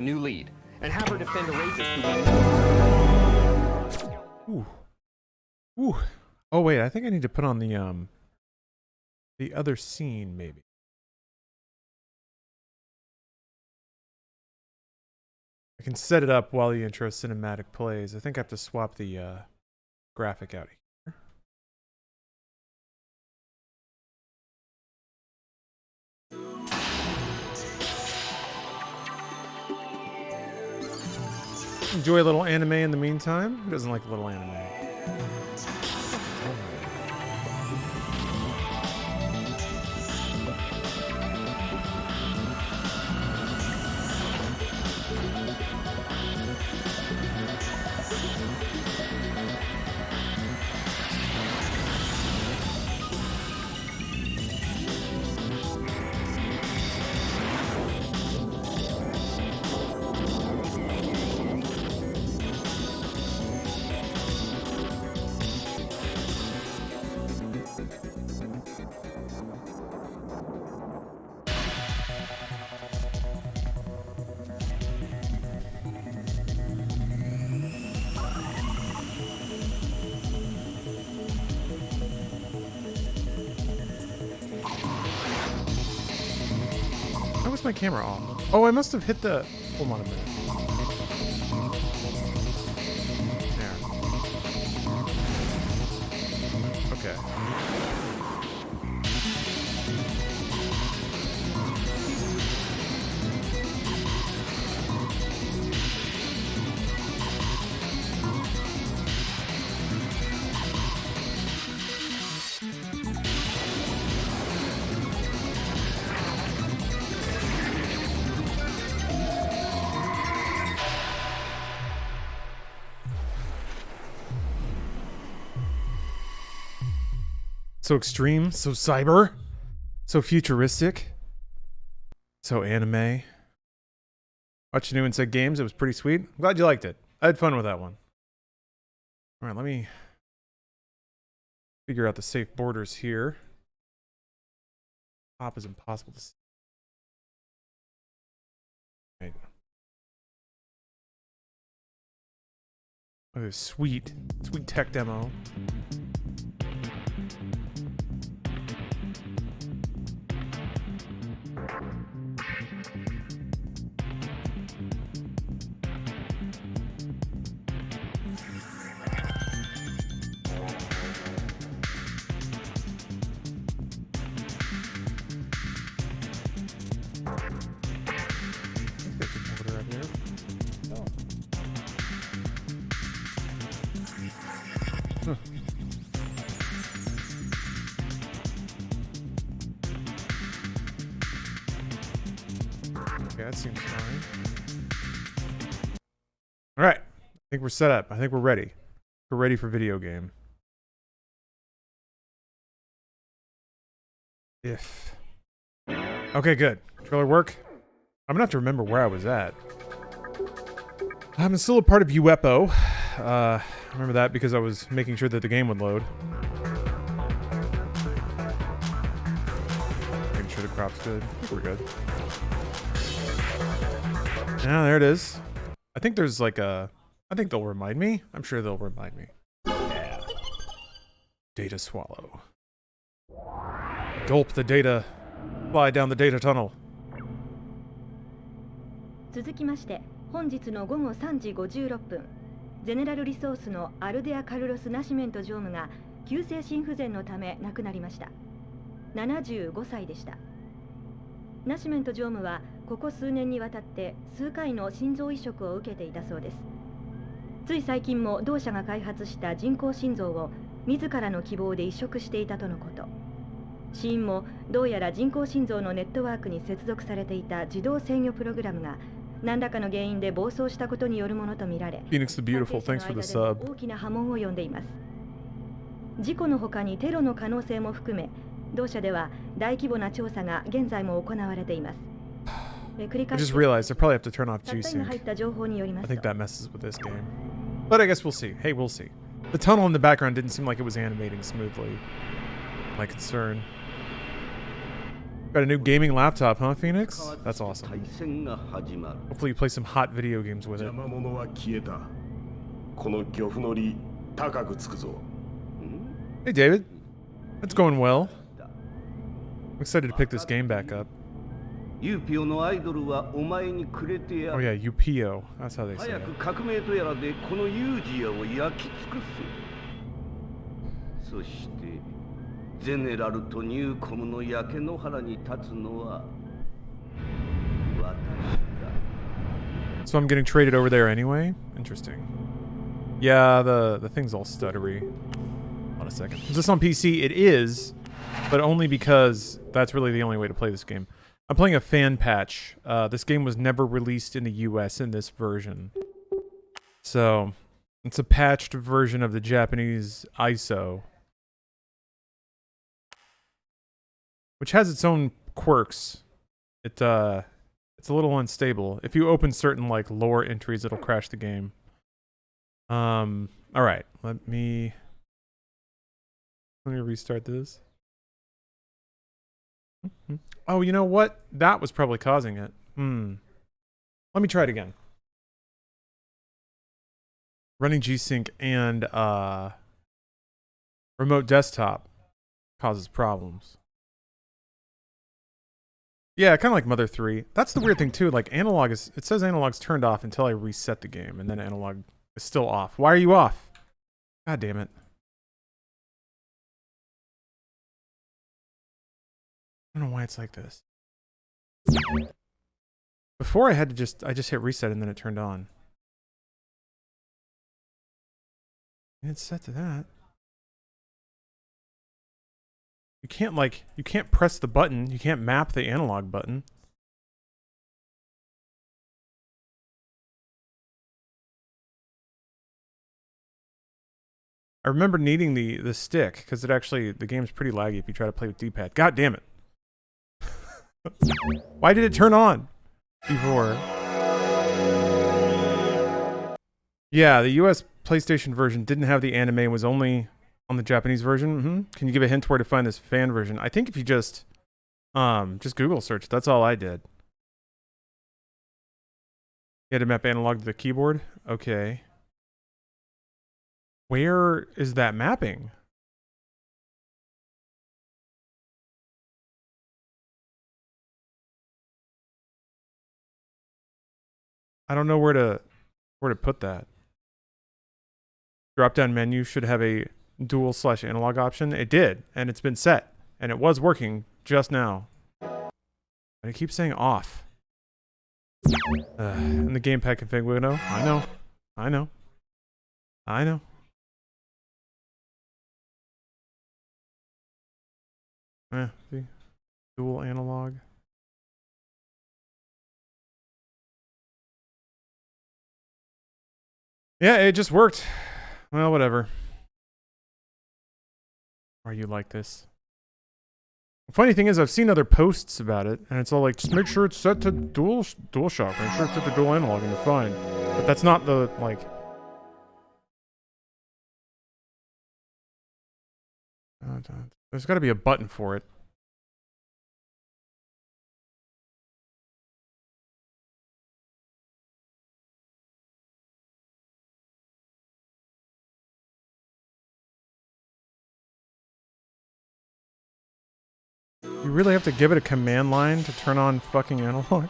new lead and have her defend a racist who... Ooh. Ooh. Oh wait, I think I need to put on the other scene maybe. I can set it up while the intro cinematic plays. I think I have to swap the graphic out here. Enjoy a little anime in the meantime. Who doesn't like a little anime? How was my camera off? Oh, I must have hit the... Hold on a minute. There. Okay. So extreme, so cyber, so futuristic, so anime. Watched New and Said Games. It was pretty sweet. I'm glad you liked it. I had fun with that one. All right, let me figure out the safe borders here. Top is impossible to see. Right. Oh, sweet tech demo. Okay, that seems fine. All right, I think we're set up. I think we're ready. We're ready for video game. If. Okay, good. Trailer work. I'm gonna have to remember where I was at. I'm still a part of UEPO. I remember that because I was making sure that the game would load. Making sure the crop's good. I think we're good. Yeah, there it is. I think there's like a... I think they'll remind me. I'm sure they'll remind me. Yeah. Data swallow. Gulp the data. Fly down the data tunnel. 続きまして、本日の午後3時56分、ゼネラルリソースのアルデア・カルロス・ナシメント常務が急性心不全のため亡くなりました。75歳でした。ナシメント常務はここ数年にわたって数回の心臓移植を受けていたそうです。つい最近も同社が開発した人工心臓を自らの希望で移植していたとのこと。死因もどうやら人工心臓のネットワークに接続されていた自動制御プログラムが何らかの原因で暴走したことによるものとみられ、Phoenix the Beautiful, thanks for the sub. 大きな波紋を呼んでいます。事故の他にテロの可能性も含め、同社では大規模な調査が現在も行われています。I just realized I probably have to turn off G-Sync. I think that messes with this game. But I guess we'll see. Hey, we'll see. The tunnel in the background didn't seem like it was animating smoothly. My concern. Got a new gaming laptop, huh, Phoenix? That's awesome. Hopefully you play some hot video games with it. Hey, David. That's going well. I'm excited to pick this game back up. Oh yeah, UPO. That's how they say it. So I'm getting traded over there anyway? Interesting. Yeah, the thing's all stuttery. Hold on a second. Is this on PC? It is, but only because that's really the only way to play this game. I'm playing a fan patch. This game was never released in the US in this version. So, it's a patched version of the Japanese ISO. Which has its own quirks. It's a little unstable. If you open certain like lore entries, it'll crash the game. Alright, let me restart this. Oh, you know what? That was probably causing it. Let me try it again. Running G-Sync and remote desktop causes problems. Yeah, kind of like Mother 3. That's the weird thing too. Like analog is, it says analog's turned off until I reset the game, and then analog is still off. Why are you off? God damn it. I don't know why it's like this. Before I just hit reset and then it turned on. And it's set to that. You can't press the button. You can't map the analog button. I remember needing the stick because the game's pretty laggy if you try to play with D-pad. God damn it. Why did it turn on before? Yeah, the US PlayStation version didn't have the anime and was only on the Japanese version. Can you give a hint where to find this fan version? I think if you just Google search. That's all I did. You had to map analog to the keyboard? Okay. Where is that mapping? I don't know where to put that. Drop-down menu should have a dual/analog option. It did, and it's been set, and it was working just now. And it keeps saying off. And the gamepad config window. I know. See, dual analog. Yeah, it just worked. Well, whatever. Are you like this? The funny thing is, I've seen other posts about it, and it's all like, just make sure it's set to DualShock. Make sure it's set to dual analog, and you're fine. But that's not the, like... There's got to be a button for it. You really have to give it a command line to turn on fucking analog?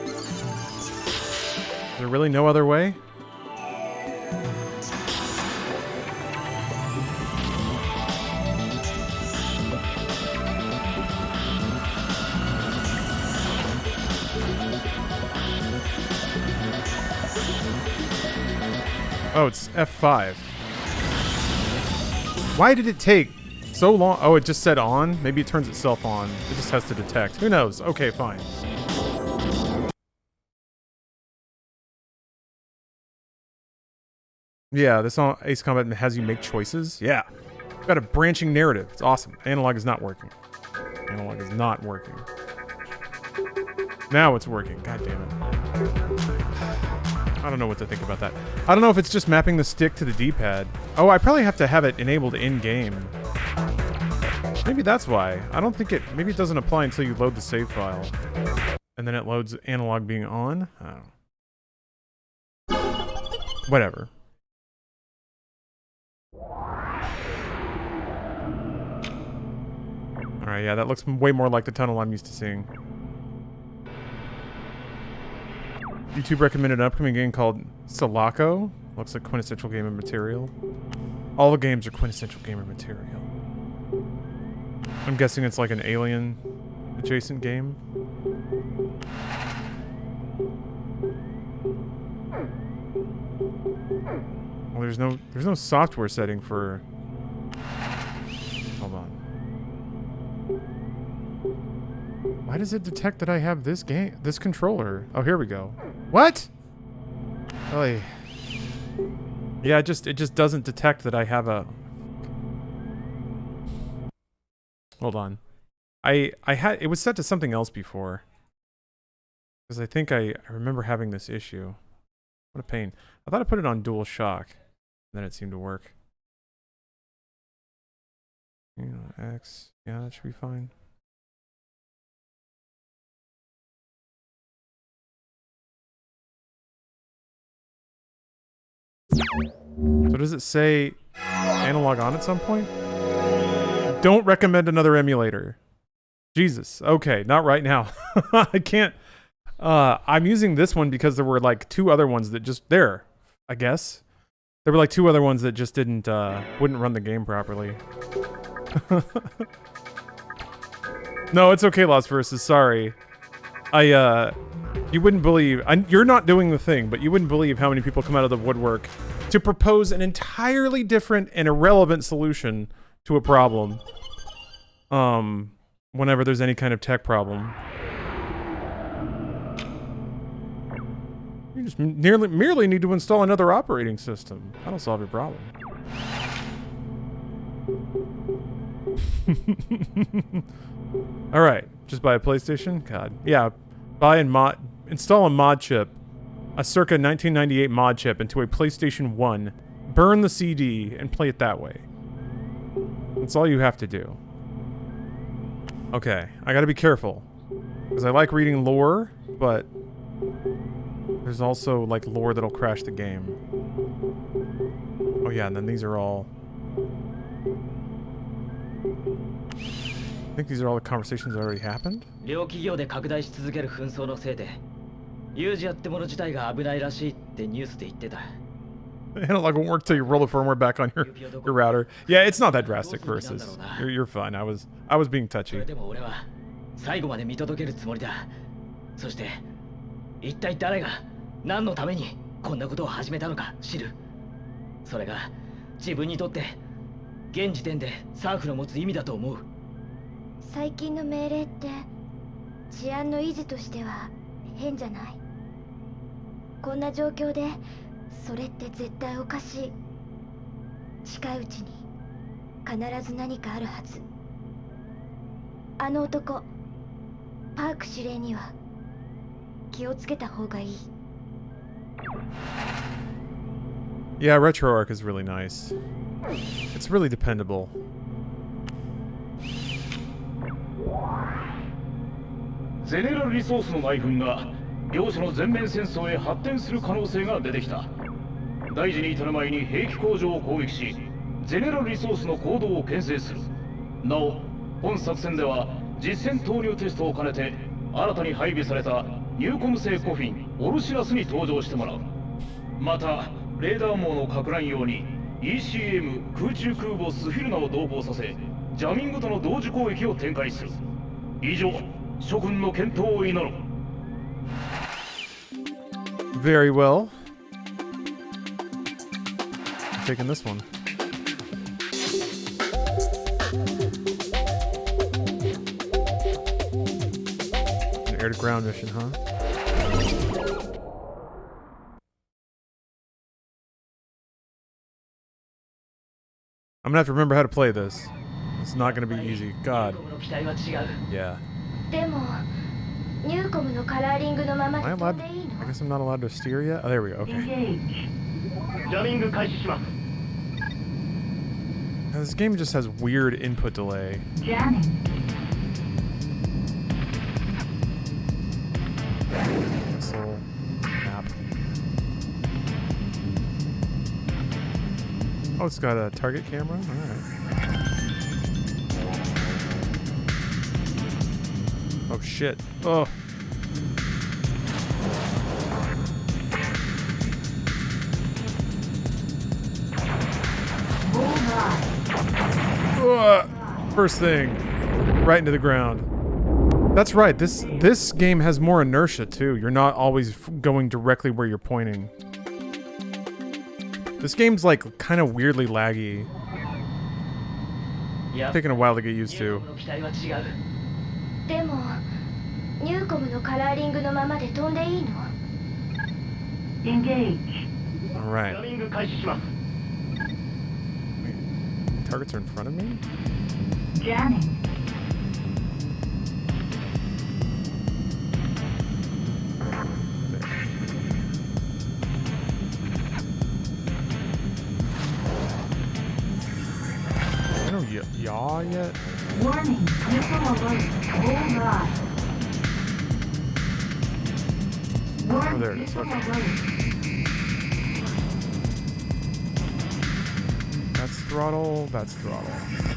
Is there really no other way? Oh, it's F5. Why did it take so long? Oh, it just said on? Maybe it turns itself on. It just has to detect. Who knows? Okay, fine. Yeah, this Ace Combat has you make choices. Yeah. Got a branching narrative. It's awesome. Analog is not working. Analog is not working. Now it's working. God damn it. I don't know what to think about that. I don't know if it's just mapping the stick to the D-pad. Oh, I probably have to have it enabled in-game. Maybe that's why. I don't think it... Maybe it doesn't apply until you load the save file. And then it loads analog being on? I don't know. Whatever. Alright, yeah, that looks way more like the tunnel I'm used to seeing. YouTube recommended an upcoming game called Sulaco. Looks like quintessential gamer material. All the games are quintessential gamer material. I'm guessing it's like an Alien adjacent game. Well, there's no software setting for... Hold on. Why does it detect that I have this controller? Oh, here we go. What? Oh, yeah, it just doesn't detect that I have a... Hold on. It was set to something else before. Because I think I remember having this issue. What a pain. I thought I put it on dual shock. And then it seemed to work. X. Yeah, that should be fine. So does it say analog on at some point? Don't recommend another emulator. Jesus. Okay, not right now. I can't. I'm using this one because there were like two other ones that just there, I guess. There were like two other ones that just wouldn't run the game properly. No, it's okay, Lost Versus. Sorry. You wouldn't believe, you're not doing the thing, but you wouldn't believe how many people come out of the woodwork to propose an entirely different and irrelevant solution to a problem. Whenever there's any kind of tech problem. You just merely need to install another operating system. That'll solve your problem. Alright, just buy a PlayStation? God. Yeah, install a mod chip. A circa 1998 mod chip into a PlayStation 1. Burn the CD and play it that way. That's all you have to do. Okay, I gotta be careful. Because I like reading lore, but there's also like lore that'll crash the game. Oh yeah, and then these are all... I think these are all the conversations that already happened. Analog won't work till you roll the firmware back on your router. Yeah, it's not that drastic versus. You're fine. I was being touchy. Yeah, RetroArch is really nice. It's really dependable. ゼネラルリソースの内紛が両者の全面戦争へ発展する可能性が出てきた。大事に至る前に兵器工場を攻撃し、ゼネラルリソースの行動を牽制する。なお、本作戦では実戦投入テストを兼ねて新たに配備されたニューコム製コフィンオルシラスに登場してもらう。また、レーダー網の撹乱用に ECM 空中空母スフィルナを同行させ、ジャミングとの同時攻撃を展開する。以上。 Very well. I'm taking this one. An air to ground mission, huh? I'm gonna have to remember how to play this. It's not gonna be easy. God. Yeah. Am I allowed to, I guess I'm not allowed to steer yet? Oh, there we go. Okay. This game just has weird input delay. Jamming. Missile. Map. Oh, it's got a target camera? Alright. Oh shit. Oh. First thing, right into the ground. That's right. This game has more inertia too. You're not always going directly where you're pointing. This game's like kind of weirdly laggy. Taking a while to get used to. でもニューコムのカラーリングのままで飛んでいいの？ Engage. All right. ジャミング開始します。 Targets are in front of me? Jamming. There. I don't yaw yet. Warning. Missile alert. Bullseye. Oh, there it is. Missile Okay. alert. That's throttle. That's throttle. Okay.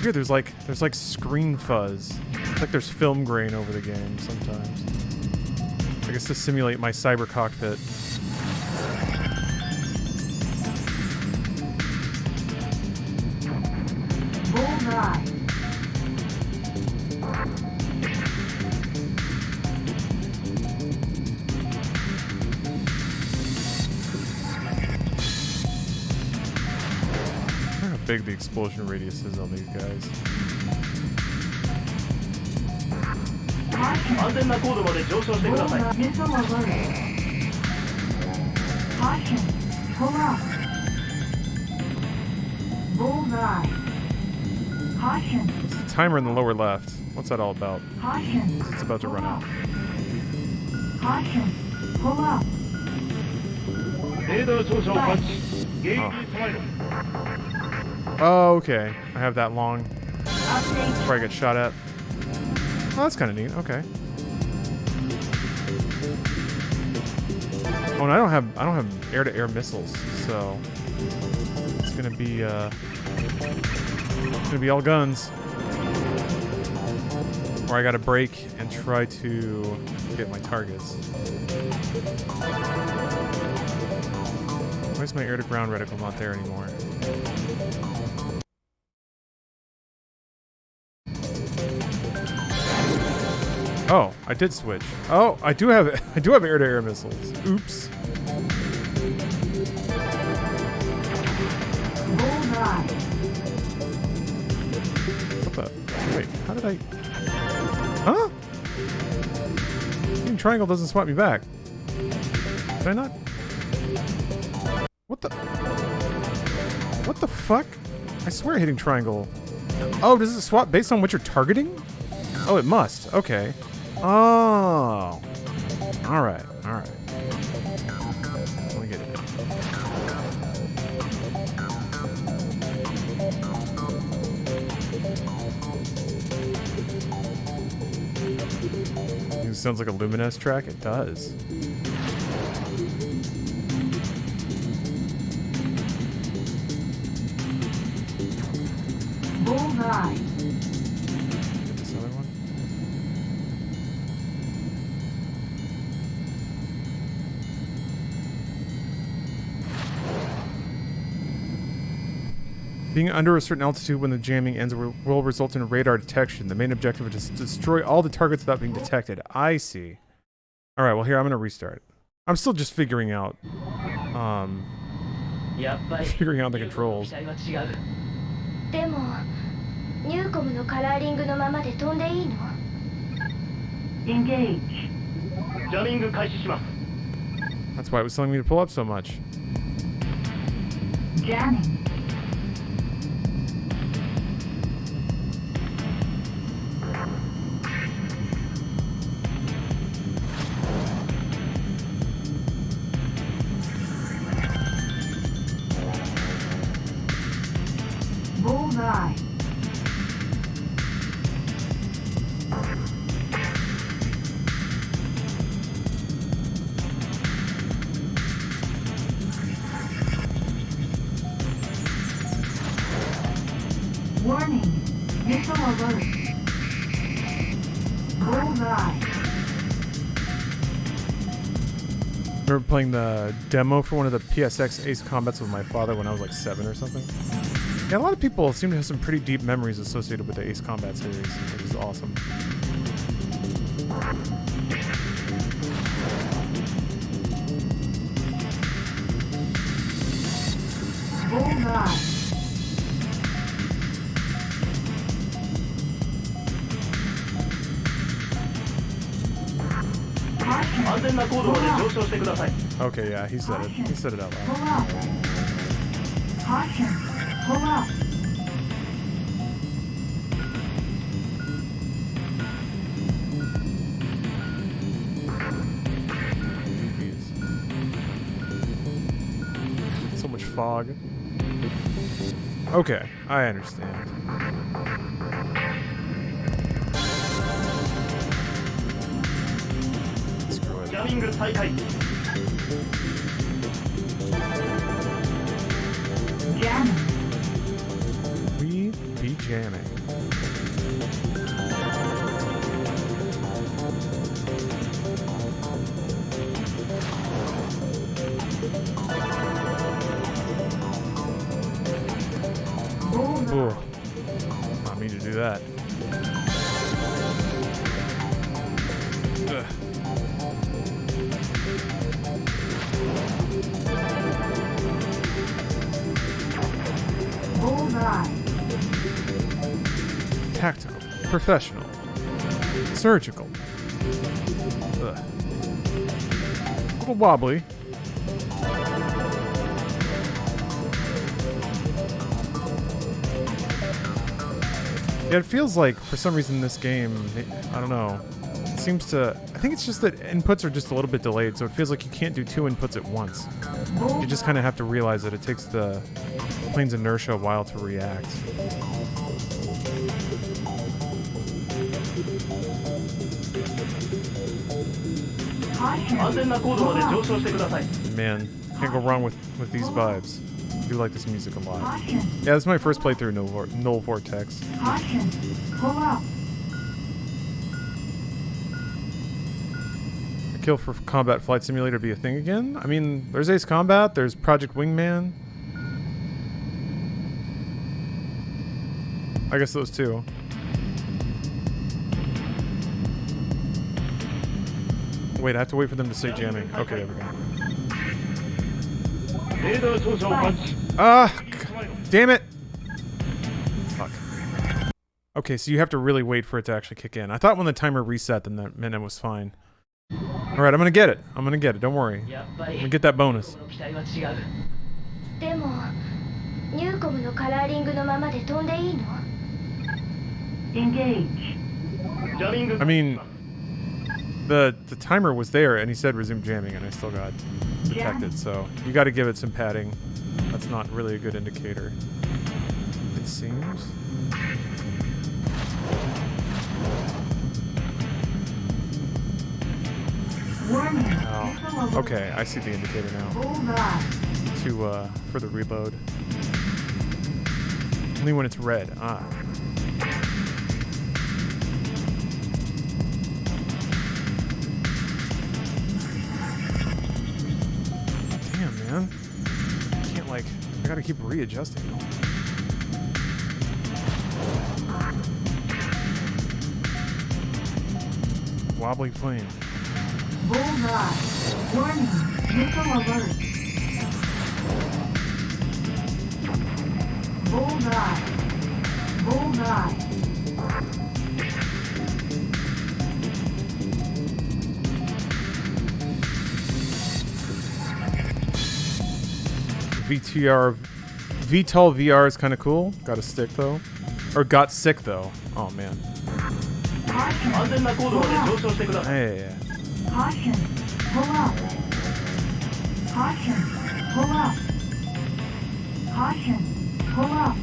Here, there's like screen fuzz. It's like there's film grain over the game sometimes. I guess to simulate my cyber cockpit. Bullseye. I wonder how big the explosion radius is on these guys. 安全な高度まで上昇してください。 Bullseye. Missile alert. Caution. Pull up. Bullseye. Caution. It's the timer in the lower left. What's that all about? Caution. It's about to run out. Caution. Pull up. レーダー照射を感知。迎撃に備えろ。 Oh, okay. I have that long Update. before I get shot at. Oh, that's kind of neat. Okay. Oh, and I don't have air-to-air missiles, so it's gonna be all guns. Or I gotta brake and try to get my targets. Why is my air-to-ground reticle not there anymore? Oh, I did switch. Oh, I do have air-to-air missiles. Oops. Bullseye. What the? Wait, how did I? Huh? Hitting triangle doesn't swap me back. Did I not? What the? What the fuck? I swear hitting triangle. Oh, does it swap based on what you're targeting? Oh, it must. Okay. Oh. Alright, alright. Let me get it. It sounds like a Lumines track. It does. Bullseye. This other one. Being under a certain altitude when the jamming ends will result in radar detection. The main objective is to destroy all the targets without being detected. I see. Alright, well here, I'm gonna restart. I'm still just figuring out, figuring out the controls. でもニューコムのカラーリングのままで飛んでいいの？ Engage. ジャミング開始します。 That's why it was telling me to pull up so much. Jamming. Bullseye. Remember playing the demo for one of the PSX Ace Combats with my father when I was like 7 or something? Yeah, a lot of people seem to have some pretty deep memories associated with the Ace Combat series, which is awesome. Bullseye. Caution. 安全な高度まで上昇してください。 Okay, yeah, he said it. He said it out Pull loud. up. Caution. Pull up. Jeez. So much fog. Okay, I understand. Screw it. ジャミング再開。 Jamming. We be jamming. Bullseye. Ooh. Not me to do that. Ugh. Bullseye. Tactical, professional, surgical. Ugh. A little wobbly. Yeah, it feels like for some reason this game, I don't know, it seems to, I think it's just that inputs are just a little bit delayed, so it feels like you can't do 2 inputs at once. You just kind of have to realize that it takes the plane's inertia a while to react. Caution. 安全な高度まで上昇してください。 Man, can't go wrong with these vibes. I do like this music a lot. Caution. Yeah, this is my first playthrough Null Vortex. Caution. Pull up. A kill for Combat Flight Simulator be a thing again? I mean, there's Ace Combat, there's Project Wingman. I guess those two. Wait, I have to wait for them to say jamming. Okay, there we go. レーダー照射を感知。 Ah, damn it! Fuck. Okay, so you have to really wait for it to actually kick in. I thought when the timer reset, then that meant it was fine. Alright, I'm gonna get it. I'm gonna get it. Don't worry. I'm gonna get that bonus. でもニューコムのカラーリングのままで飛んでいいの？ Engage. ジャミング。 I mean, the timer was there, and he said resume jamming, and I still got detected. So you got to give it some padding. That's not really a good indicator. It seems. Warning. Oh, okay. I see the indicator now. Bullseye. For the reload. Only when it's red. Ah. Damn, man. I can't like. I gotta keep readjusting. Wobbly plane. Bullseye. Warning. Missile alert. Bullseye. Bullseye. VTOL VR is kind of cool. Got a stick though, or got sick though. Oh man. Caution. 安全な高度まで上昇してください。 Hey. Caution. Pull up. Caution. Pull up. Caution. Pull up.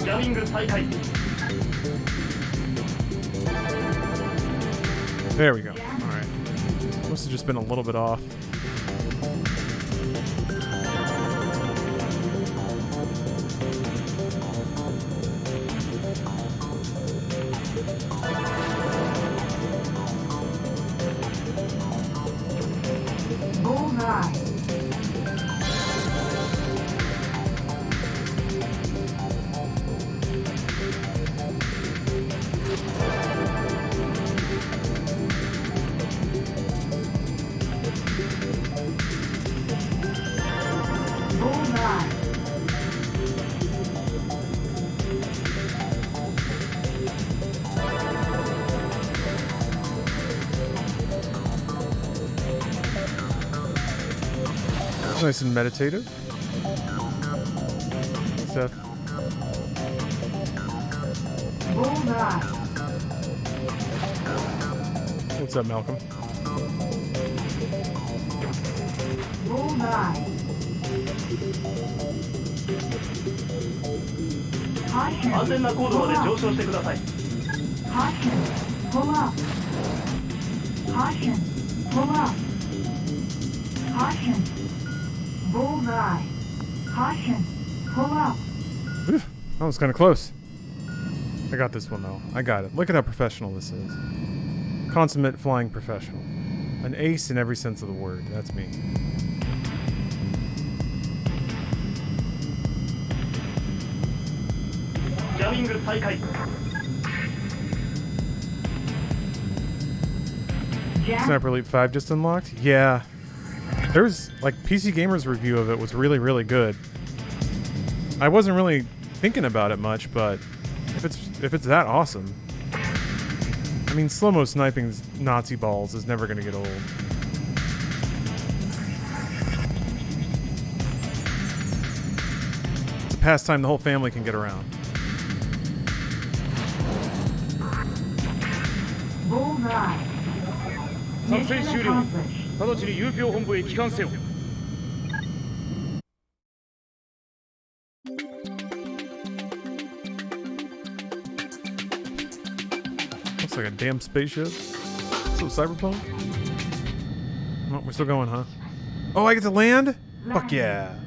ジャミング再開。 There we go. Alright. Must have just been a little bit off. Bullseye. Bullseye. Nice and meditative. Seth. Bullseye. What's up, Malcolm? Bullseye. Caution. 安全な高度まで上昇してください。 Caution. Pull up. Caution. Pull up. Caution. Bullseye. Caution. Pull up. Oof, that was kind of close. I got this one, though. I got it. Look at how professional this is. Consummate flying professional. An ace in every sense of the word. That's me. Jamming 再開。 Jam. Sniper Elite 5 just unlocked? Yeah. There's, like, PC Gamer's review of it was really, really good. I wasn't really thinking about it much, but if it's that awesome. I mean, slow-mo sniping Nazi balls is never going to get old. It's a pastime the whole family can get around. Bullseye. 作戦 Mission 終了。 accomplished. 直ちに遊興本部へ帰還せよ。 Looks like a damn spaceship. So cyberpunk. Oh, we're still going, huh? Oh, I get to land? Fuck yeah.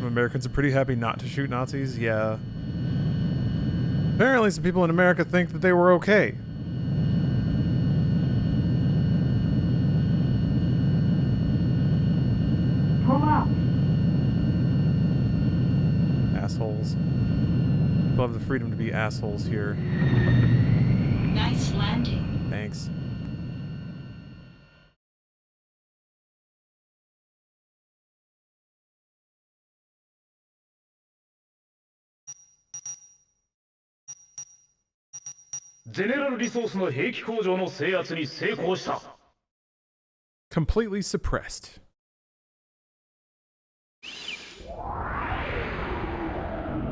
Americans are pretty happy not to shoot Nazis? Yeah. Apparently some people in America think that they were okay. Pull up. Assholes. People have the freedom to be assholes here. Nice landing. Thanks. General Resource の兵器工場の制圧に成功した。 Completely suppressed.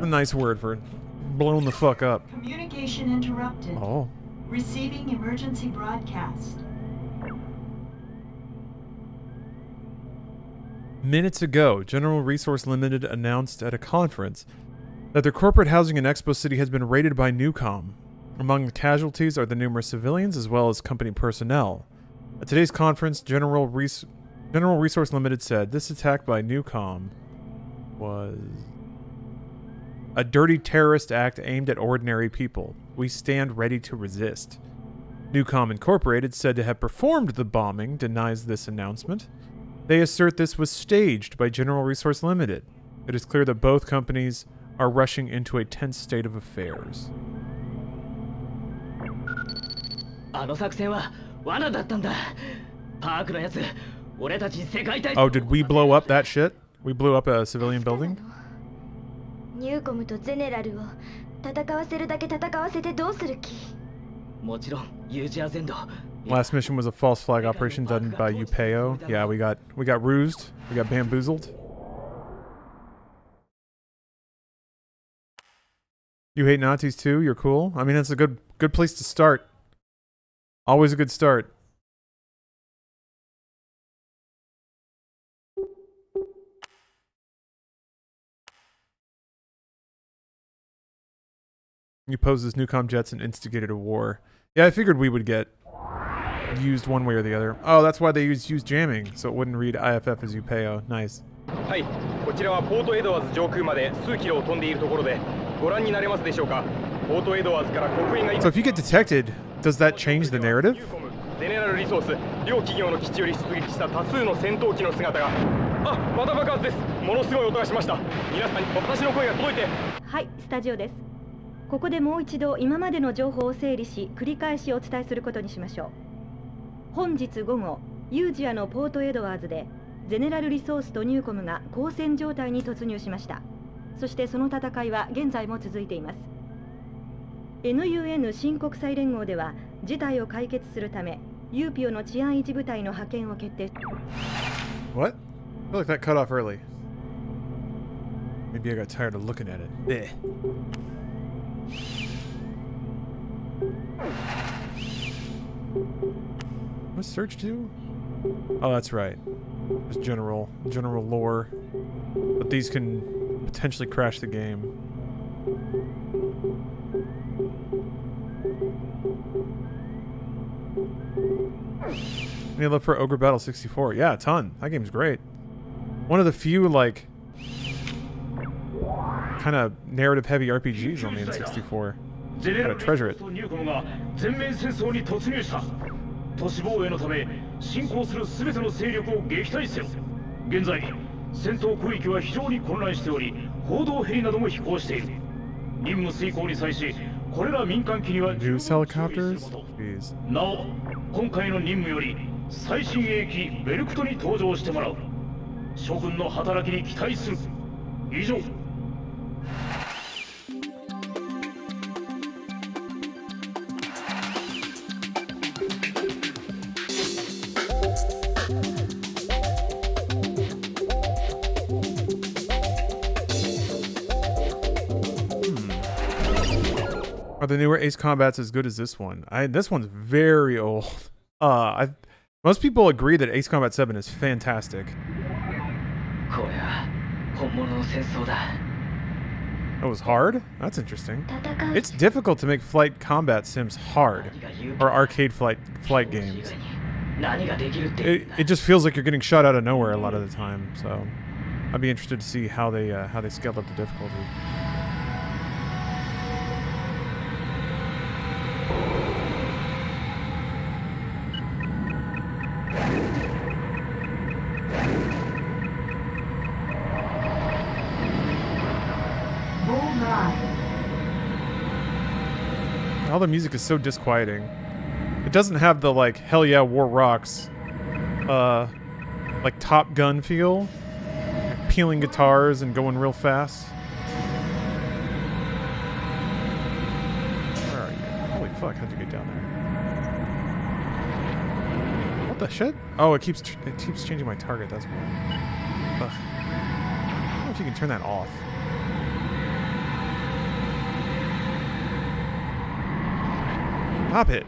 A nice word for blown the fuck up. Communication interrupted. Oh. Receiving emergency broadcast. Minutes ago, General Resource Limited announced at a conference that their corporate housing in Expo City has been raided by Newcom. Among the casualties are the numerous civilians as well as company personnel. At today's conference, General Resource Limited said this attack by Newcom was a dirty terrorist act aimed at ordinary people. We stand ready to resist. Newcom Incorporated, said to have performed the bombing, denies this announcement. They assert this was staged by General Resource Limited. It is clear that both companies are rushing into a tense state of affairs. あの作戦は罠だったんだ。パークのやつ、俺たち世界大。 Oh, did we blow up that shit? We blew up a civilian building? ニューコムとゼネラルを戦わせるだけ戦わせてどうする気？もちろんユージア全土。 Last mission was a false flag operation done by Upeo. Yeah, we got rused. We got bamboozled. You hate Nazis too? You're cool? I mean, that's a good place to start. Always a good start. You posed as Newcom jets and instigated a war. Yeah, I figured we would get used one way or the other. Oh, that's why they use jamming, so it wouldn't read IFF as UPEO. Nice. はい、こちらはポートエドワーズ上空まで数キロを飛んでいるところでご覧になれますでしょうか。ポートエドワーズから黒煙が So if you get detected, does that change the narrative? ゼネラルリソース両企業の基地より出撃した多数の戦闘機の姿があ、また爆発です。ものすごい音がしました。皆さんに私の声が届いて。はい、スタジオです。ここでもう一度今までの情報を整理し繰り返しお伝えすることにしましょう。本日午後ユージアのポートエドワーズでゼネラルリソースとニューコムが交戦状態に突入しました。そしてその戦いは現在も続いています。 NUN 新国際連合では事態を解決するためユーピオの治安維持部隊の派遣を決定。 What? I feel like that cut off early. Maybe I got tired of looking at it. Bleh. What's search do? Oh, that's right. Just general lore. But these can potentially crash the game. Any love for Ogre Battle 64? Yeah, a ton. That game's great. One of the few, like, kind of narrative-heavy RPGs on the N64. Gotta treasure it. 都市防衛のため進行する全ての勢力を撃退せよ。現在戦闘区域は非常に混乱しており報道ヘリなども飛行している。任務遂行に際しこれら民間機には Use helicopters? Jeez. なお今回の任務より最新鋭機ベルクトに登場してもらう。諸君の働きに期待する。以上。Are the newer Ace Combats as good as this one? This one's very old. Most people agree that Ace Combat 7 is fantastic. It was hard? That's interesting. It's difficult to make flight combat sims hard, or arcade flight games. It just feels like you're getting shot out of nowhere a lot of the time. So I'd be interested to see how they scaled up the difficulty. All the music is so disquieting. It doesn't have the, like, hell yeah, war rocks, like Top Gun feel. Like peeling guitars and going real fast. Where are you? Holy fuck, how'd you get down there? What the shit? Oh, it keeps changing my target, that's why. Ugh. I don't know if you can turn that off. Stop it.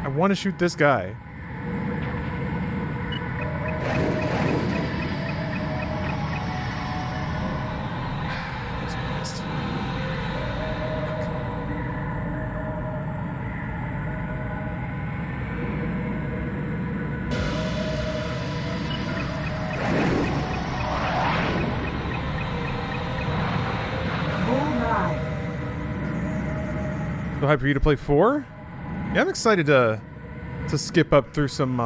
I want to shoot this guy. So hype for you to play 4? Yeah, I'm excited to skip up through some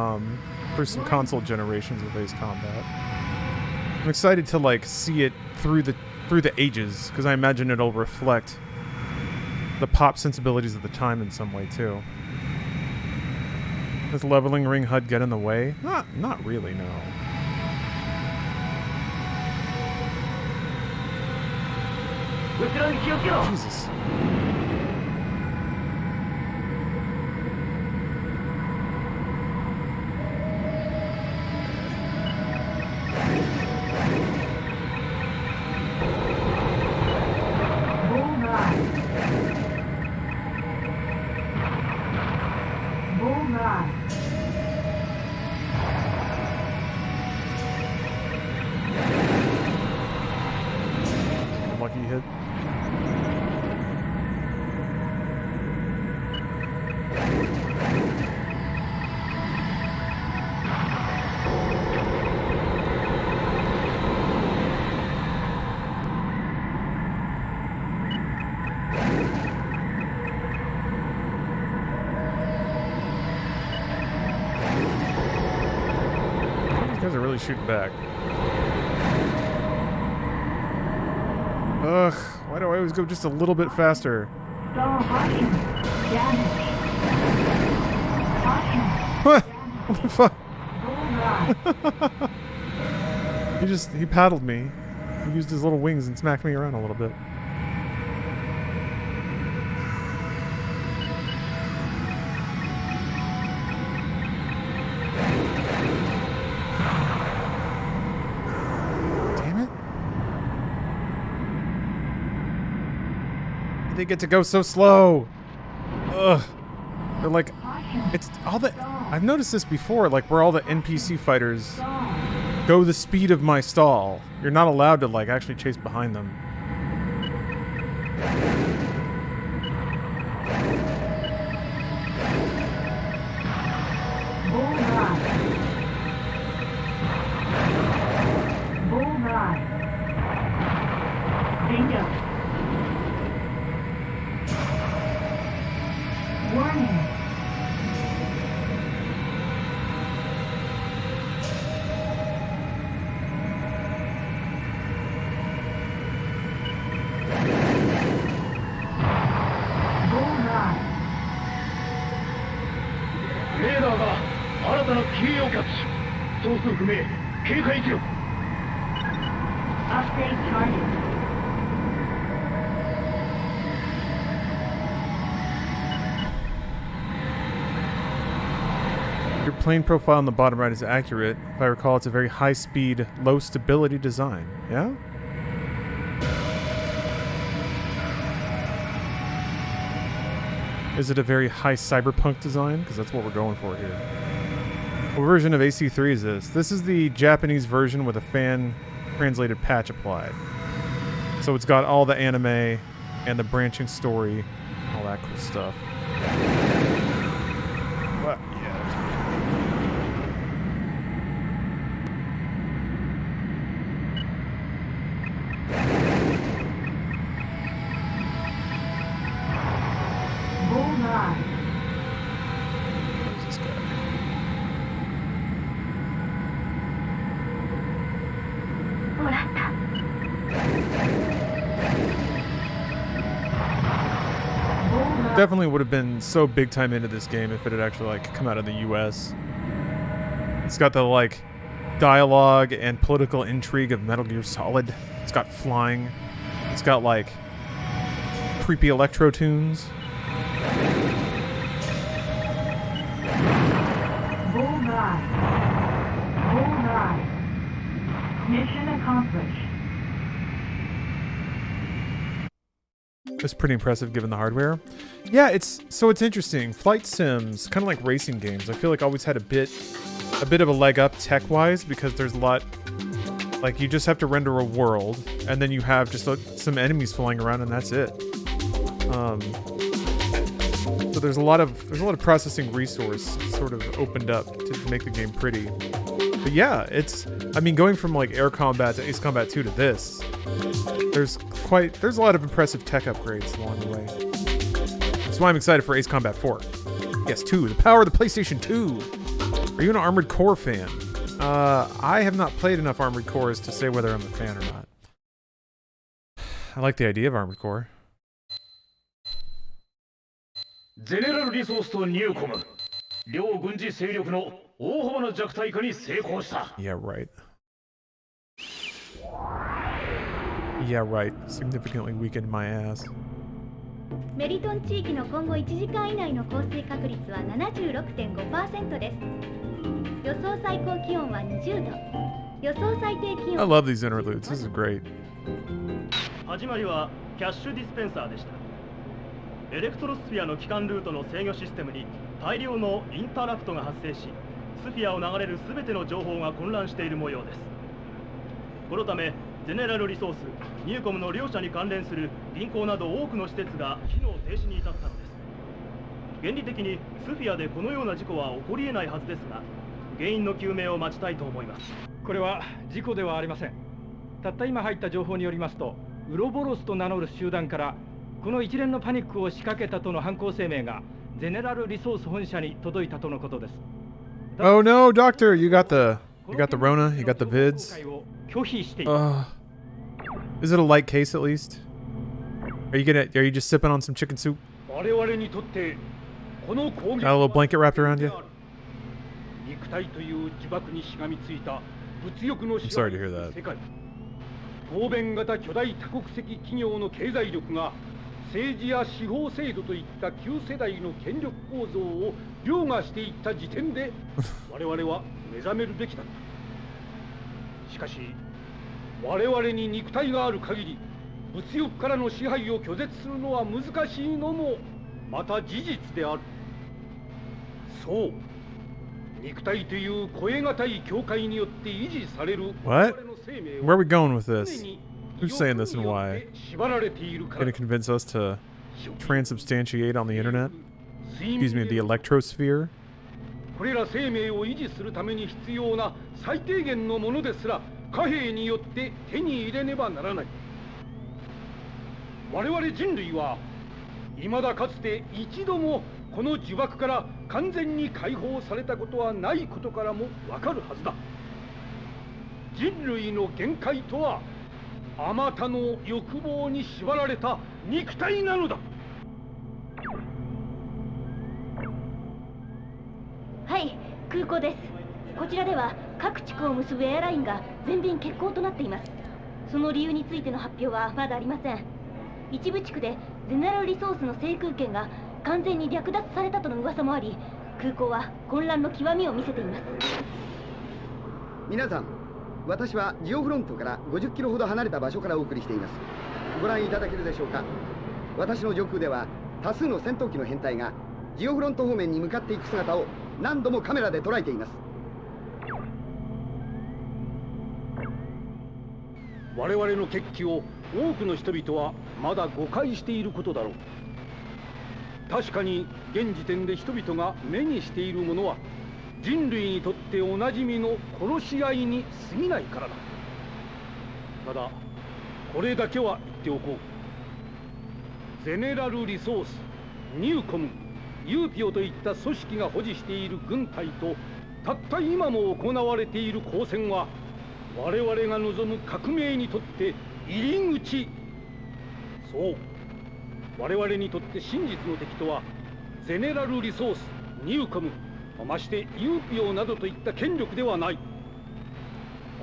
console generations of Ace Combat. I'm excited to like see it through the ages, because I imagine it'll reflect the pop sensibilities of the time in some way too. Does leveling ring HUD get in the way? Not really, no. Jesus. Lucky hit. These guys are really shooting back. Ugh, why do I always go just a little bit faster? What? What the fuck? He paddled me. He used his little wings and smacked me around a little bit. They get to go so slow. Ugh. They're like, it's all the. I've noticed this before, like where all the NPC fighters go the speed of my stall. You're not allowed to like actually chase behind them. Your plane profile on the bottom right is accurate. If I recall, it's a very high-speed, low-stability design. Yeah? Is it a very high cyberpunk design? Because that's what we're going for here. What version of AC3 is this? This is the Japanese version with a fan-translated patch applied. So it's got all the anime and the branching story, all that cool stuff. But, yeah. Where's this guy? Definitely would have been so big time into this game if it had actually like come out of the US. It's got the like dialogue and political intrigue of Metal Gear Solid. It's got flying. It's got like creepy electro tunes. Bullseye. Bullseye. Mission accomplished. It's pretty impressive given the hardware. Yeah, it's interesting. Flight sims, kind of like racing games, I feel like always had a bit of a leg up tech-wise because there's a lot, like you just have to render a world and then you have just some enemies flying around and that's it. So there's a lot of processing resource sort of opened up to make the game pretty. But yeah, I mean, going from like Air Combat to Ace Combat 2 to this, there's a lot of impressive tech upgrades along the way. That's why I'm excited for Ace Combat 4. Yes, 2, the power of the PlayStation 2. Are you an Armored Core fan? I have not played enough Armored Cores to say whether I'm a fan or not. I like the idea of Armored Core. General Resource to Newcom. 両軍事勢力の大幅な弱体化に成功した。 Yeah, right. Yeah, right. Significantly weakened my ass. メリトン地域の今後1時間以内の降水確率は 76.5% です。予想最高気温は20度。予想最低気温 I love these interludes. This is great. 始まりはキャッシュディスペンサーでした。エレクトロスフィアの帰還ルートの制御システムに大量のインタラプトが発生し、スフィアを流れる全ての情報が混乱している模様です。このためゼネラルリソース、ニューコムの両社に関連する銀行など多くの施設が機能停止に至ったのです。原理的にスフィアでこのような事故は起こり得ないはずですが、原因の究明を待ちたいと思います。これは事故ではありません。たった今入った情報によりますと、ウロボロスと名乗る集団からこの一連のパニックを仕掛けたとの犯行声明がゼネラルリソース本社に届いたとのことです。Oh no, doctor, you got the Rona, you got the vids. 拒否しています。Is it a light case at least? Are you just sipping on some chicken soup? 我々にとってこの攻撃 Got a little blanket wrapped around you? 肉体という呪縛にしがみついた物欲の I'm sorry to hear that. 世界。合弁型巨大多国籍企業の経済力が政治や司法制度といった旧世代の権力構造を凌駕していった時点で我々は目覚めるべきだった。しかし我々に肉体がある限り物欲からの支配を拒絶するのは難しいのもまた事実である。そう、肉体という超え難い境界によって維持される What? Where are we going with this? Who's saying this and why? Gonna convince us to transubstantiate on the internet? Excuse me, the Electrosphere? これら生命を維持するために必要な最低限のものですら貨幣によって手に入れねばならない。我々人類は未だかつて一度もこの呪縛から完全に解放されたことはないことからもわかるはずだ。人類の限界とはあまたの欲望に縛られた肉体なのだ。はい、空港です。こちらでは各地区を結ぶエアラインが全便欠航となっています。その理由についての発表はまだありません。一部地区でゼネラルリソースの制空権が完全に略奪されたとの噂もあり、空港は混乱の極みを見せています。皆さん、私はジオフロントから50キロほど離れた場所からお送りしています。ご覧いただけるでしょうか。私の上空では多数の戦闘機の編隊がジオフロント方面に向かっていく姿を何度もカメラで捉えています。我々の決起を多くの人々はまだ誤解していることだろう。確かに現時点で人々が目にしているものは人類にとっておなじみの殺し合いに過ぎないからだ。ただこれだけは言っておこう。ゼネラルリソース、ニューコム、ユーピオといった組織が保持している軍隊とたった今も行われている交戦は我々が望む革命にとって入り口。そう、我々にとって真実の敵とはゼネラルリソース、ニューコム、ましてユーピオなどといった権力ではない。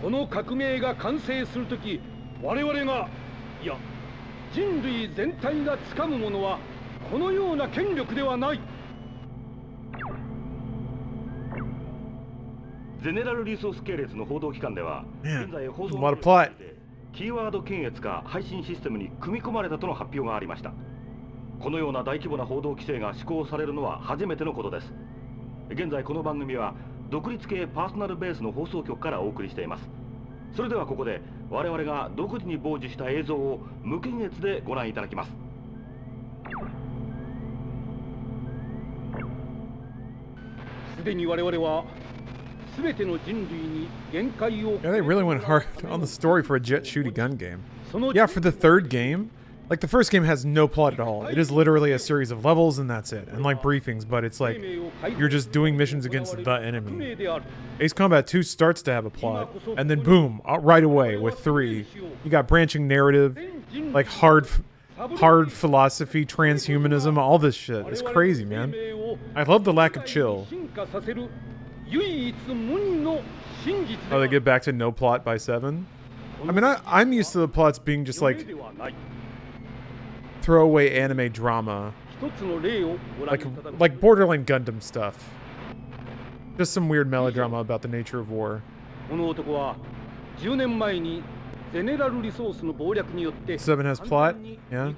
この革命が完成するとき、我々が、いや人類全体が掴むものはこのような権力ではない。ゼネラルリソース系列の報道機関では、現在放送のキーワード検閲が配信システムに組み込まれたとの発表がありました。このような大規模な報道規制が施行されるのは初めてのことです。現在この番組は独立系パーソナルベースの放送局からお送りしています。それではここで我々が独自に傍受した映像を無検閲でご覧いただきます。すでに我々は全ての人類に限界を Yeah, they really went hard on the story for a jet shooty gun game. Yeah, for the third game, like the first game has no plot at all. It is literally a series of levels and that's it. And like briefings, but it's like you're just doing missions against the enemy. Ace Combat 2 starts to have a plot, and then boom, right away with 3, you got branching narrative, like hard philosophy, transhumanism, all this shit. It's crazy, man. I love the lack of chill. Oh, they get back to no plot by 7? I mean, I'm used to the plots being just like throwaway anime drama, like Borderline Gundam stuff. Just some weird melodrama about the nature of war. 7 has plot? Yeah.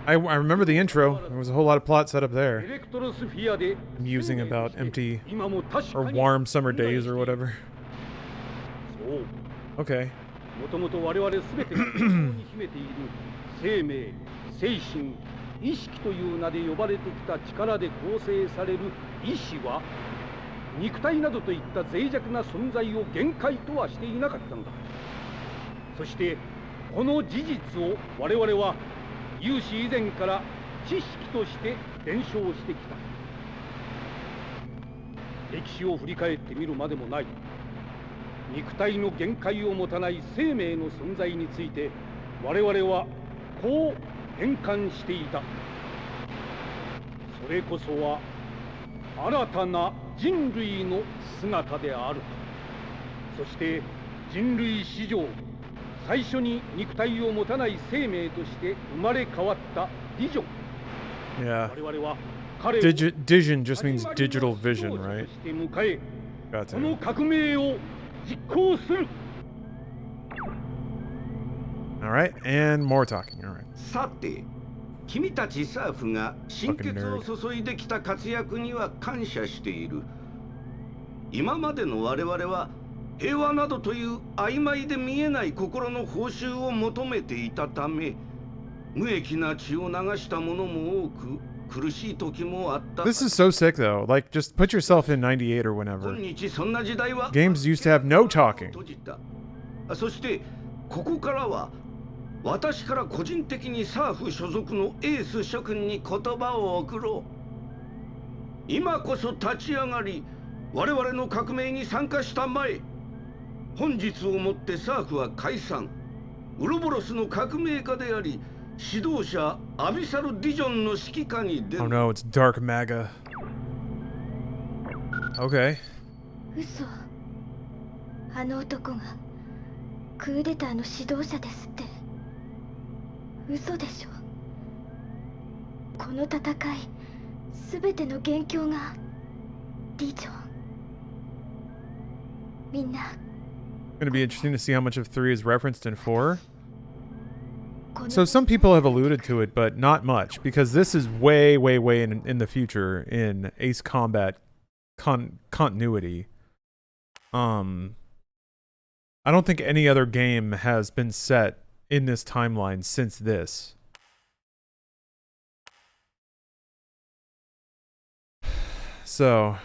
I remember the intro. There was a whole lot of plot set up there. エレクトロスフィアで Musing about empty 今も確 or かに warm summer days or whatever. そう Okay. もともと我々すべてが心に秘めている生命、精神、意識という名で呼ばれてきた力で構成される意志は肉体などといった脆弱な存在を限界とはしていなかったのだ。そしてこの事実を我々は有史以前から知識として伝承してきた。歴史を振り返ってみるまでもない。肉体の限界を持たない生命の存在について我々はこう変換していた。それこそは新たな人類の姿である。そして人類史上最初に肉体を持たない生命として生まれ変わったディジョン。 Yeah. 我々は彼を Digion just means digital vision, right? して迎え、 Got この to. 革命を実行する。 All right, and more talking. All right. さて、君たちサーフが心血を注いできた活躍には感謝している。今までの我々は平和などという曖昧で見えない心の報酬を求めていたため、無益な血を流した者も多く、苦しい時もあった。 This is so sick though. Like, just put yourself in 98 or whenever. 今日そんな時代は Games used to have no talking. 閉じた。そしてここからは私から個人的にサーフ所属のエース諸君に言葉を送ろう。今こそ立ち上がり、我々の革命に参加したまえ。本日をもってサーフは解散。ウロボロスの革命家であり、指導者アビサル・ディジョンの指揮下に出る。 Oh no, it's Dark Maga. Okay. 嘘。あの男がクーデターの指導者ですって。嘘でしょ。この戦い、すべての元凶がディジョン。みんな。 Gonna be interesting to see how much of 3 is referenced in 4. So some people have alluded to it, but not much, because this is way in the future in Ace Combat continuity. I don't think any other game has been set in this timeline since this. So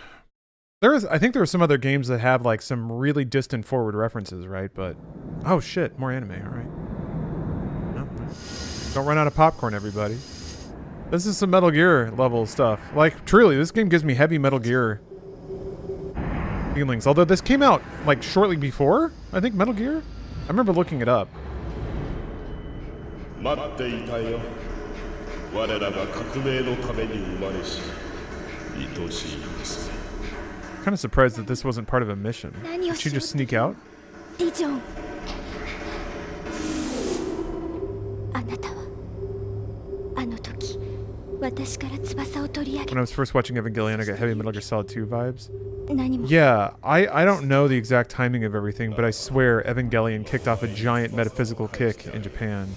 I think there are some other games that have like some really distant forward references, right? But oh shit, more anime, all right. No. Don't run out of popcorn, everybody. This is some Metal Gear level stuff. Like, truly, this game gives me heavy Metal Gear feelings. Although this came out like shortly before, I think, Metal Gear? I remember looking it up. Kind of surprised that this wasn't part of a mission. Did she just sneak out? Dijon. When I was first watching Evangelion, I got Heavy Metal Gear Solid 2 vibes. Yeah, I don't know the exact timing of everything, but I swear Evangelion kicked off a giant metaphysical kick in Japan.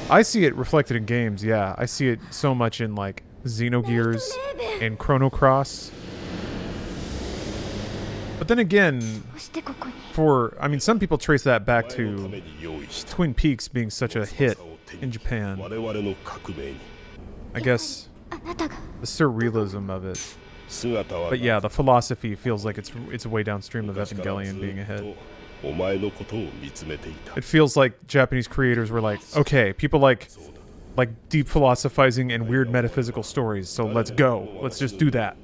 I see it reflected in games, yeah. I see it so much in, like, Xenogears and Chrono Cross. But then again, I mean, some people trace that back to Twin Peaks being such a hit in Japan. I guess the surrealism of it. But yeah, the philosophy feels like it's way downstream of Evangelion being a hit. It feels like Japanese creators were like, okay, people like deep philosophizing and weird metaphysical stories, so let's go. Let's just do that.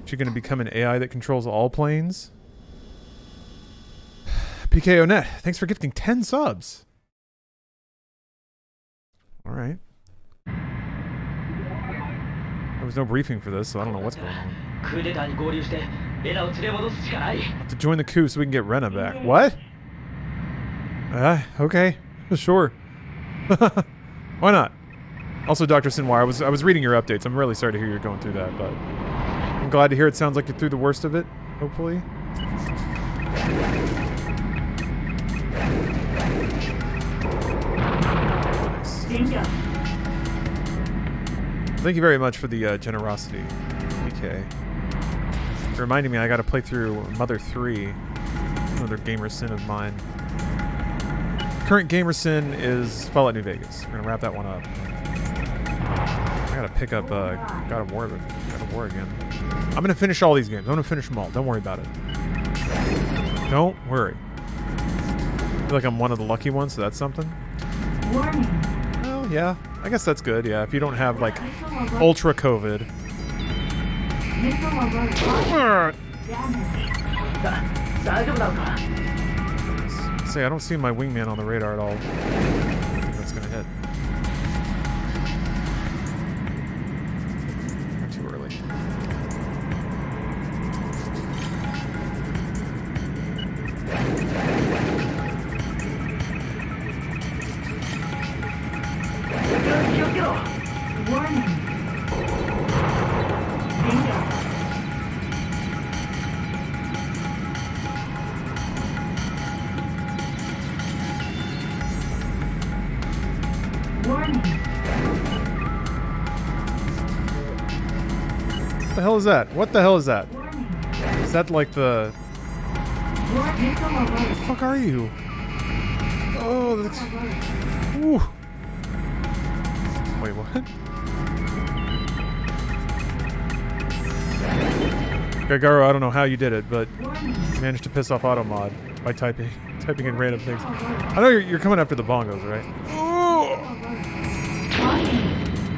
She gonna become an AI that controls all planes? PKONet, thanks for gifting 10 subs. Alright. There was no briefing for this, so I don't know what's going on. Have to join the coup so we can get Rena back. What? Okay. Sure. Why not? Also, Dr. Sinwar, I was reading your updates. I'm really sorry to hear you're going through that, but I'm glad to hear it sounds like you're through the worst of it, hopefully. Nice. Thank you very much for the generosity, PK. Reminding me I gotta play through Mother 3, another gamer sin of mine. Current gamer sin is Fallout New Vegas. We're gonna wrap that one up. I gotta pick up God of War again. I'm gonna finish all these games. I'm gonna finish them all. Don't worry about it. Don't worry. I feel like I'm one of the lucky ones, so that's something. Well, yeah. I guess that's good, yeah. If you don't have, like, ultra COVID. Say, I don't see my wingman on the radar at all. I think that's gonna hit. Not too early. What the hell is that? What the hell is that? Is that like the... What the fuck are you? Oh, that's... Ooh. Wait, what? Gagaru, I don't know how you did it, but you managed to piss off AutoMod by typing in random things. I know you're coming after the bongos, right? Oh!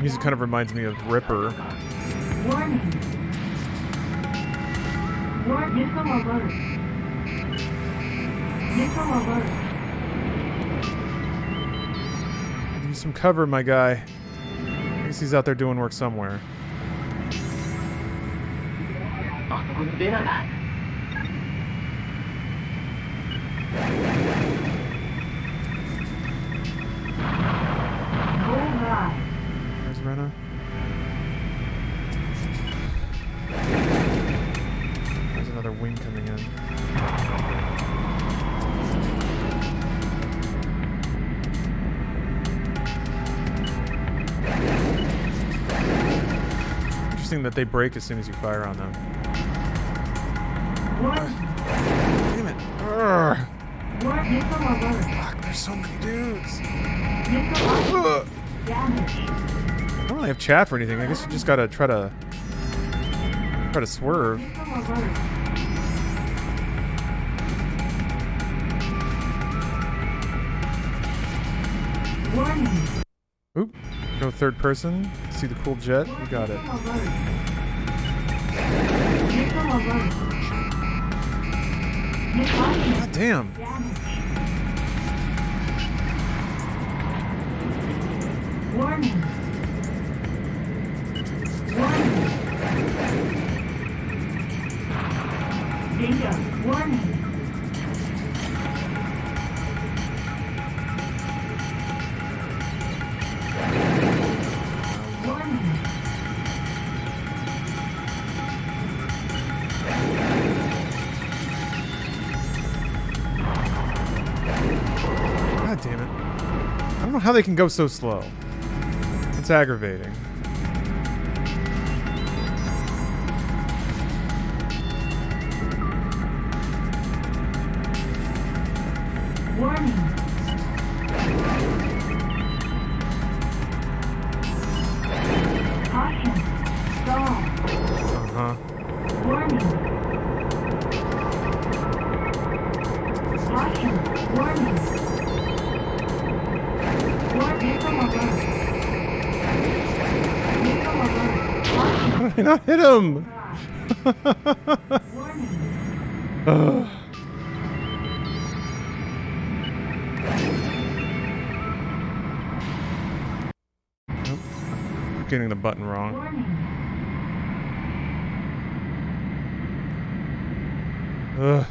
Music kind of reminds me of Ripper. Give you some cover, my guy. I guess he's out there doing work somewhere. There's Rena. There's another wing coming in. Interesting that they break as soon as you fire on them. Damn it. Fuck, there's so many dudes. I don't really have chaff or anything. I guess you just gotta try to swerve. Oop. Go third person. See the cool jet? You got it. God damn. Warning. Danger. Warning. God damn it. I don't know how they can go so slow. It's aggravating. Warning. Caution. Stall. Uh-huh. Warning. Caution. Warning. How did I not hit him? Nope. I'm getting the button wrong. Ugh.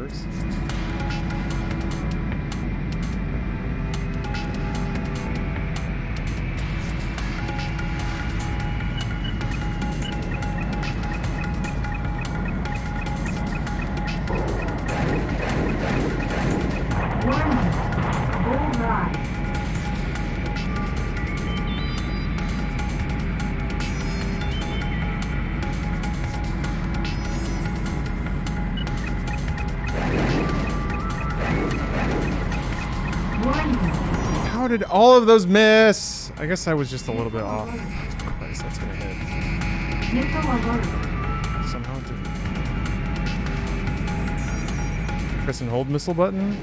works. How did all of those miss? I guess I was just a little bit off. Christ, that's gonna hit. Somehow it didn't. Press and hold missile button?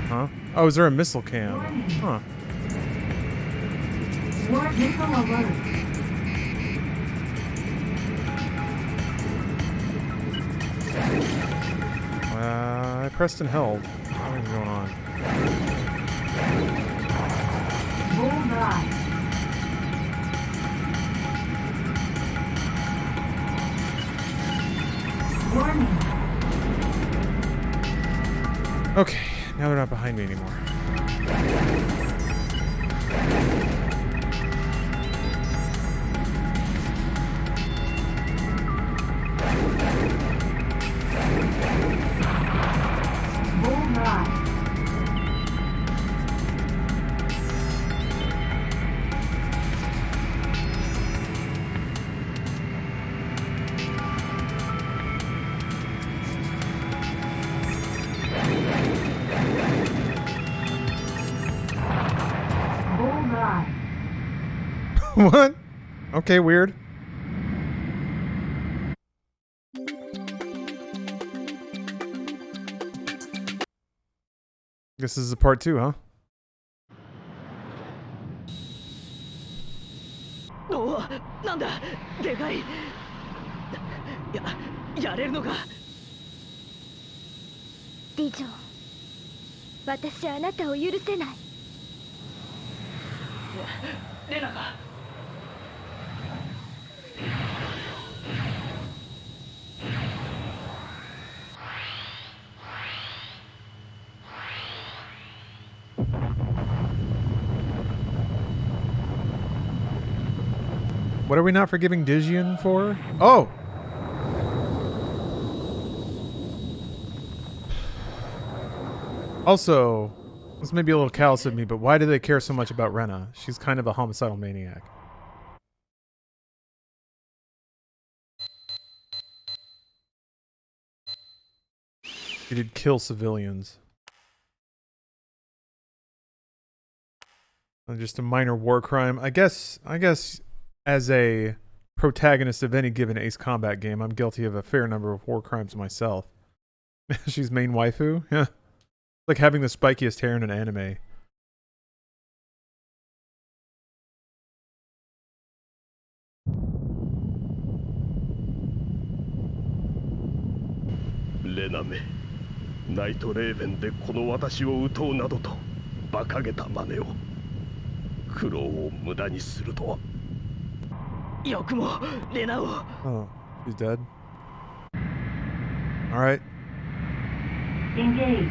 Huh? Oh, is there a missile cam? Huh. I pressed and held. What is going on? Okay, now they're not behind me anymore. What? Okay, weird. Guess this is a part 2, huh? Oh, なんだ、でかい。やれるのか。リジョン、私はあなたを許せない。レナか。What are we not forgiving Digian for? Oh! Also, this may be a little callous of me, but why do they care so much about Rena? She's kind of a homicidal maniac. She did kill civilians. Just a minor war crime. I guess as a protagonist of any given Ace Combat game, I'm guilty of a fair number of war crimes myself. She's main waifu? Yeah. Like having the spikiest hair in an anime. Lena me, ナイトレーベンでこの私を撃とうなどと馬鹿げた真似を。苦労を無駄にするとは。よくもレナを。Oh, she's dead. All right. Engage.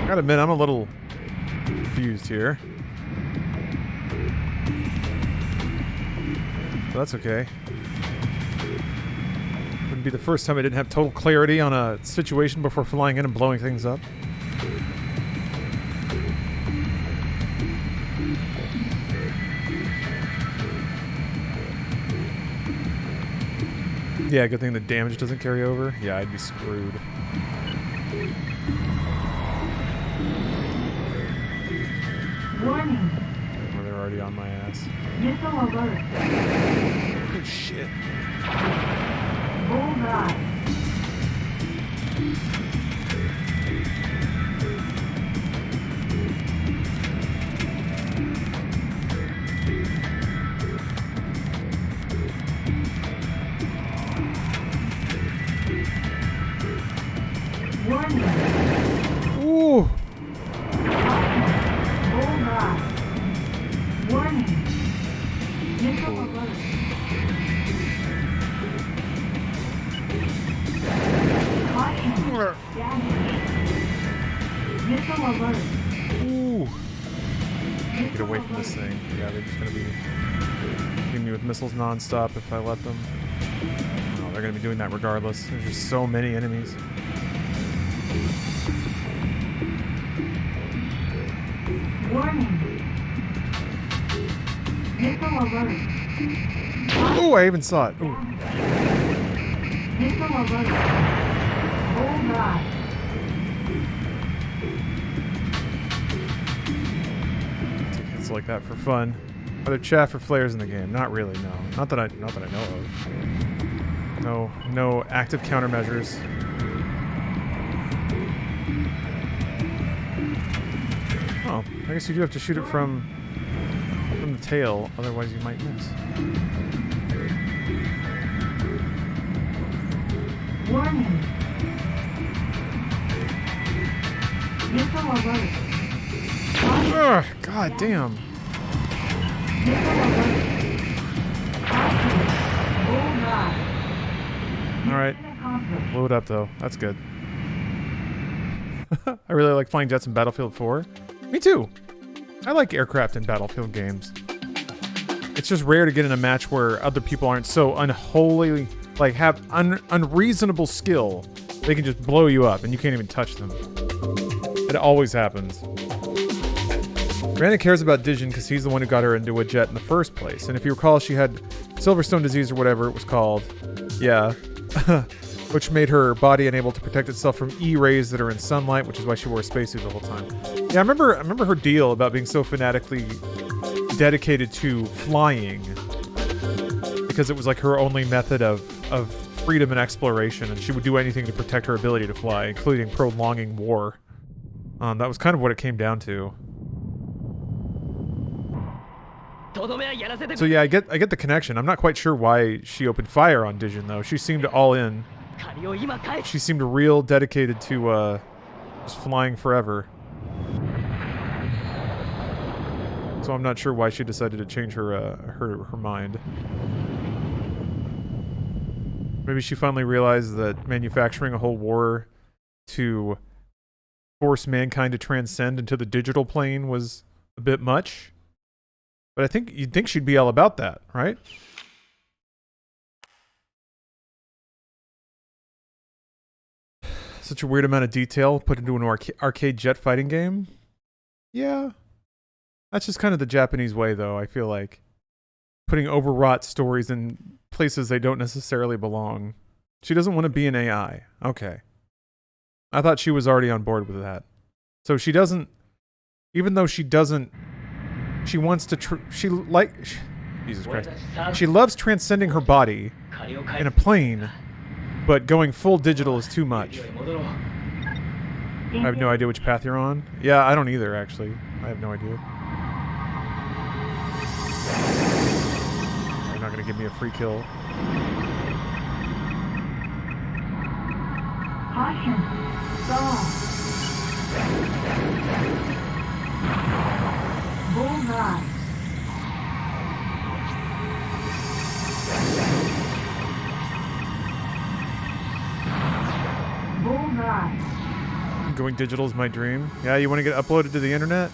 Gotta admit, I'm a little confused here. But that's okay. Wouldn't be the first time I didn't have total clarity on a situation before flying in and blowing things up. Yeah, good thing the damage doesn't carry over. Yeah, I'd be screwed. Warning. Oh, they're already on my ass. Missile alert. Oh, shit. Bullseye. Warning. Ooh. Bullseye. Warning. Missile alert. Caution. Damage. Missile alert. Ooh. Get away from this thing. Yeah, they're just gonna be hitting me with missiles non-stop if I let them. No, they're gonna be doing that regardless. There's just so many enemies. Warning. Missile alert. Oh, I even saw it. Ooh. Missile alert. Bullseye. Take hits like that for fun. Are there chaff or flares in the game? Not really, no. Not that I know of. No active countermeasures. Oh, I guess you do have to shoot it from the tail, otherwise you might miss. Warning. Missile alert. Ugh, god damn. Missile alert. Bullseye. Alright. Accomplished. Blow it up though. That's good. I really like flying jets in Battlefield 4. Me too. I like aircraft in Battlefield games. It's just rare to get in a match where other people aren't so unholy, like have unreasonable skill. They can just blow you up and you can't even touch them. It always happens. Miranda cares about Dijon because he's the one who got her into a jet in the first place. And if you recall, she had Silverstone disease or whatever it was called. Yeah. Which made her body unable to protect itself from E-rays that are in sunlight, which is why she wore a spacesuit the whole time. Yeah, I remember her deal about being so fanatically dedicated to flying because it was like her only method of freedom and exploration, and she would do anything to protect her ability to fly, including prolonging war. That was kind of what it came down to. So yeah, I get the connection. I'm not quite sure why she opened fire on Dijon though. She seemed all in. She seemed real dedicated to just flying forever. So I'm not sure why she decided to change her mind. Maybe she finally realized that manufacturing a whole war to force mankind to transcend into the digital plane was a bit much. But I think you'd think she'd be all about that, right? Such a weird amount of detail put into an arcade jet fighting game. Yeah. That's just kind of the Japanese way, though, I feel like. Putting overwrought stories in places they don't necessarily belong. She doesn't want to be an AI. Okay. I thought she was already on board with that. So she doesn't... Even though she doesn't... She wants to... Jesus Christ. She loves transcending her body in a plane, but going full digital is too much. I have no idea which path you're on. Yeah, I don't either, actually. I have no idea. You're not going to give me a free kill. Caution. Stall. Bullseye. Bullseye. Going digital is my dream. Yeah, you want to get uploaded to the internet?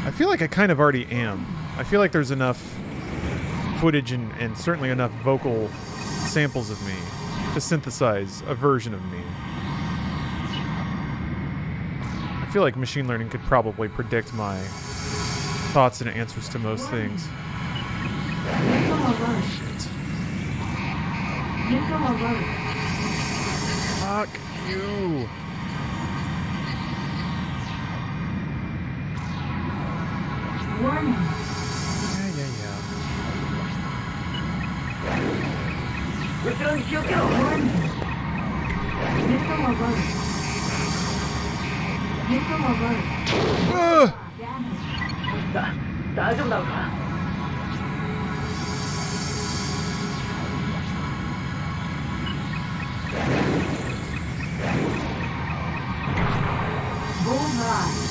I feel like I kind of already am. I feel like there's enough footage and certainly enough vocal samples of me to synthesize a version of me. I feel like machine learning could probably predict my thoughts and answers to most things. Fuck you. Warning. Yeah. Warning. Missile alert. Missile alert. Damage. 大丈夫なのか Bullseye.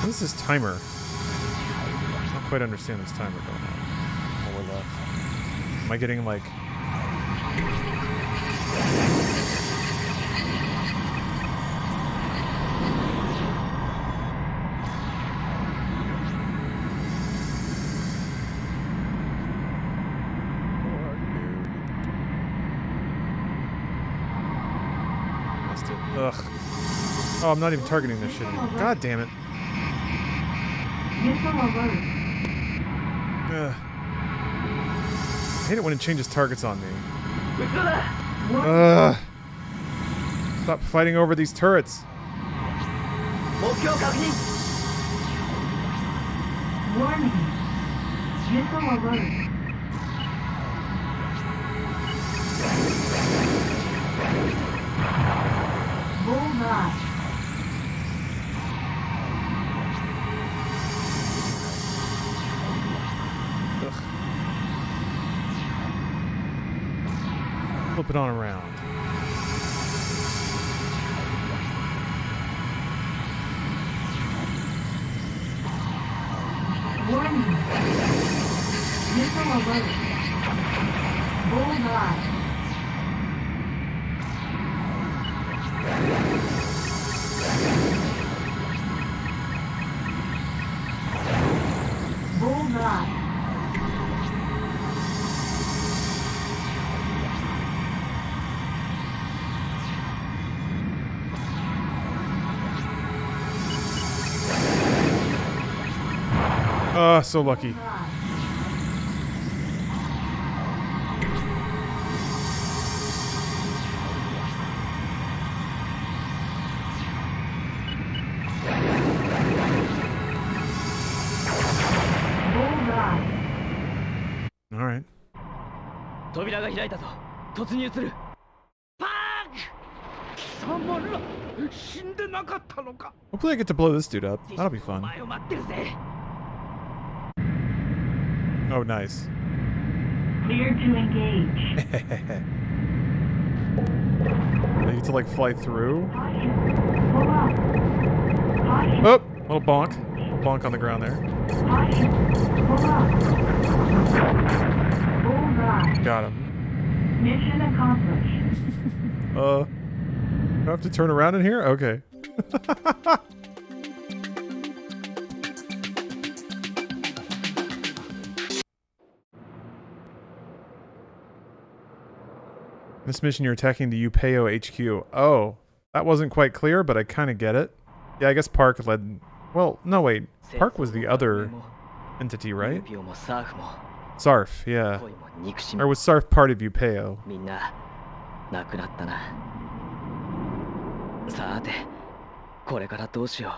What is this timer? I don't quite understand this timer going on. More or less. Am I getting like... Ugh. Oh, I'm not even targeting this shit anymore. God damn it. Ugh. I hate it when it changes targets on me. Ugh. Stop fighting over these turrets. Warning. Missile alert. Bullseye. Flip it on around. Warning. Missile alert. Bullseye. Bullseye. So lucky. All right. 扉が開いたぞ。突入する。パーク。貴様ら、死んでなかったのか。 Hopefully I get to blow this dude up. That'll be fun. 前を待ってるぜ。 Oh, nice. Clear to engage. I get to like fly through. Caution. Pull up. Caution. Oh, little bonk. Little bonk on the ground there. Caution. Pull up. Bullseye. Got him. Mission accomplished. Do I have to turn around in here? Okay. This mission, you're attacking the Upeo HQ. Oh, that wasn't quite clear, but I kind of get it. Yeah, I guess Park led... Well, no, wait. Park was the other entity, right? Sarf, yeah. Or was Sarf part of Upeo? みんな亡くなったな。さて、これからどうしよう。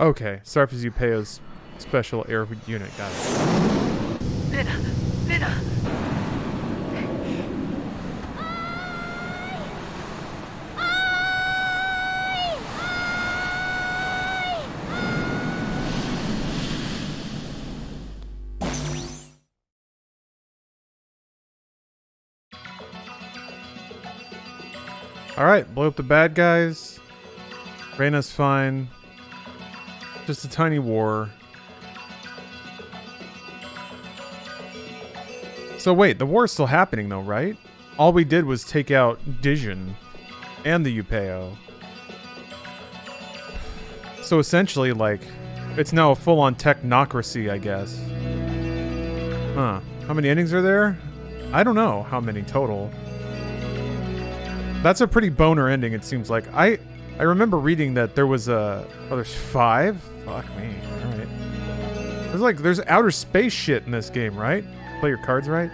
Okay, Sarf is Upeo's special air unit. Got it. Lena, Lena. All right, blow up the bad guys. Reyna's fine. Just a tiny war. So wait, the war's still happening though, right? All we did was take out Dijon and the Upeo. So essentially, like, it's now a full-on technocracy, I guess. Huh. How many endings are there? I don't know how many total. That's a pretty boner ending, it seems like. I remember reading that there was a... Oh, there's 5? Fuck me. Alright. There's outer space shit in this game, right? Play your cards right?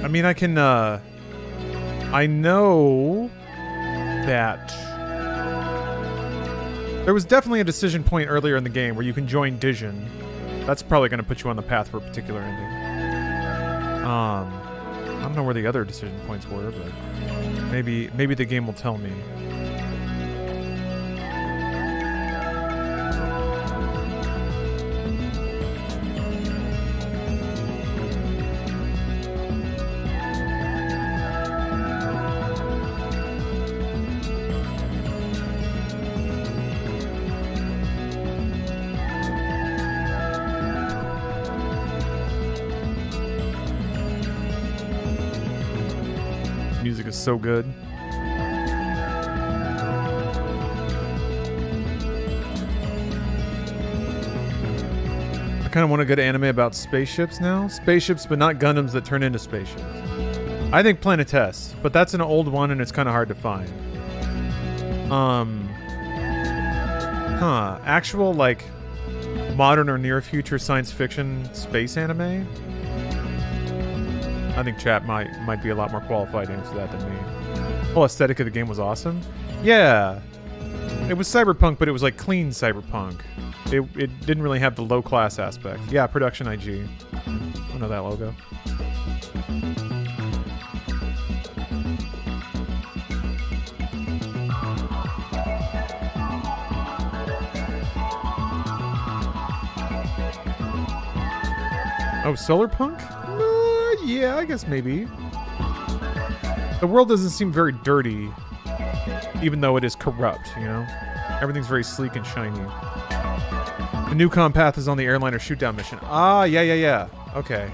I mean, I can I know that there was definitely a decision point earlier in the game where you can join Dijon. That's probably going to put you on the path for a particular ending. I don't know where the other decision points were, but maybe the game will tell me. Music is so good. I kind of want a good anime about spaceships now. Spaceships, but not Gundams that turn into spaceships. I think Planetess, but that's an old one and it's kind of hard to find. Actual, like, modern or near future science fiction space anime? I think chat might be a lot more qualified to answer that than me. The whole aesthetic of the game was awesome. Yeah. It was cyberpunk, but it was like clean cyberpunk. It didn't really have the low class aspect. Yeah, Production IG. I know that logo. Oh, Solarpunk? Yeah, I guess maybe. The world doesn't seem very dirty, even though it is corrupt, you know? Everything's very sleek and shiny. The new path is on the airliner shootdown mission. Ah, yeah. Okay.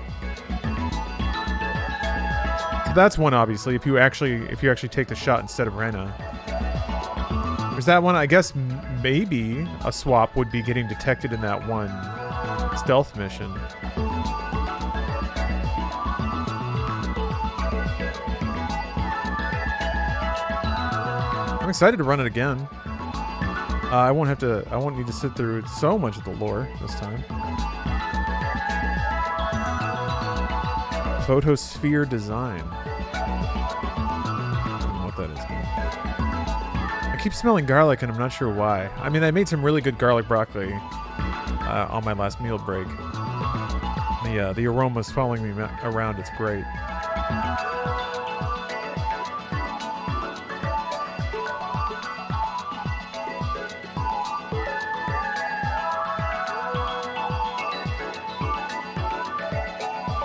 So that's one, obviously, if you actually take the shot instead of Rena. There's that one. I guess maybe a swap would be getting detected in that one stealth mission. I'm excited to run it again. I won't need to sit through so much of the lore this time. Photosphere design. I don't know what that is, man. I keep smelling garlic and I'm not sure why. I mean, I made some really good garlic broccoli on my last meal break. The aroma's following me around. It's great.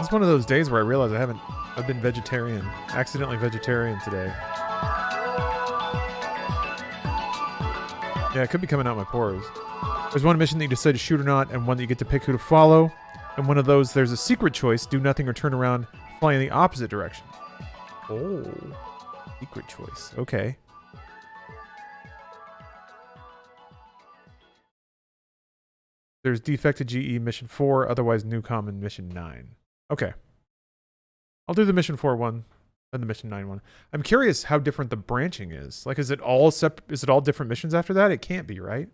It's one of those days where I realize I've been vegetarian, accidentally vegetarian today. Yeah, it could be coming out my pores. There's one mission that you decide to shoot or not, and one that you get to pick who to follow. And one of those, there's a secret choice, do nothing or turn around, fly in the opposite direction. Oh, secret choice. Okay. There's Defected GE Mission 4, otherwise Newcom in Mission 9. Okay. I'll do the Mission 4 one, then the Mission 9 one. I'm curious how different the branching is. Like, is it all different missions after that? It can't be, right?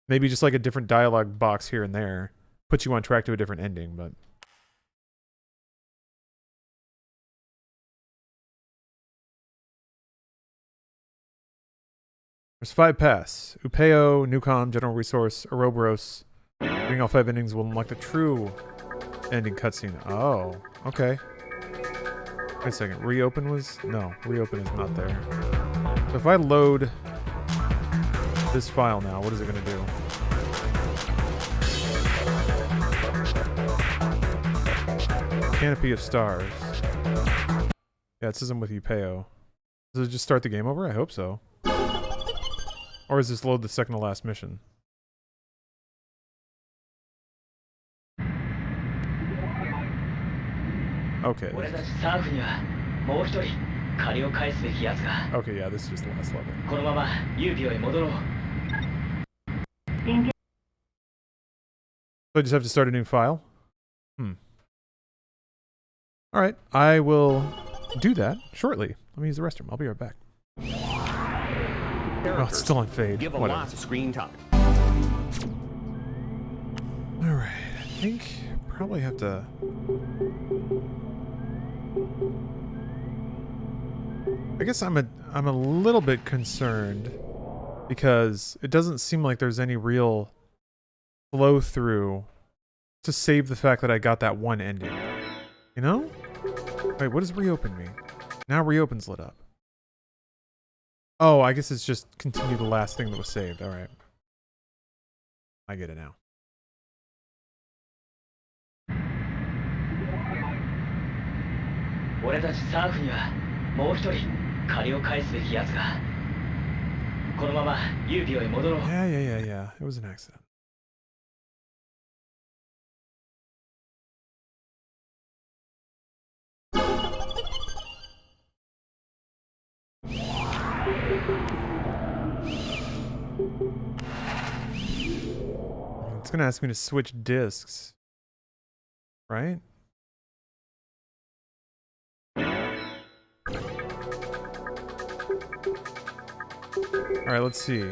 Maybe just like a different dialogue box here and there. Puts you on track to a different ending, but... There's 5 paths. Upeo, Newcom, General Resource, Ouroboros. Doing all 5 endings will unlock the true ending cutscene. Oh, okay. Wait a second. Reopen was... No, reopen is not there. So if I load this file now, what is it going to do? Canopy of Stars. Yeah, it says I'm with Upeo. Does it just start the game over? I hope so. Or is this load the second to last mission? Okay. Okay, yeah, this is just the last level. So I just have to start a new file? Alright, I will do that shortly. Let me use the restroom. I'll be right back. Oh, it's still on fade. Give them lots of screen time. Alright, I think probably have to... I guess I'm a little bit concerned because it doesn't seem like there's any real flow through to save the fact that I got that one ending. You know? Wait, what does reopen mean? Now reopen's lit up. Oh, I guess it's just continue the last thing that was saved. All right. I get it now. Yeah. It was an accident. It's gonna ask me to switch discs, right? All right, let's see.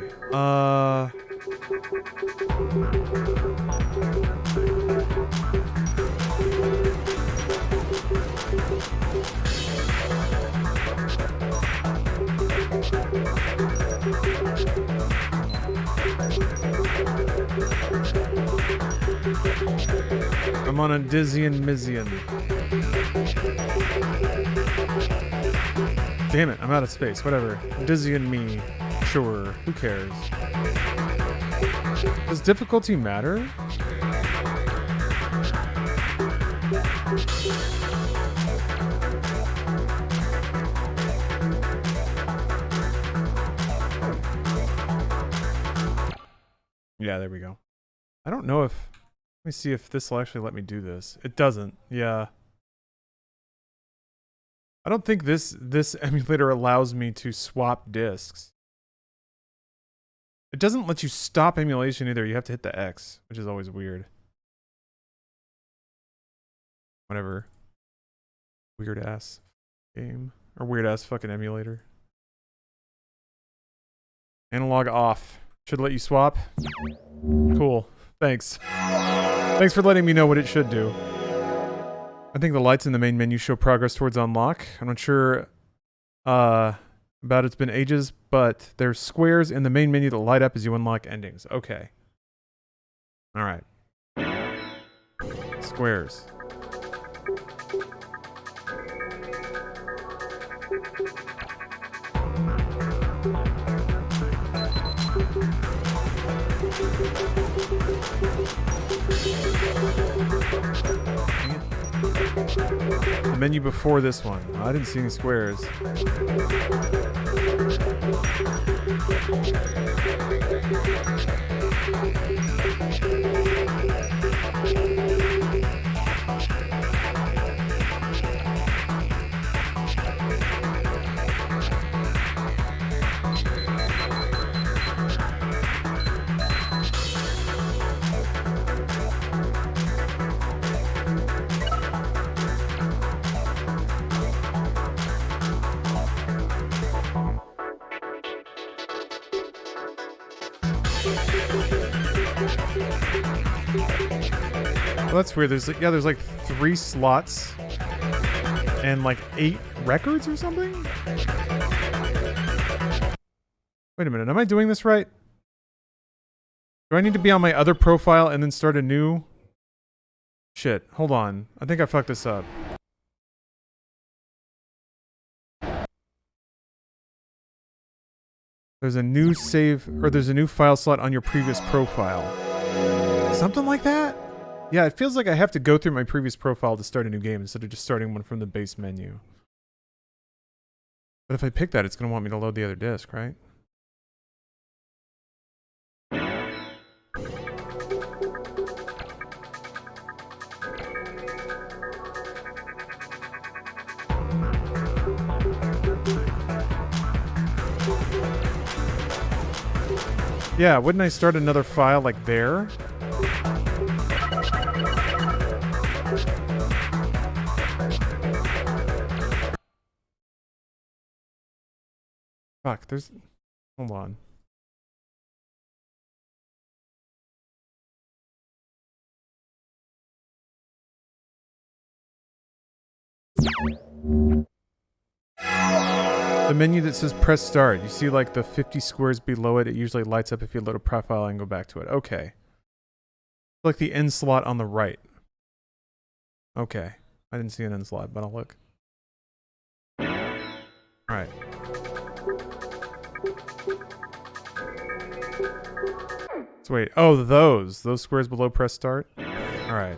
I'm on a Dizzy and Mizian. Damn it, I'm out of space. Whatever. Dizzy and me. Sure. Who cares? Does difficulty matter? Yeah, there we go. I don't know if... Let me see if this will actually let me do this. It doesn't. Yeah. I don't think this emulator allows me to swap discs. It doesn't let you stop emulation either. You have to hit the X, which is always weird. Whatever. Weird ass game. Or weird ass fucking emulator. Analog off. Should let you swap. Cool. Thanks. Thanks for letting me know what it should do. I think the lights in the main menu show progress towards unlock. I'm not sure about it's been ages, but there's squares in the main menu that light up as you unlock endings. Okay. Alright. Squares. The menu before this one. I didn't see any squares. Well, that's weird. There's like 3 slots and like 8 records or something? Wait a minute, am I doing this right? Do I need to be on my other profile and then start a new? Shit, hold on. I think I fucked this up. There's a new save, or there's a new file slot on your previous profile. Something like that? Yeah, it feels like I have to go through my previous profile to start a new game instead of just starting one from the base menu. But if I pick that, it's going to want me to load the other disk, right? Yeah, wouldn't I start another file like there? Fuck, there's... Hold on. The menu that says press start. You see like the 50 squares below it. It usually lights up if you load a profile and go back to it. Okay. Like the end slot on the right. Okay. I didn't see an end slot, but I'll look. Alright. So wait. Oh, those. Those squares below press start? Alright.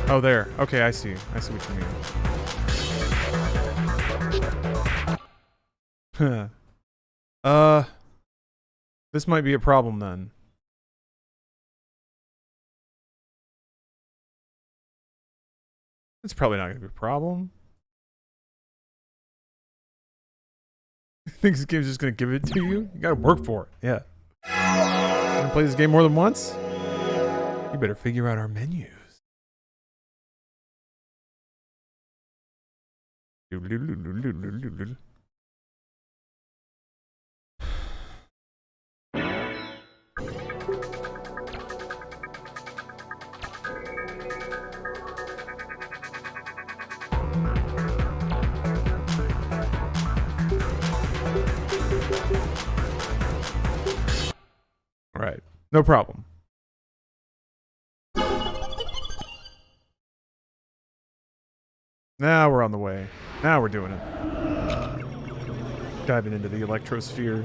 Oh, there. Okay, I see. I see what you mean. This might be a problem then. It's probably not going to be a problem. I think this game's just going to give it to you? You got to work for it. Yeah. You want to play this game more than once? You better figure out our menus. All right, no problem. Now we're on the way. Now we're doing it. Diving into the Electrosphere.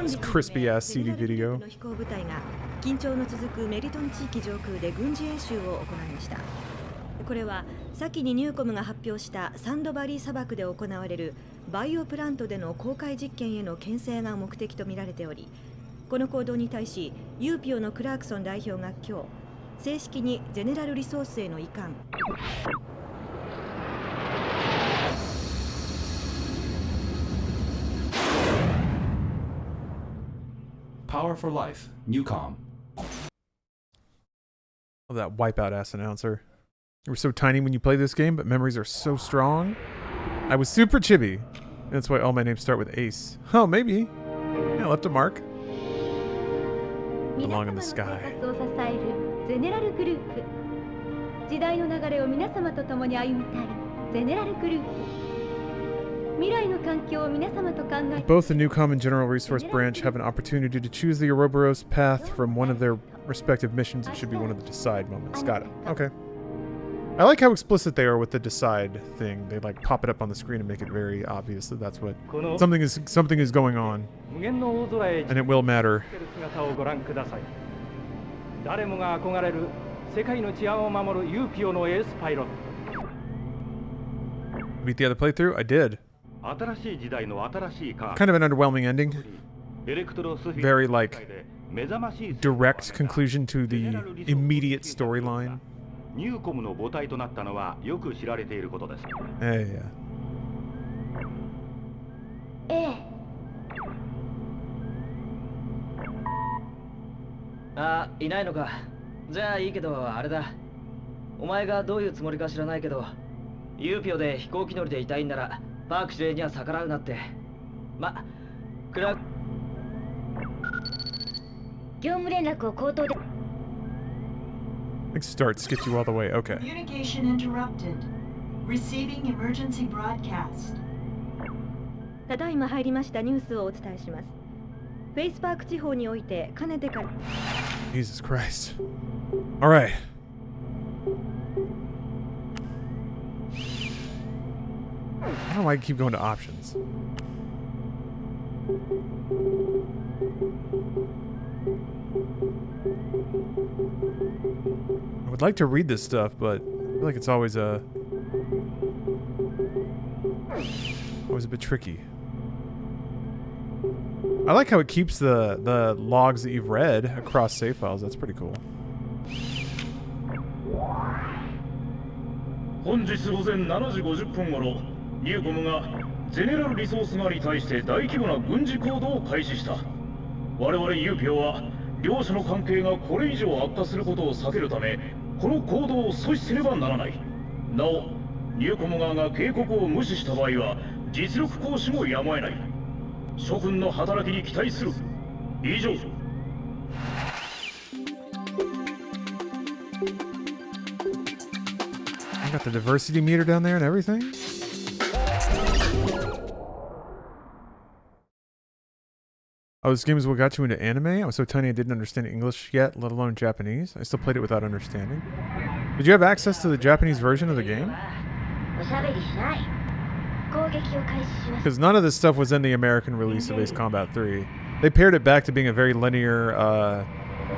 This crispy ass CD video. 緊張の続くメリトン地域上空で軍事演習を行いました。これは先にニューコムが発表したサンドバリー砂漠で行われるバイオプラントでの公開実験への牽制が目的とみられており、この行動に対しユーピオのクラークソン代表が今日正式にゼネラルリソースへの移管。Power for Life, Newcom. Love that wipeout ass announcer. You were so tiny when you play this game, but memories are so strong. I was super chibi. That's why all my names start with Ace. Oh, maybe. Yeah, left a mark. Along in the sky. ゼネラルグループ。時代の流れを皆様と共に歩みたいゼネラルグループ。未来の環境を皆様と考え。 Both the Newcom and General Resource Branch have an opportunity to choose the Ouroboros path from one of their respective missions. It should be one of the decide moments. Got it. Okay. I like how explicit they are with the decide thing. They like pop it up on the screen and make it very obvious that that's what something is going on, and it will matter. 誰もが憧れる世界の治安を守るユーピオのエースパイロット。 Beat the other playthrough? I did. Kind of an underwhelming ending. Very like direct conclusion to the immediate storyline. Hey, yeah. ええ。あ、いないのか。じゃあいいけど、あれだ。お前がどういうつもりか知らないけど、ユーピオで飛行機乗りでいたいんなら、パーク司令には逆らうなって。ま、クラ業務連絡を口頭で。 Like start skipped you all the way. Okay. Communication interrupted. Receiving emergency broadcast. ただいま入りましたニュースをお伝えします。フェイスパーク地方においてかねてから。Jesus Christ. All right. I don't know why I keep going to options. I would like to read this stuff, but I feel like it's always a bit tricky. I like how it keeps the logs that you've read across save files. That's pretty cool. 本日午前7時50分頃、ニューコムがゼネラルリソース側に対して大規模な軍事行動を開始した。我々ユーピオは両者の関係がこれ以上悪化することを避けるため、この行動を阻止すればならない。なお、ニューコム側が警告を無視した場合は実力行使もやむを得ない。諸君の働きに期待する。以上。Got the diversity meter down there and everything. Oh, this game is what got you into anime? I was so tiny I didn't understand English yet, let alone Japanese. I still played it without understanding. Did you have access to the Japanese version of the game? Because none of this stuff was in the American release of Ace Combat 3. They pared it back to being a very linear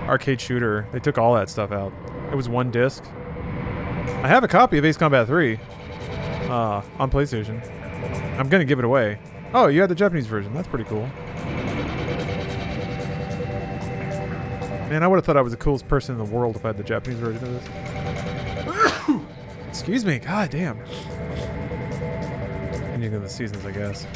arcade shooter. They took all that stuff out. It was one disc. I have a copy of Ace Combat 3 on PlayStation. I'm going to give it away. Oh, you had the Japanese version. That's pretty cool. Man, I would have thought I was the coolest person in the world if I had the Japanese version of this. Excuse me. God damn. Ending of the seasons, I guess.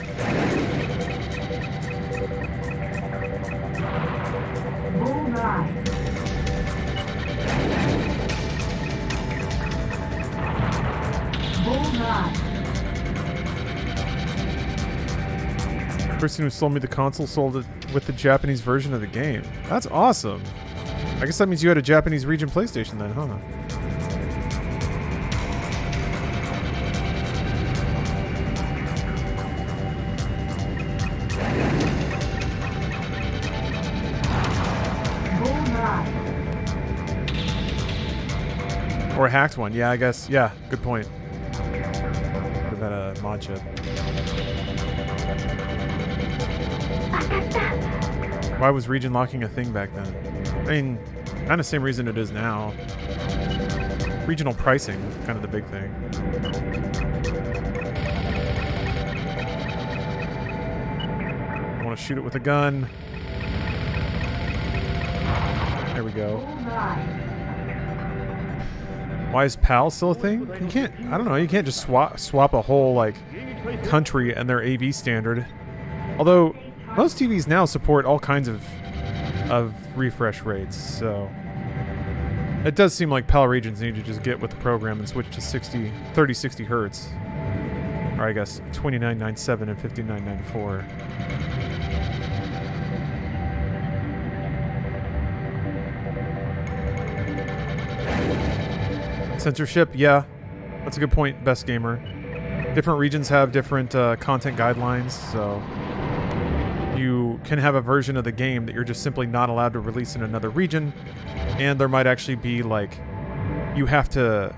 The person who sold me the console sold it with the Japanese version of the game. That's awesome. I guess that means you had a Japanese region PlayStation then, huh? Or a hacked one. Yeah, I guess. Yeah, good point. Could have had a mod chip. Why was region locking a thing back then? I mean, kind of same reason it is now. Regional pricing, kind of the big thing. I want to shoot it with a gun. There we go. Why is PAL still a thing? You can't, I don't know, you can't just swap a whole, like, country and their AV standard. Although, most TVs now support all kinds of refresh rates, so... It does seem like PAL regions need to just get with the program and switch to 3060 hertz. Or I guess 2997 and 5994. Censorship, yeah. That's a good point, Best Gamer. Different regions have different content guidelines, so you can have a version of the game that you're just simply not allowed to release in another region, and there might actually be like you have to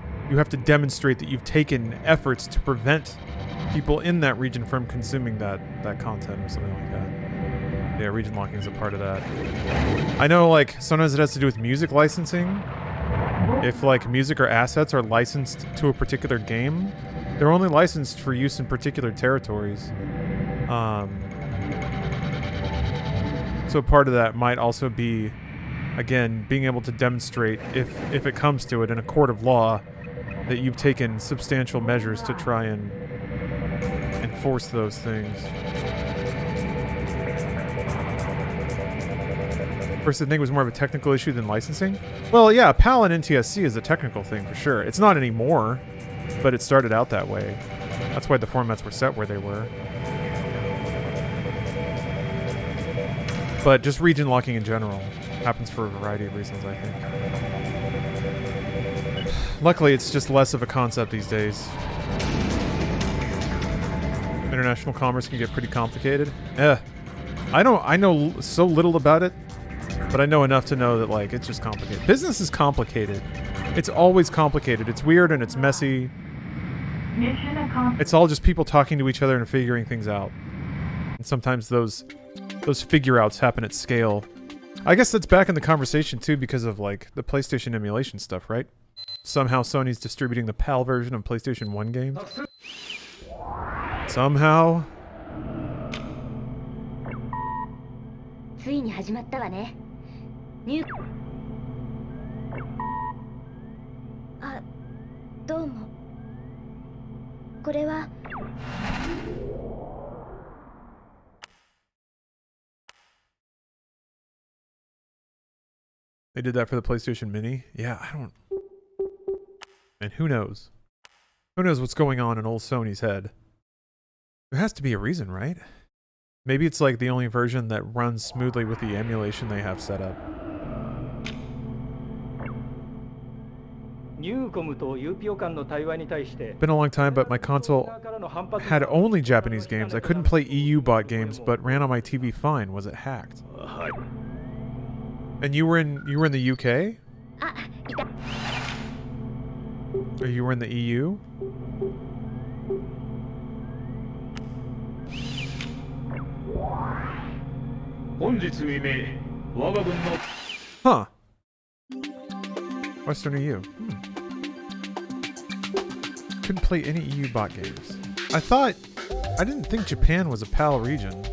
demonstrate that you've taken efforts to prevent people in that region from consuming that content or something like that. Yeah, region locking is a part of that. I know, like, sometimes it has to do with music licensing. If, like, music or assets are licensed to a particular game, they're only licensed for use in particular territories. So part of that might also be, again, being able to demonstrate, if it comes to it in a court of law, that you've taken substantial measures to try and enforce those things. First, I think it was more of a technical issue than licensing. Well, yeah, PAL and NTSC is a technical thing for sure. It's not anymore, but it started out that way. That's why the formats were set where they were. But just region locking in general happens for a variety of reasons, I think. Luckily, it's just less of a concept these days. International commerce can get pretty complicated. I know so little about it, but I know enough to know that, like, it's just complicated. Business is complicated. It's always complicated. It's weird and it's messy. It's all just people talking to each other and figuring things out. And sometimes those figure-outs happen at scale. I guess that's back in the conversation, too, because of, like, the PlayStation emulation stuff, right? Somehow Sony's distributing the PAL version of PlayStation 1 games. Somehow. ついに始まったわね。あ、どうも。これは。They did that for the PlayStation Mini? Yeah, I don't... And who knows? Who knows what's going on in old Sony's head? There has to be a reason, right? Maybe it's like the only version that runs smoothly with the emulation they have set up. Newcom と UPO 間の対話に対して Been a long time, but my console had only Japanese games. I couldn't play EU bought games, but ran on my TV fine. Was it hacked? And you were in the UK? Or you were in the EU? Huh. Western EU. Couldn't play any EU bot games. I didn't think Japan was a PAL region.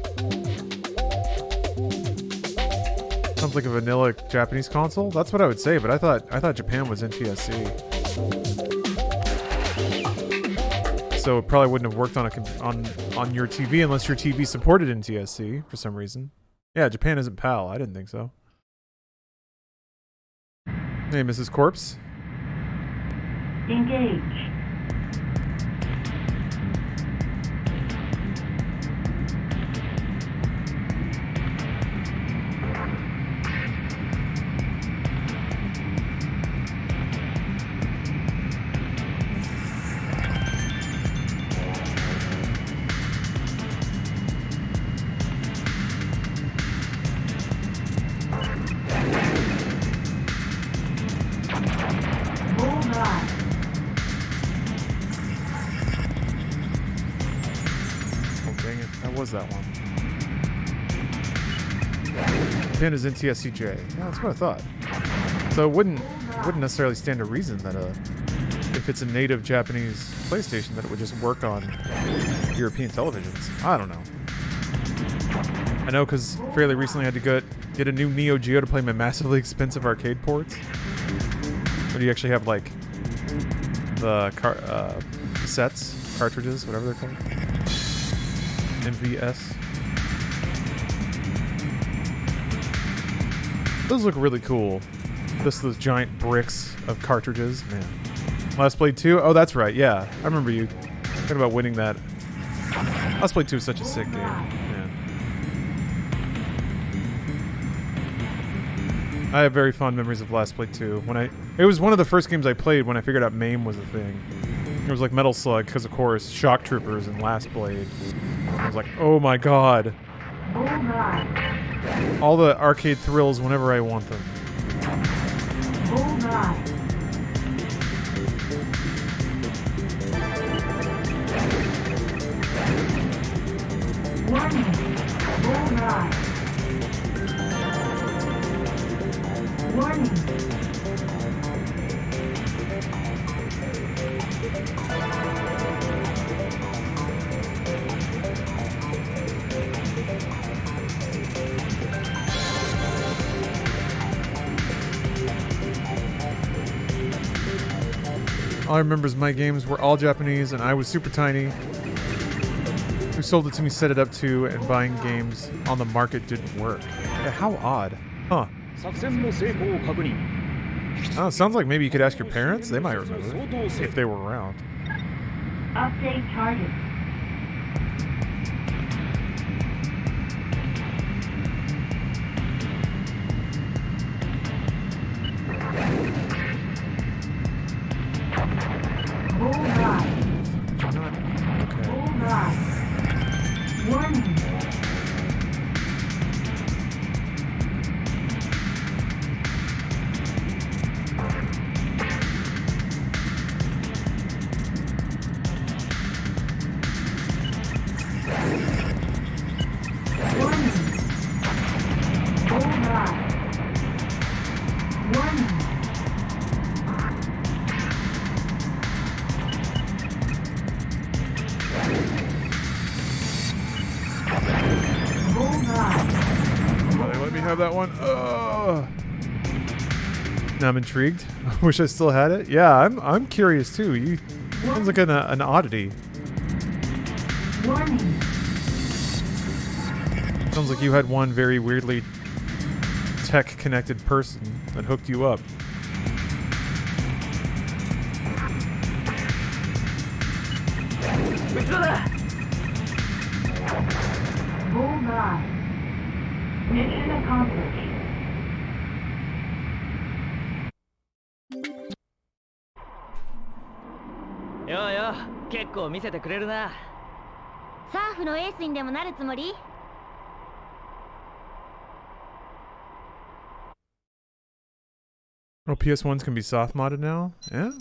Sounds like a vanilla Japanese console. That's what I would say, but I thought Japan was NTSC. So it probably wouldn't have worked on your TV unless your TV supported NTSC for some reason. Yeah, Japan isn't PAL. I didn't think so. Hey, Mrs. Corpse. Engage. That one. Japan is NTSCJ. Yeah, that's what I thought. So it wouldn't necessarily stand to reason that if it's a native Japanese PlayStation that it would just work on European televisions. I don't know. I know because fairly recently I had to get a new Neo Geo to play my massively expensive arcade ports. Where you actually have like the sets, cartridges, whatever they're called. MVS. Those look really cool. Just those giant bricks of cartridges, man. Last Blade 2? Oh, that's right, yeah. I remember you talking about winning that. Last Blade 2 is such a sick game, man. I have very fond memories of Last Blade 2. It was one of the first games I played when I figured out MAME was a thing. It was like Metal Slug, because of course, Shock Troopers and Last Blade. I was like, oh my god. All the arcade thrills whenever I want them. Warning. All I remember is my games were all Japanese and I was super tiny. Who sold it to me set it up too, and buying games on the market didn't work. Yeah, how odd. Huh. Oh, sounds like maybe you could ask your parents. They might remember if they were around. Update target. Warning. That one. Now I'm intrigued. I wish I still had it. Yeah, I'm curious too. Sounds like an oddity. Warning. Sounds like you had one very weirdly tech-connected person that hooked you up. Bullseye. Mission accomplished. 結構見せてくれるな。サーフのエースにでもなるつもり？ Oh, PS1s can be soft modded now? Yeah?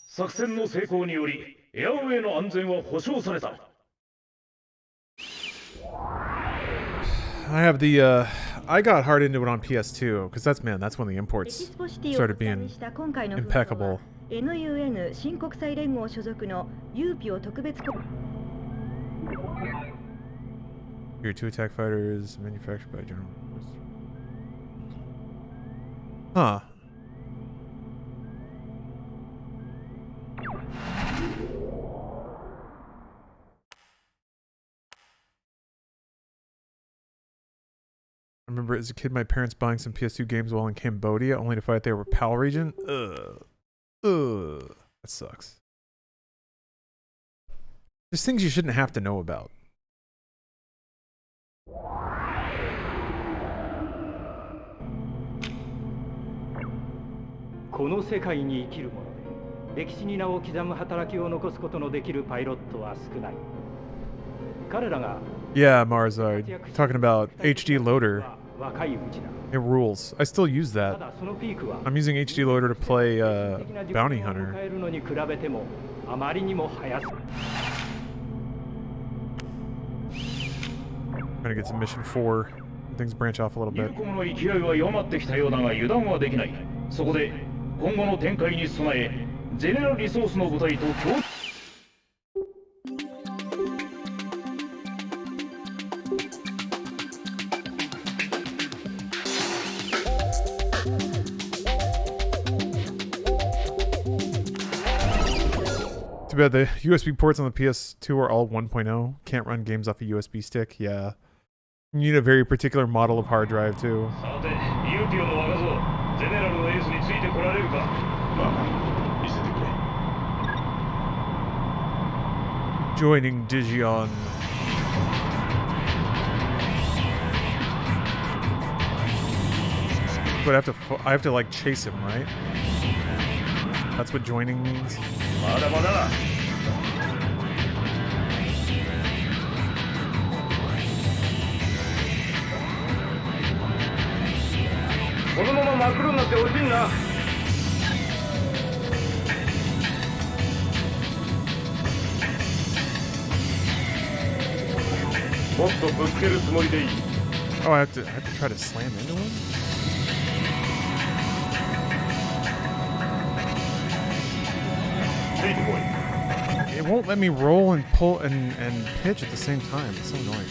作戦の成功によりエアウェイの安全は保証された。I have the, I got hard into it on PS2, because that's when the imports started being impeccable. NUN 新国際連合所属のユーピオ特別 Tier 2 attack fighters, manufactured by General. Huh. I remember as a kid my parents buying some PS2 games while in Cambodia only to find out they were PAL region. Ugh. Ugh. That sucks. There's things you shouldn't have to know about. この世界に生きる者で歴史に名を刻む働きを残すことのできるパイロットは少ない。彼らが Yeah, Marzard. Talking about HD Loader. It rules. I still use that. I'm using HD Loader to play Bounty Hunter. Trying to get to mission 4. Things branch off a little bit. そこで今後の展開に備え、ゼネラルリソースの部隊と共 Too bad the USB ports on the PS2 are all 1.0. Can't run games off a USB stick. Yeah. You need a very particular model of hard drive too. Joining Digion. But I have to like chase him, right? That's what joining means. まだまだだ。このまま真っ黒になってほしいな。もっとぶつけるつもりでいい。Oh, I have to try to slam into him? It won't let me roll and pull and pitch at the same time. It's so annoying.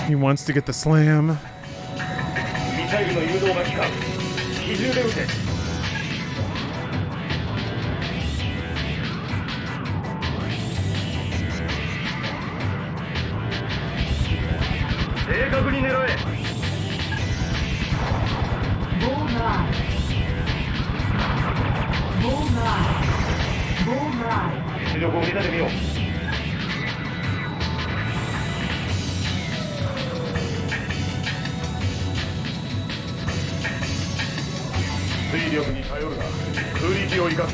He wants to get the slam.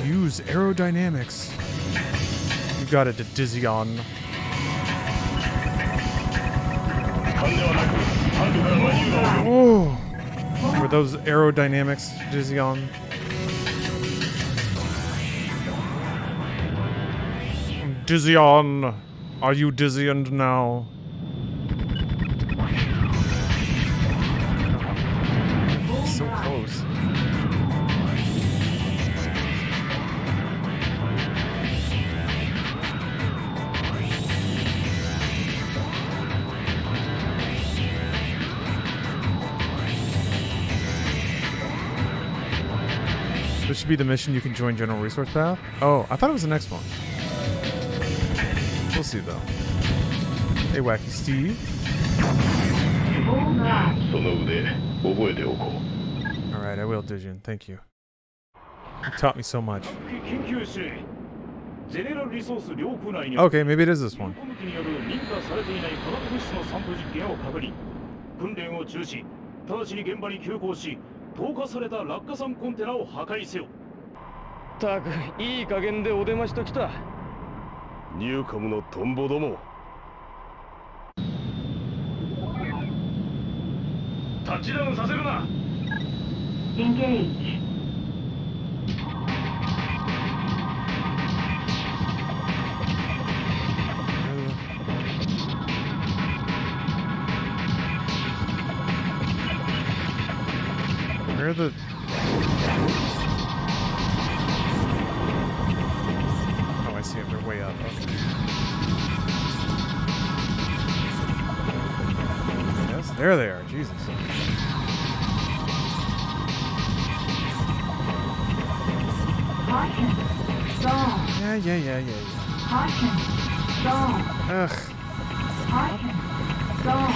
Use aerodynamics. You got it, Dizion. Oh, were those aerodynamics, Dizion? Dizion, are you dizzying now? be the mission you can join General Resource Path? Oh, I thought it was the next one. We'll see though. Hey, Wacky Steve. Alright, I will, Dijin. Thank you. You taught me so much. Okay, maybe it is this one. Engage. Where are the... Oh, I see them. They're way up. Okay. Yes, there they are. Jesus. Caution. Stall. Yeah. Caution. Stall. Ugh. Caution. Stall.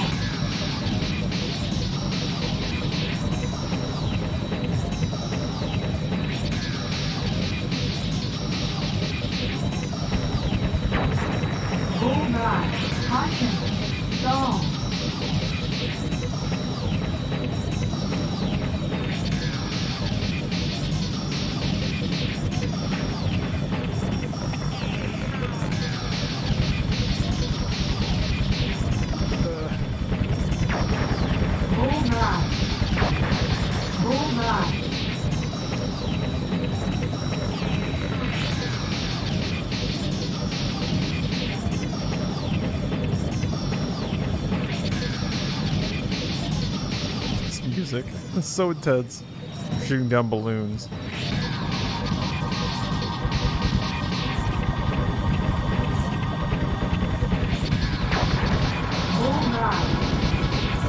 Bullseye. Caution. Stall. Bullseye. Bullseye. This music is so intense. Shooting down balloons.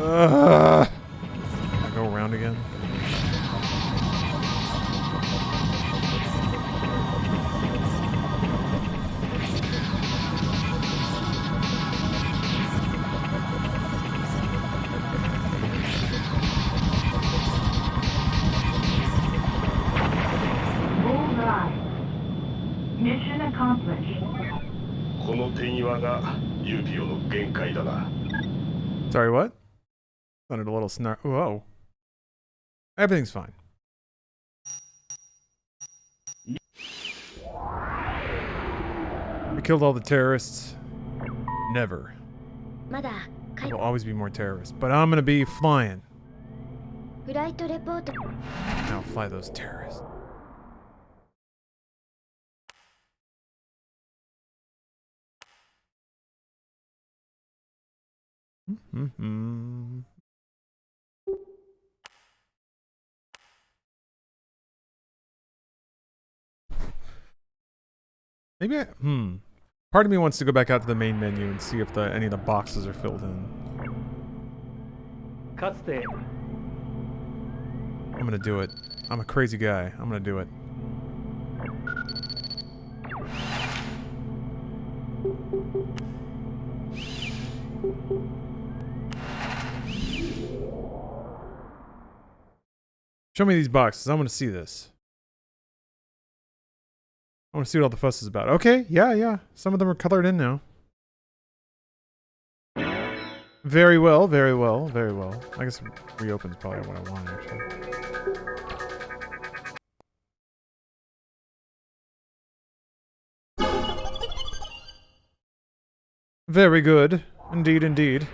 I go around again. Bullseye. Mission accomplished. Sorry, what? Sounded a little snark. Whoa. Everything's fine. We killed all the terrorists. Never. There will always be more terrorists. But I'm gonna be flying. Now fly those terrorists. Maybe part of me wants to go back out to the main menu and see if any of the boxes are filled in. I'm gonna do it. I'm a crazy guy. I'm gonna do it. Show me these boxes. I want to see this. I want to see what all the fuss is about. Okay, yeah. Some of them are colored in now. Very well. I guess reopen is probably what I want, actually. Very good. Indeed.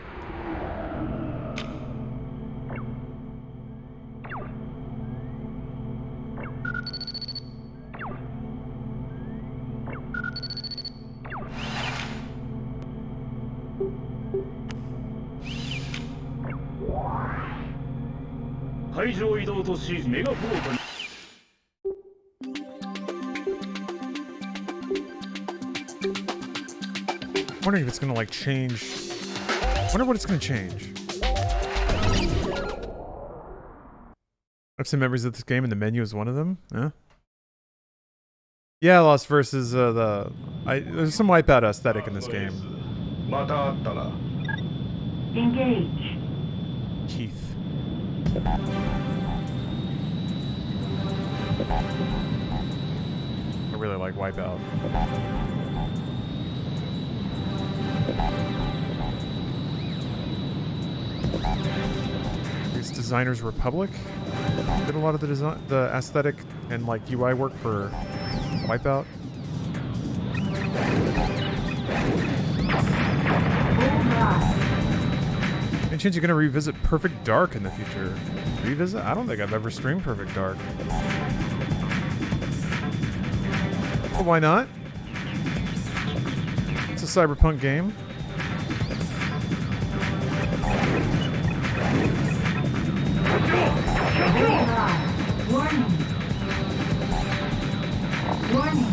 I'm wondering if it's gonna like change. I wonder what it's gonna change. I have some memories of this game and the menu is one of them. Yeah. Yeah, Lost versus there's some Wipeout aesthetic in this game. Engage. Keith. I really like Wipeout. Is Designers Republic did a lot of the aesthetic and like UI work for Wipeout. Any chance you're gonna revisit Perfect Dark in the future? Revisit? I don't think I've ever streamed Perfect Dark. Well, why not? It's a cyberpunk game. Warning. Warning.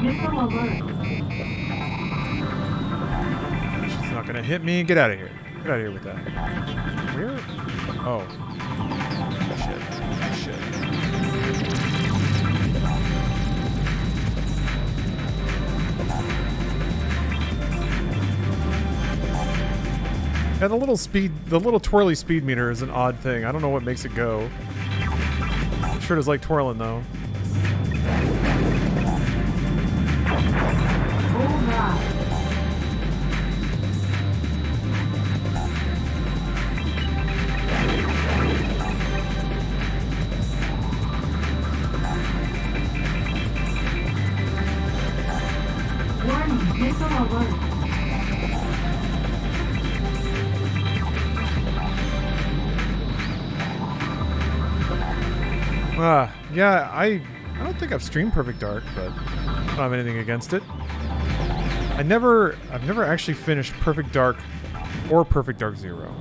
Missile alert. She's not gonna hit me. Get out of here. Get out of here with that. Where? Oh. Shit. Yeah, the little twirly speed meter is an odd thing. I don't know what makes it go. It sure does like twirling though. Warning. Missile alert. Yeah, I don't think I've streamed Perfect Dark, but I don't have anything against it. I've never actually finished Perfect Dark or Perfect Dark Zero.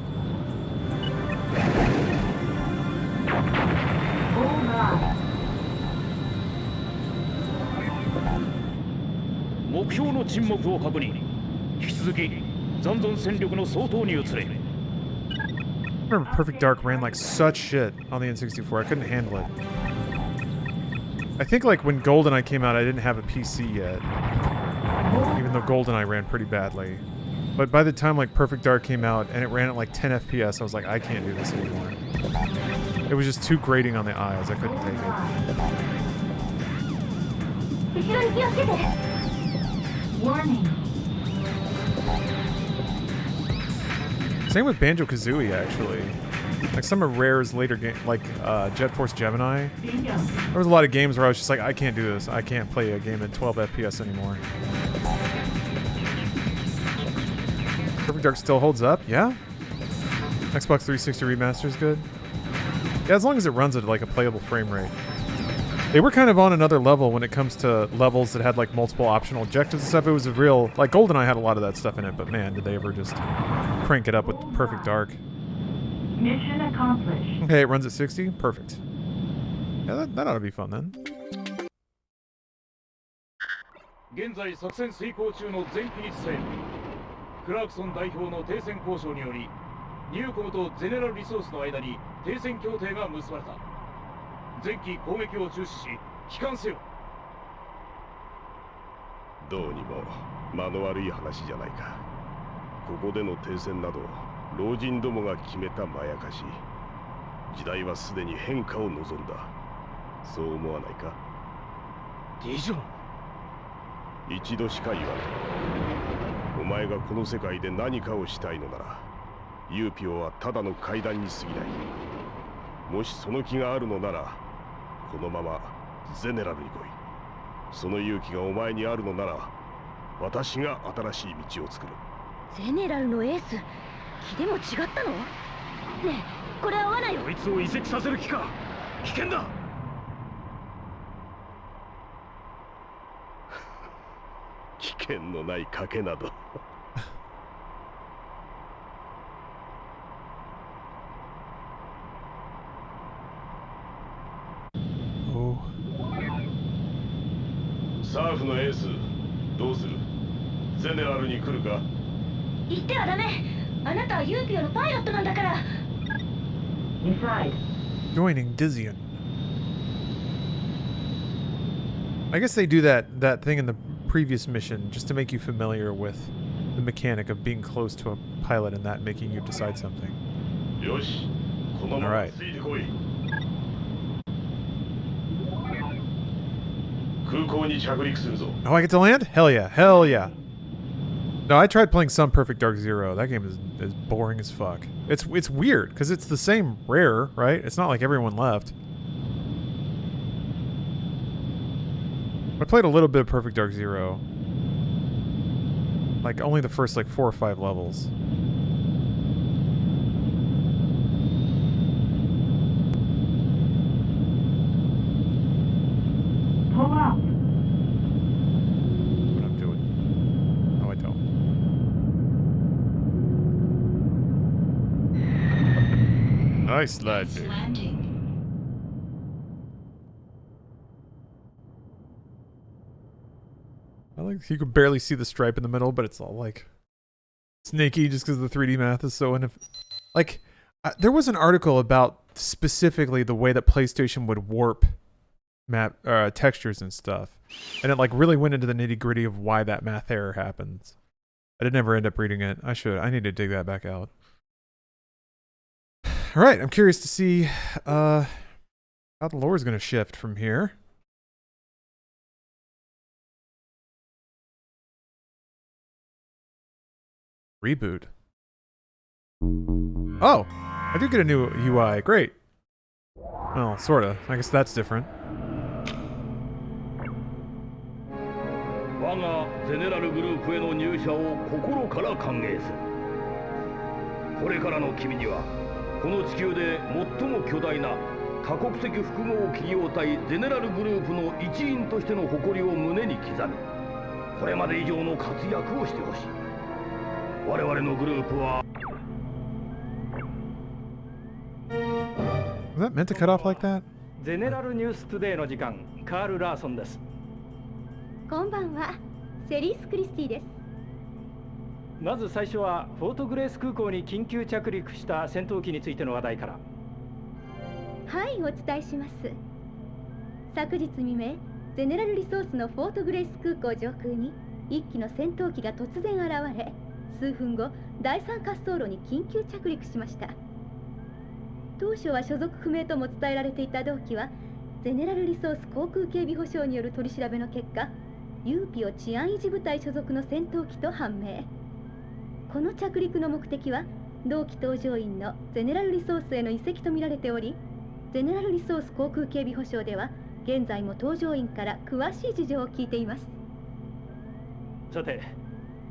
I remember Perfect Dark ran like such shit on the N64. I couldn't handle it. I think like when GoldenEye came out, I didn't have a PC yet. Even though GoldenEye ran pretty badly. But by the time like Perfect Dark came out and it ran at like 10 FPS, I was like, I can't do this anymore. It was just too grating on the eyes. I couldn't take it. Warning. Same with Banjo-Kazooie, actually. Like some of Rare's later games, like Jet Force Gemini. There was a lot of games where I was just like, I can't do this. I can't play a game at 12 FPS anymore. Perfect Dark still holds up, yeah? Xbox 360 Remaster is good. Yeah, as long as it runs at like a playable frame rate. They were kind of on another level when it comes to levels that had like multiple optional objectives and stuff. It was a real, like GoldenEye had a lot of that stuff in it, but man, did they ever just crank it up with Perfect Dark. Mission accomplished. Okay, it runs at 60? Perfect. Yeah, that ought to be fun then. 現在作戦遂行中の全機日戦クラークソン代表の停戦交渉によりニューコムとゼネラルリソースの間に停戦協定が結ばれた全機攻撃を中止し帰還せよどうにも間の悪い話じゃないかここでの停戦など老人どもが決めたまやかし時代はすでに変化を望んだそう思わないかディジョン一度しか言わないお前がこの世界で何かをしたいのならユーピオはただの階段に過ぎないもしその気があるのならこのままゼネラルに来いその勇気がお前にあるのなら私が新しい道を作るゼネラルのエース気でも違ったのねえこれは合わないよこいつを移籍させる気か危険だ危険のない賭けなどサーフのエースどうするゼネラルに来るか言ってはダメあなたはユーピオのパイロットなんだから Inside. Joining Dizion. I guess they do that thing in the previous mission just to make you familiar with the mechanic of being close to a pilot and that making you decide something. All right. Oh, I get to land? Hell yeah. Hell yeah. No, I tried playing some Perfect Dark Zero. That game is boring as fuck. It's weird because it's the same rare, right? It's not like everyone left. I played a little bit of Perfect Dark Zero. Like only the first like 4 or 5 levels. Pull up. What I'm doing. No, I don't. Nice landing. I like you could barely see the stripe in the middle, but it's all like snaky just because the 3D math is so there was an article about specifically the way that PlayStation would warp map textures and stuff, and it like really went into the nitty-gritty of why that math error happens. I did never end up reading it. I need to dig that back out. All right, I'm curious to see how the lore is going to shift from here. Reboot. Oh, I do get a new UI. Great. Well, sorta. I guess that's different. 我がゼネラルグループへの入社を心から歓迎する。これからの君にはこの地球で最も巨大な多国籍複合企業体ゼネラルグループの一員としての誇りを胸に刻み、これまで以上の活躍をしてほしい。我々のグループは Was that meant to cut off like that? ゼネラルニューストゥデイの時間、カール・ラーソンです。こんばんは、セリース・クリスティです。まず最初はフォートグレース空港に緊急着陸した戦闘機についての話題から。はい、お伝えします。昨日未明、ゼネラルリソースのフォートグレース空港上空に1機の戦闘機が突然現れ、数分後、第3滑走路に緊急着陸しました。当初は所属不明とも伝えられていた同機は、ゼネラルリソース航空警備保障による取り調べの結果、ユーピオ治安維持部隊所属の戦闘機と判明。この着陸の目的は、同機搭乗員のゼネラルリソースへの移籍とみられており、ゼネラルリソース航空警備保障では、現在も搭乗員から詳しい事情を聞いています。さて、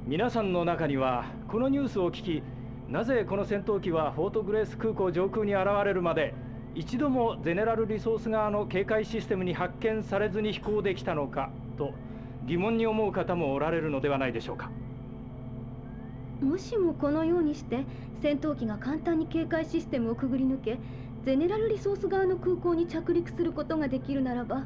皆さんの中にはこのニュースを聞き、なぜこの戦闘機はフォートグレース空港上空に現れるまで一度もゼネラルリソース側の警戒システムに発見されずに飛行できたのかと疑問に思う方もおられるのではないでしょうか。もしもこのようにして戦闘機が簡単に警戒システムをくぐり抜け、ゼネラルリソース側の空港に着陸することができるならば、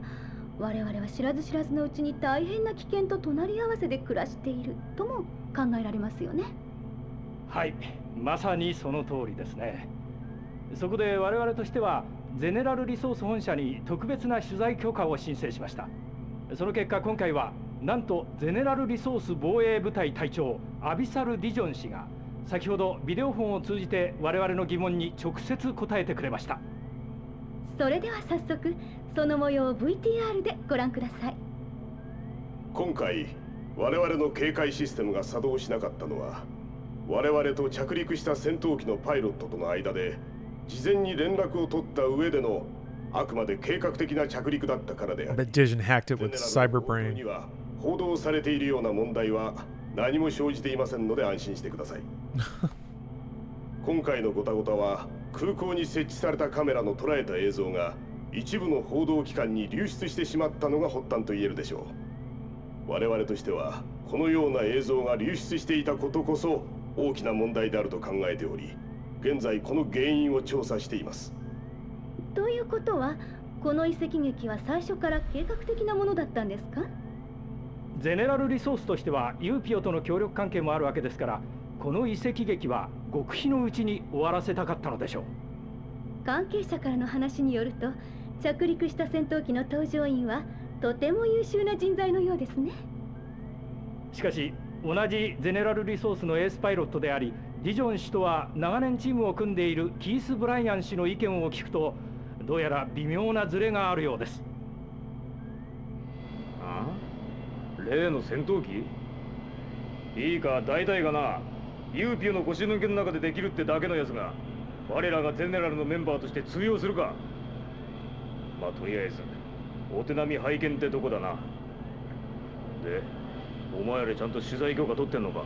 我々は知らず知らずのうちに大変な危険と隣り合わせで暮らしているとも考えられますよね。はい、まさにその通りですね。そこで我々としてはゼネラルリソース本社に特別な取材許可を申請しました。その結果、今回はなんとゼネラルリソース防衛部隊隊長アビサル・ディジョン氏が先ほどビデオフォンを通じて我々の疑問に直接答えてくれました。それでは早速その模様を VTR でご覧ください。今回我々の警戒システムが作動しなかったのは、我々と着陸した戦闘機のパイロットとの間で事前に連絡を取った上でのあくまで計画的な着陸だったからである。Division hacked it with Cyberbrain. には報道されているような問題は何も生じていませんので安心してください。今回のゴタゴタは空港に設置されたカメラの捉えた映像が一部の報道機関に流出してしまったのが発端と言えるでしょう。我々としてはこのような映像が流出していたことこそ大きな問題であると考えており、現在この原因を調査しています。ということは、この移籍劇は最初から計画的なものだったんですか？ゼネラルリソースとしてはユーピオとの協力関係もあるわけですから、この移籍劇は極秘のうちに終わらせたかったのでしょう。関係者からの話によると、着陸した戦闘機の搭乗員はとても優秀な人材のようですね。しかし同じゼネラルリソースのエースパイロットであり、ディジョン氏とは長年チームを組んでいるキース・ブライアン氏の意見を聞くと、どうやら微妙なズレがあるようです。ああ、例の戦闘機？いいか、大体がな、ユーピオの腰抜けの中でできるってだけのやつが、我らがゼネラルのメンバーとして通用するか。まあとりあえずお手並み拝見ってとこだな。で、お前らちゃんと取材許可取ってんのか？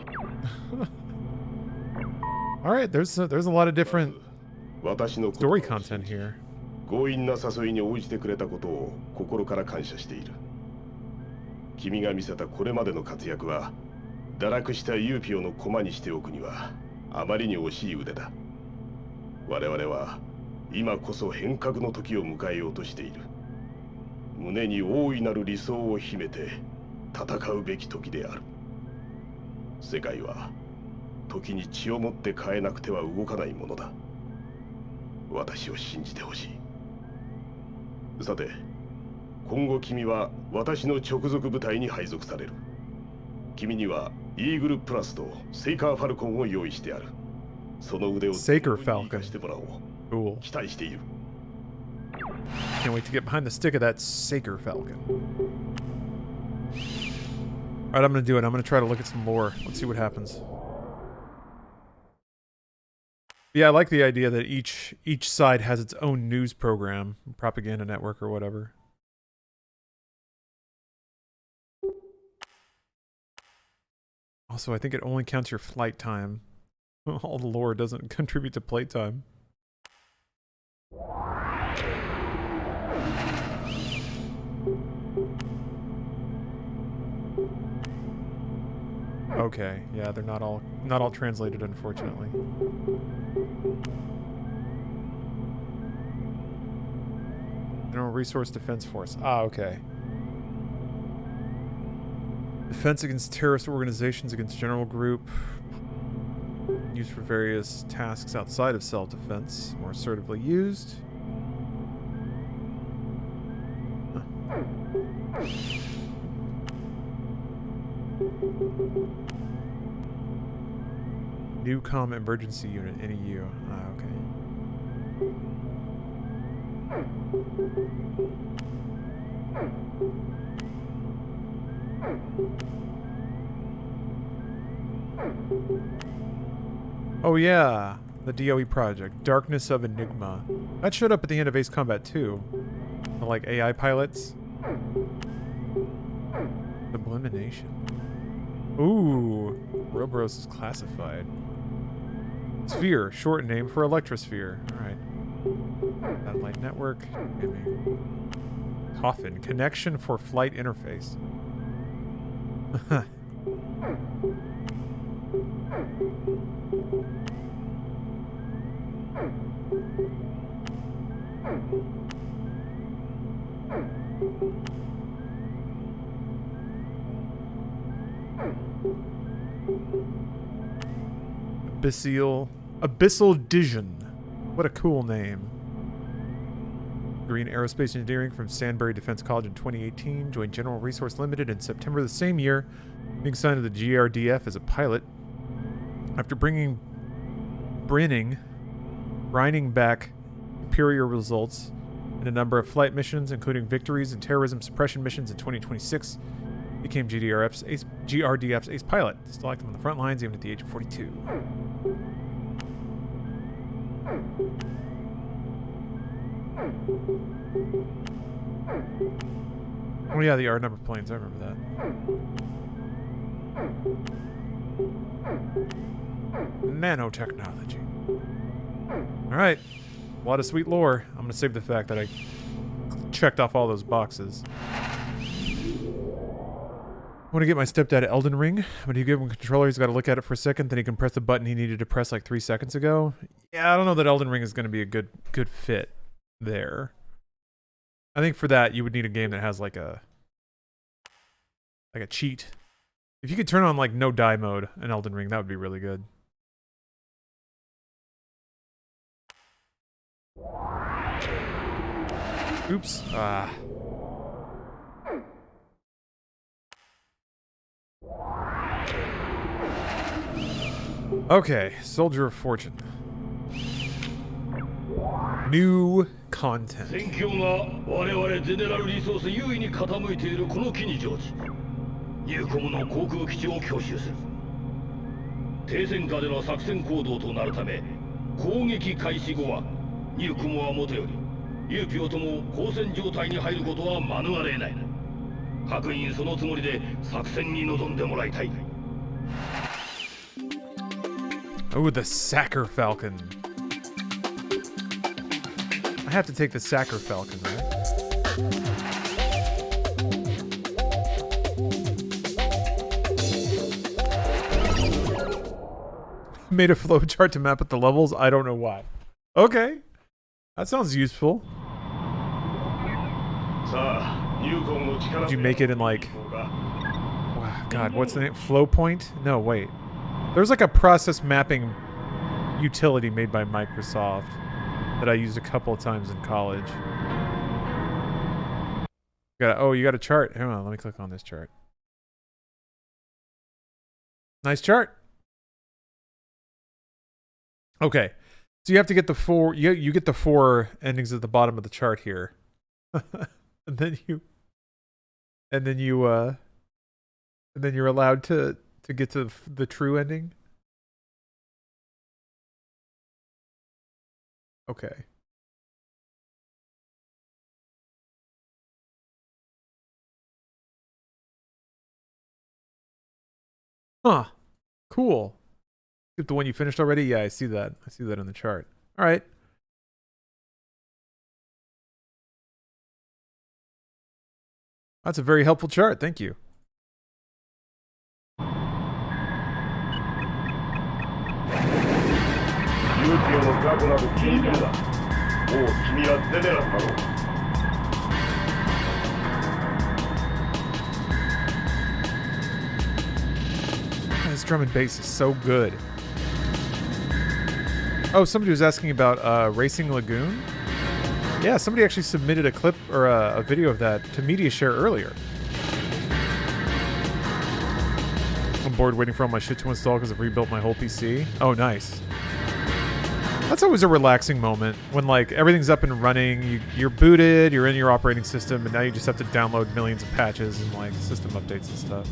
All right, there's a lot of different 私の story content here. 強引な誘いに応じてくれたことを心から感謝している。君が見せたこれまでの活躍は堕落したユーピオの駒にしておくにはあまりに惜しい腕だ。我々は今こそ変革の時を迎えようとしている。胸に大いなる理想を秘めて戦うべき時である。世界は時に血をもって変えなくては動かないものだ。私を信じてほしい。さて、今後君は私の直属部隊に配属される。君にはイーグルプラスとセイカーファルコンを用意してある。その腕を生かしてもらおう。Cool. 期待している。Can't wait to get behind the stick of that Saker Falcon. Alright, I'm gonna do it. I'm gonna try to look at some lore. Let's see what happens. Yeah, I like the idea that each side has its own news program, propaganda network or whatever. Also, I think it only counts your flight time. All the lore doesn't contribute to playtime. Okay, yeah, they're not all translated, unfortunately. General Resource Defense Force. Ah, okay. Defense against terrorist organizations against general group. Used for various tasks outside of self-defense. More assertively used. Huh. Newcom Emergency Unit, NEU. Ah, okay. Oh yeah, the DOE project, Darkness of Enigma. That showed up at the end of Ace Combat 2. The, like, AI pilots. Sublimination. Ooh, Roboros is classified. Sphere, short name for Electrosphere. Alright. Satellite network. Coffin, connection for flight interface. Abyssal Dision. What a cool name. Green Aerospace Engineering from Stanbury Defense College in 2018. Joined General Resource Limited in September the same year. Being signed to the GRDF as a pilot. After brining back superior results in a number of flight missions, including victories and terrorism suppression missions in 2026, became GRDF's ace pilot. Still active on the front lines, even at the age of 42. Oh yeah, the R number planes, I remember that. Nanotechnology. Alright. A lot of sweet lore. I'm gonna save the fact that I checked off all those boxes. I want to get my stepdad Elden Ring, but you give him a controller, he's got to look at it for a second, then he can press the button he needed to press like 3 seconds ago. Yeah, I don't know that Elden Ring is going to be a good fit there. I think for that, you would need a game that has like a cheat. If you could turn on like no die mode in Elden Ring, that would be really good. Oops. Okay, Soldier of Fortune. New content. 戦況が我々ゼネラルリソース優位に傾いているこの機に乗じ、ユーコムの航空基地を強襲する。停戦下での作戦行動となるため、攻撃開始後はユーコムはもとよりユーピオとも交戦状態に入ることは免れない。各員そのつもりで作戦に臨んでもらいたい。Oh, the Sacker Falcon. I have to take the Sacker Falcon, right? Made a flowchart to map out the levels. I don't know why. Okay. That sounds useful. Did you make it in like... Wow, God, what's the name? Flow point? No, wait. There's like a process mapping utility made by Microsoft that I used a couple of times in college. Oh, you got a chart. Hang on, let me click on this chart. Nice chart. Okay, so you have to get the four. You get the four endings at the bottom of the chart here, and then you're allowed to get to the true ending. Okay. Huh. Cool. The one you finished already? Yeah, I see that. I see that in the chart. All right. That's a very helpful chart. Thank you. This drum and bass is so good. Oh, somebody was asking about Racing Lagoon. Yeah, somebody actually submitted a clip or a video of that to MediaShare earlier. I'm bored waiting for all my shit to install because I've rebuilt my whole PC. Oh, nice. That's always a relaxing moment when like everything's up and running, you're booted, you're in your operating system, and now you just have to download millions of patches and like system updates and stuff.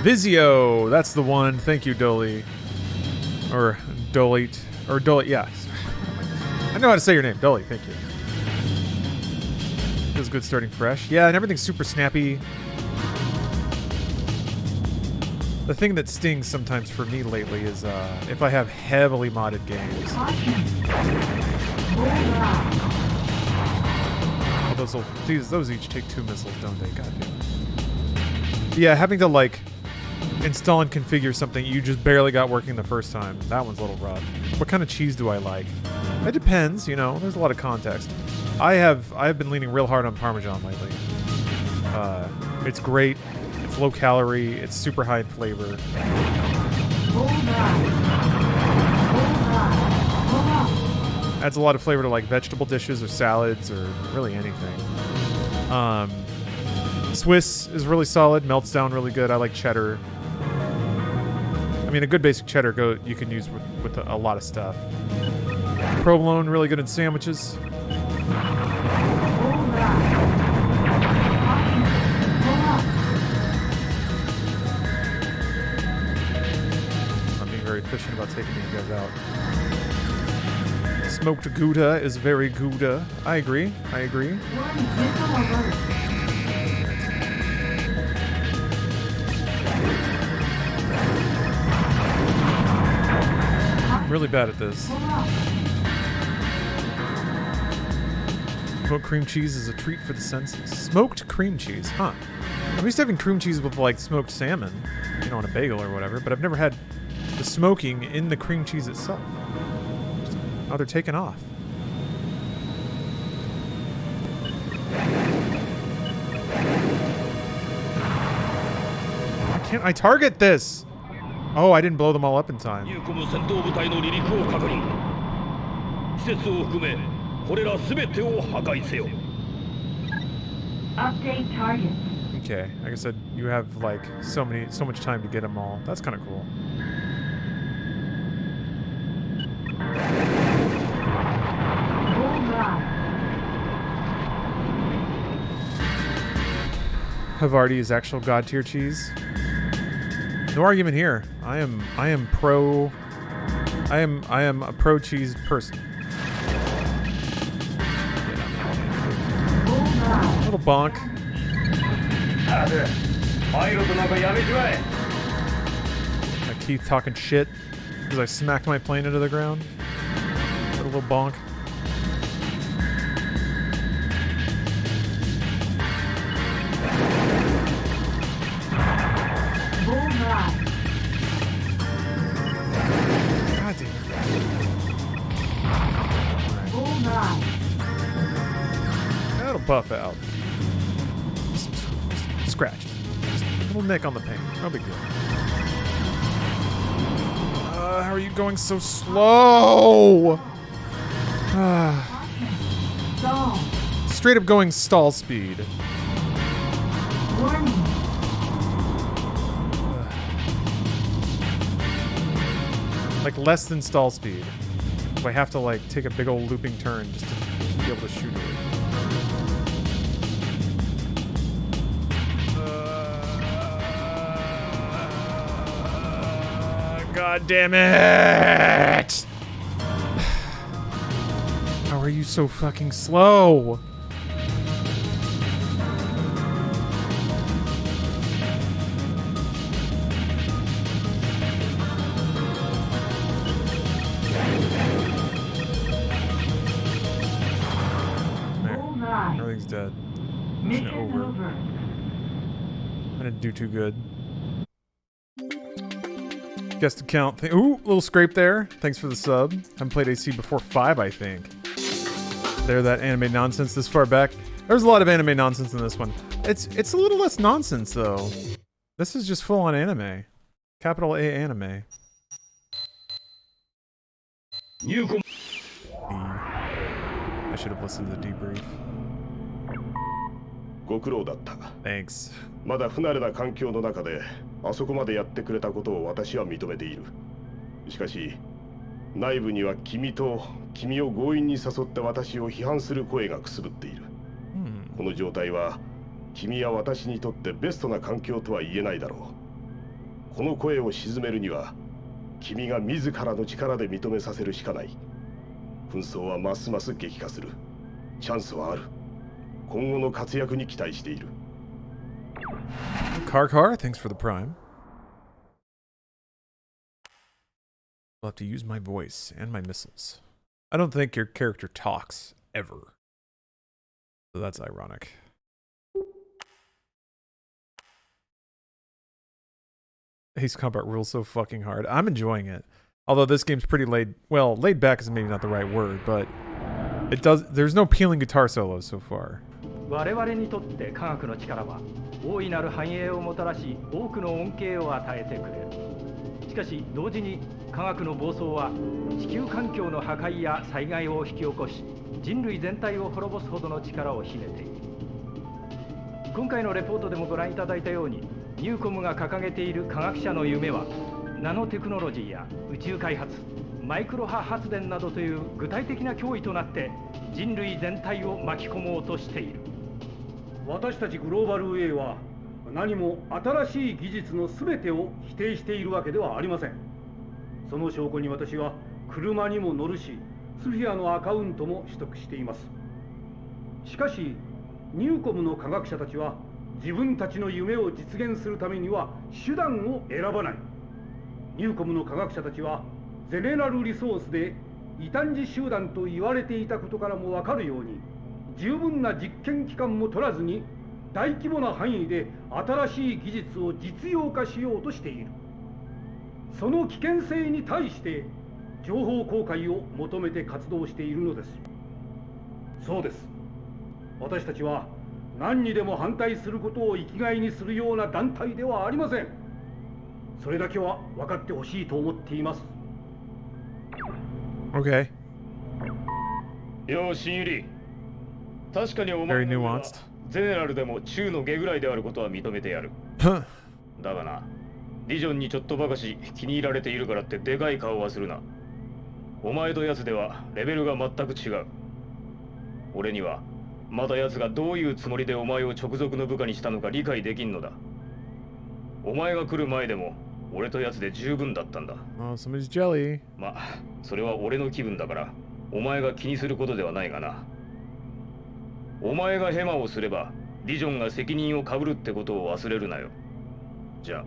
Vizio, that's the one. Thank you, Dolly. Or Dolite. Or Dolly, yeah. I know how to say your name. Dolly, thank you. Feels good starting fresh. Yeah, and everything's super snappy. The thing that stings sometimes for me lately is if I have heavily modded games. Oh, those each take 2 missiles, don't they? God damn it. Yeah, having to like install and configure something you just barely got working the first time. That one's a little rough. What kind of cheese do I like? It depends, you know. There's a lot of context. I've been leaning real hard on Parmesan lately. It's great. It's low calorie. It's super high in flavor. Adds a lot of flavor to like vegetable dishes or salads or really anything. Swiss is really solid. Melts down really good. I like cheddar. I mean, a good basic cheddar you can use with a lot of stuff. Provolone, really good in sandwiches. I'm being very efficient about taking these guys out. Smoked Gouda is very Gouda. I agree. I agree. I'm really bad at this. Smoked cream cheese is a treat for the senses. Smoked cream cheese, huh? I'm used to having cream cheese with like smoked salmon, you know, on a bagel or whatever, but I've never had the smoking in the cream cheese itself. Oh, they're taking off. Why can't I target this? Oh, I didn't blow them all up in time. Update target. Okay, like I said, you have like so much time to get them all. That's kind of cool. Havarti is actual god tier cheese. No argument here. I am a pro cheese person. Little bonk. My Keith talking shit because I smacked my plane into the ground. A little bonk. God damn it. That'll buff out. Scratch. Just a little nick on the paint. No big deal. How are you going so slow? Straight up going stall speed. Like less than stall speed. So I have to like take a big old looping turn just to be able to shoot it. God damn it! How are you so fucking slow? Everything's dead. Mission over. I didn't do too good. Guess to count. Ooh, little scrape there. Thanks for the sub. Haven't played AC before 5, I think. There, that anime nonsense this far back. There's a lot of anime nonsense in this one. It's a little less nonsense though. This is just full on anime. Capital A anime. I should have listened to the debrief. ご苦労だった。 Thanks. まだ不慣れな環境の中であそこまでやってくれたことを私は認めている。しかし内部には君を強引に誘って私を批判する声がくすぶっている。この状態は君や私にとってベストな環境とは言えないだろう。この声を鎮めるには君が自らの力で認めさせるしかない。紛争はますます激化する。チャンスはある。今後の活躍に期待している。Karkar, thanks for the prime. I'll have to use my voice and my missiles. I don't think your character talks ever. So that's ironic. Ace Combat rules so fucking hard. I'm enjoying it. Although this game's pretty laid back is maybe not the right word, but there's no peeling guitar solos so far. 我々にとって科学の力は大いなる繁栄をもたらし多くの恩恵を与えてくれる。しかし同時に科学の暴走は地球環境の破壊や災害を引き起こし人類全体を滅ぼすほどの力を秘めている。今回のレポートでもご覧いただいたようにニューコムが掲げている科学者の夢はナノテクノロジーや宇宙開発、マイクロ波発電などという具体的な脅威となって人類全体を巻き込もうとしている。私たちグローバル A は何も新しい技術の全てを否定しているわけではありません。その証拠に私は車にも乗るし、スフィアのアカウントも取得しています。しかしニューコムの科学者たちは自分たちの夢を実現するためには手段を選ばない。ニューコムの科学者たちはゼネラルリソースで異端児集団と言われていたことからも分かるように、十分な実験期間も取らずに大規模な範囲で新しい技術を実用化しようとしている。その危険性に対して情報公開を求めて活動しているのです。そうです。私たちは何にでも反対することを生きがいにするような団体ではありません。それだけは分かってほしいと思っています。Okay. よし、新入り。確かにお前 Very nuanced. ゼネラルでも中の下ぐらいであることは認めてやる。だがな、ディジョンにちょっとばかし気に入られているからってでかい顔はするな。お前と奴ではレベルが全く違う。俺にはまだ奴がどういうつもりでお前を直属の部下にしたのか理解できんのだ。お前が来る前でも俺と奴で十分だったんだ。somebody's jelly. まあ、それは俺の気分だからお前が気にすることではないがな。お前がヘマをすればディジョンが責任をかぶるってことを忘れるなよ。じゃあ。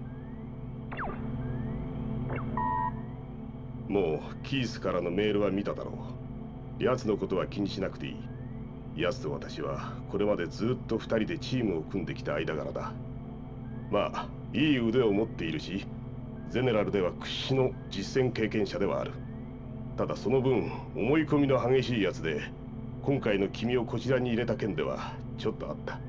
もうキースからのメールは見ただろう。奴のことは気にしなくていい。奴と私はこれまでずっと2人でチームを組んできた間柄だ。まあいい腕を持っているし、ゼネラルでは屈指の実戦経験者ではある。ただその分思い込みの激しいやつで、今回の君をこちらに入れた件ではちょっとあった。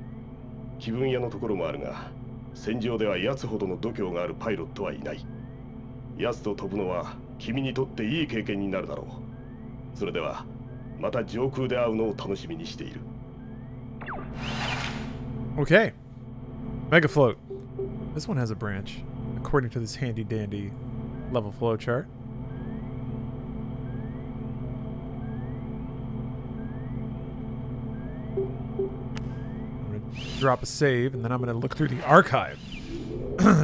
気分屋のところもあるが、戦場では奴ほどの度胸があるパイロットはいない。奴と飛ぶのは君にとっていい経験になるだろう。それではまた上空で会うのを楽しみにしている。 Okay. Mega float. This one has a branch, according to this handy dandy level flow chart. I'm going to drop a save, and then I'm going to look through the archive.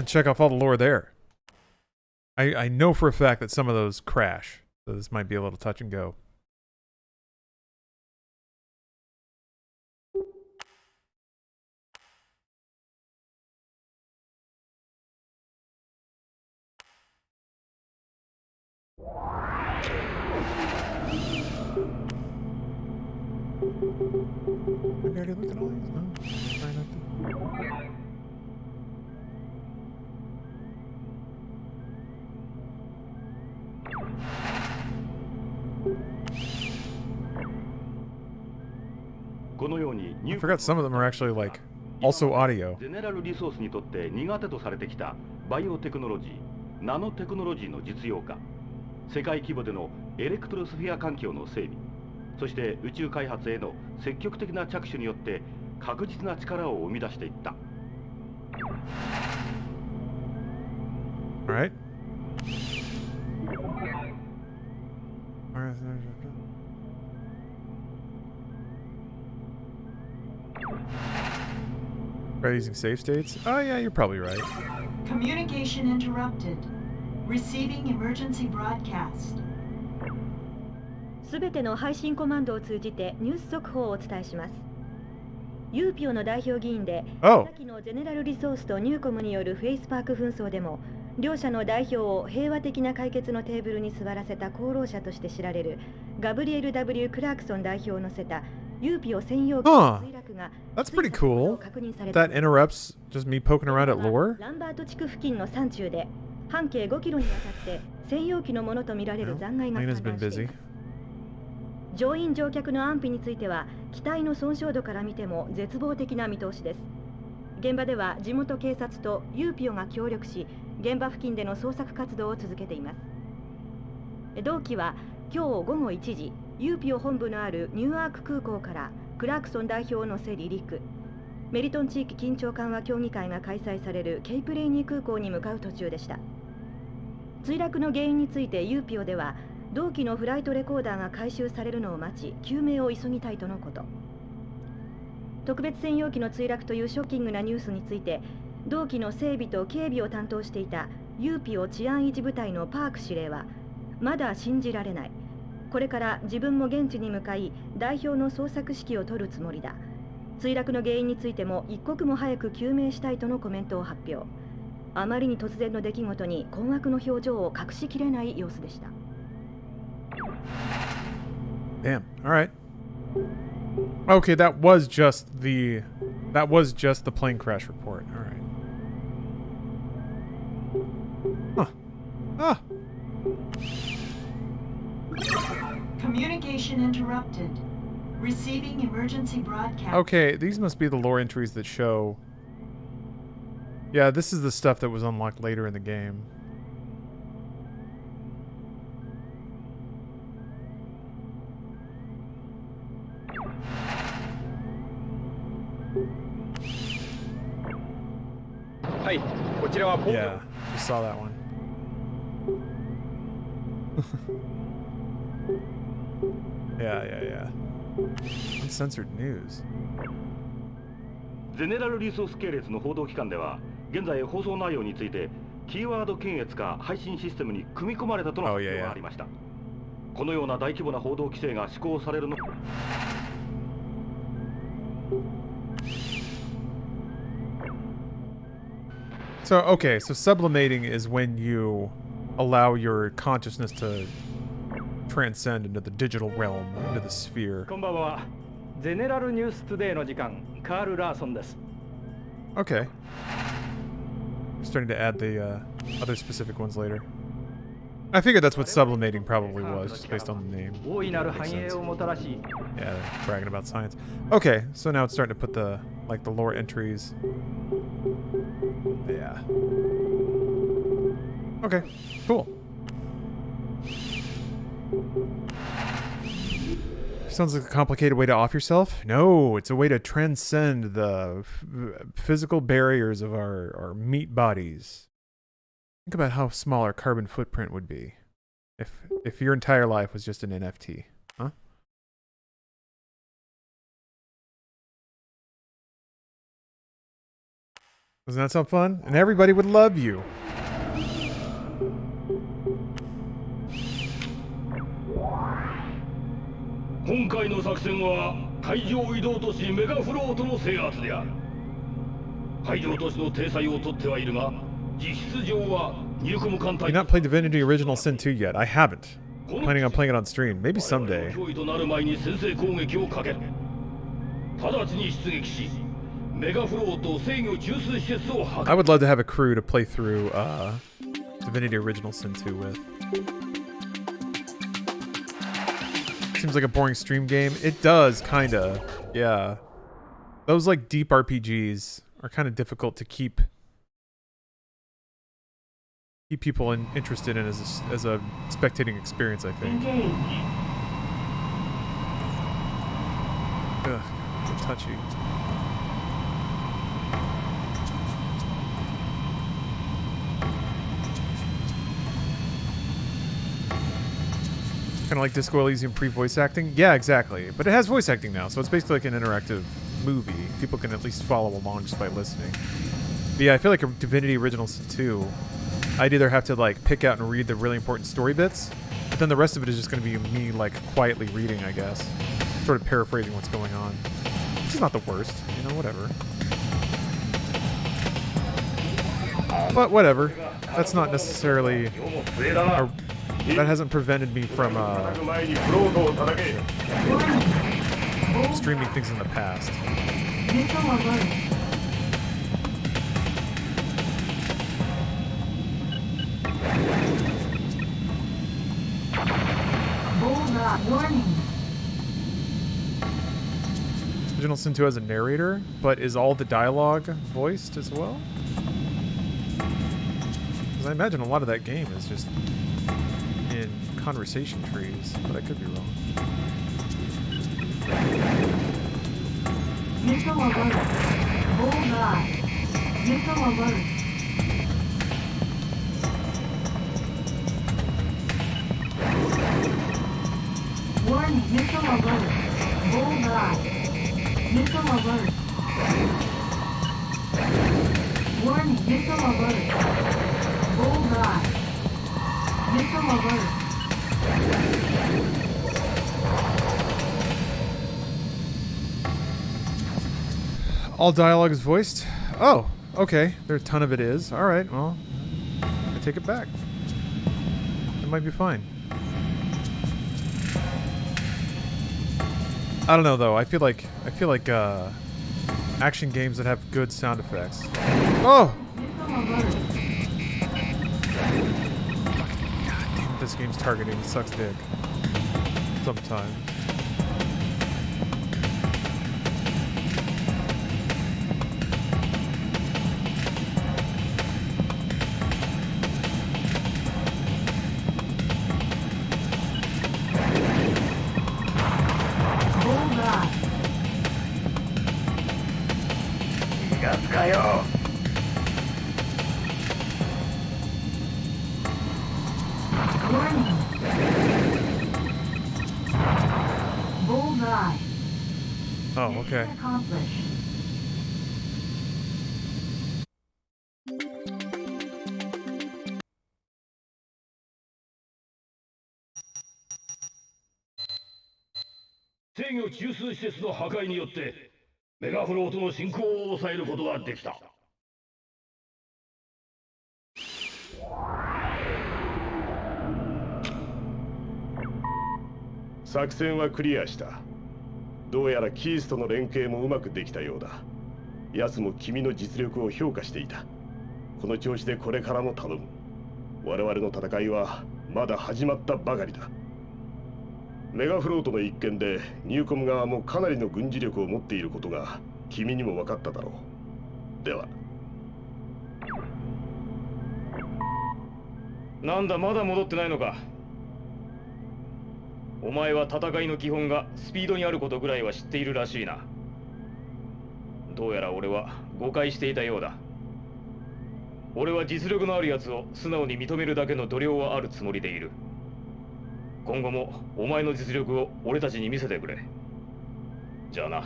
Check off all the lore there. I know for a fact that some of those crash, so this might be a little touch and go. Have you already looked at all these? No? Try not to. I forgot some of them are actually like also audio. ゼネラルリソースにとって苦手とされてきたバイオテクノロジー、ナノテクノロジーの実用化、世界規模でのエレクトロスフィア環境の整備、そして宇宙開発への積極的な着手によって確実な力を生み出していった。All right. Try using save states? Oh yeah, you're probably right. Communication interrupted. Receiving emergency broadcast. すべての配信コマンドを通じてニュース速報をお伝えします。ユーピオの代表議員で、先のゼネラルリソースとニューコムによるフェイスパーク紛争でも、両者の代表を平和的な解決のテーブルに座らせた功労者として知られるガブリエル・ W ・クラークソン代表を乗せたユーピオ専用機の墜落が That's pretty cool. That interrupts just me poking around at lore. ランバート地区付近の山中で半径5キロにわたって専用機のものとみられる残骸が散乱しています。乗員乗客の安否については機体の損傷度から見ても絶望的な見通しです。現場では地元警察とユーピオが協力し、現場付近での捜索活動を続けています。同機は今日午後1時、ユーピオ本部のあるニューアーク空港からクラークソン代表を乗せ離陸、メリトン地域緊張緩和協議会が開催されるケイプレイニー空港に向かう途中でした。墜落の原因についてユーピオでは同機のフライトレコーダーが回収されるのを待ち、究明を急ぎたいとのこと。特別専用機の墜落というショッキングなニュースについて、同機の整備と警備を担当していたユーピオ治安維持部隊のパーク司令は、まだ信じられない。これから自分も現地に向かい、代表の捜索指揮を取るつもりだ。墜落の原因についても一刻も早く究明したいとのコメントを発表。あまりに突然の出来事に困惑の表情を隠しきれない様子でした。Damn. All right. Okay, that was just the plane crash report. All right. Huh. Ah. Communication interrupted. Receiving emergency broadcast. Okay, these must be the lore entries that show. Yeah, this is the stuff that was unlocked later in the game. Yeah, just saw that one. Yeah. Uncensored news. ゼネラルリソース系列の報道機関では、現在放送内容についてキーワード検閲が配信システムに組み込まれたとの発表がありました。このような大規模な報道規制が施行されるの。So, okay, so sublimating is when you allow your consciousness to transcend into the digital realm, into the sphere. こんばんは。ゼネラルニューストゥデイの時間、カール・ラーソンです。Okay. Starting to add the other specific ones later. I figured that's what sublimating probably was, just based on the name. Makes sense. Yeah, they're bragging about science. Okay, so now it's starting to put the the lore entries. Yeah. Okay, cool. Sounds like a complicated way to off yourself. No, it's a way to transcend the physical barriers of our meat bodies. Think about how small our carbon footprint would be if your entire life was just an NFT, huh? Doesn't that sound fun? And everybody would love you. You've not played Divinity Original Sin 2 yet. I haven't. Planning on playing it on stream. Maybe someday. I would love to have a crew to play through Divinity Original Sin 2 with. Seems like a boring stream game. It does, kinda. Yeah. Those like deep RPGs are kind of difficult to keep people interested in as a spectating experience, I think. Ugh, so touchy. Kind of like Disco Elysium pre-voice acting? Yeah, exactly. But it has voice acting now, so it's basically like an interactive movie. People can at least follow along just by listening. But yeah, I feel like a Divinity Original Sin 2, I'd either have to like pick out and read the really important story bits, but then the rest of it is just going to be me like quietly reading, I guess. Sort of paraphrasing what's going on. Which is not the worst, you know, whatever. But whatever. That's not necessarily... that hasn't prevented me from streaming things in the past. Warning. Original Sin 2 has a narrator, but is all the dialogue voiced as well? Because I imagine a lot of that game is just in conversation trees, but I could be wrong. Missile alert. Bullseye. Missile alert. Warning, missile alert. Bullseye. Missile alert. Warning, missile alert. Bullseye. Missile alert. All dialogue is voiced? Oh, okay. There a ton of it is. Alright, well, I take it back. It might be fine. I don't know though. I feel like action games that have good sound effects. Oh! God damn, this game's targeting sucks dick. Sometimes. die. Oh, Mission okay. accomplished.制御中枢施設の破壊によってメガフロートの進行を抑えることができた。作戦はクリアした。どうやらキースとの連携もうまくできたようだ。奴も君の実力を評価していた。この調子でこれからも頼む。我々の戦いはまだ始まったばかりだ。メガフロートの一件でニューコム側もかなりの軍事力を持っていることが君にも分かっただろう。では。なんだ、まだ戻ってないのか。お前は戦いの基本がスピードにあることぐらいは知っているらしいな。どうやら俺は誤解していたようだ。俺は実力のあるやつを素直に認めるだけの度量はあるつもりでいる。今後もお前の実力を俺たちに見せてくれ。じゃあな、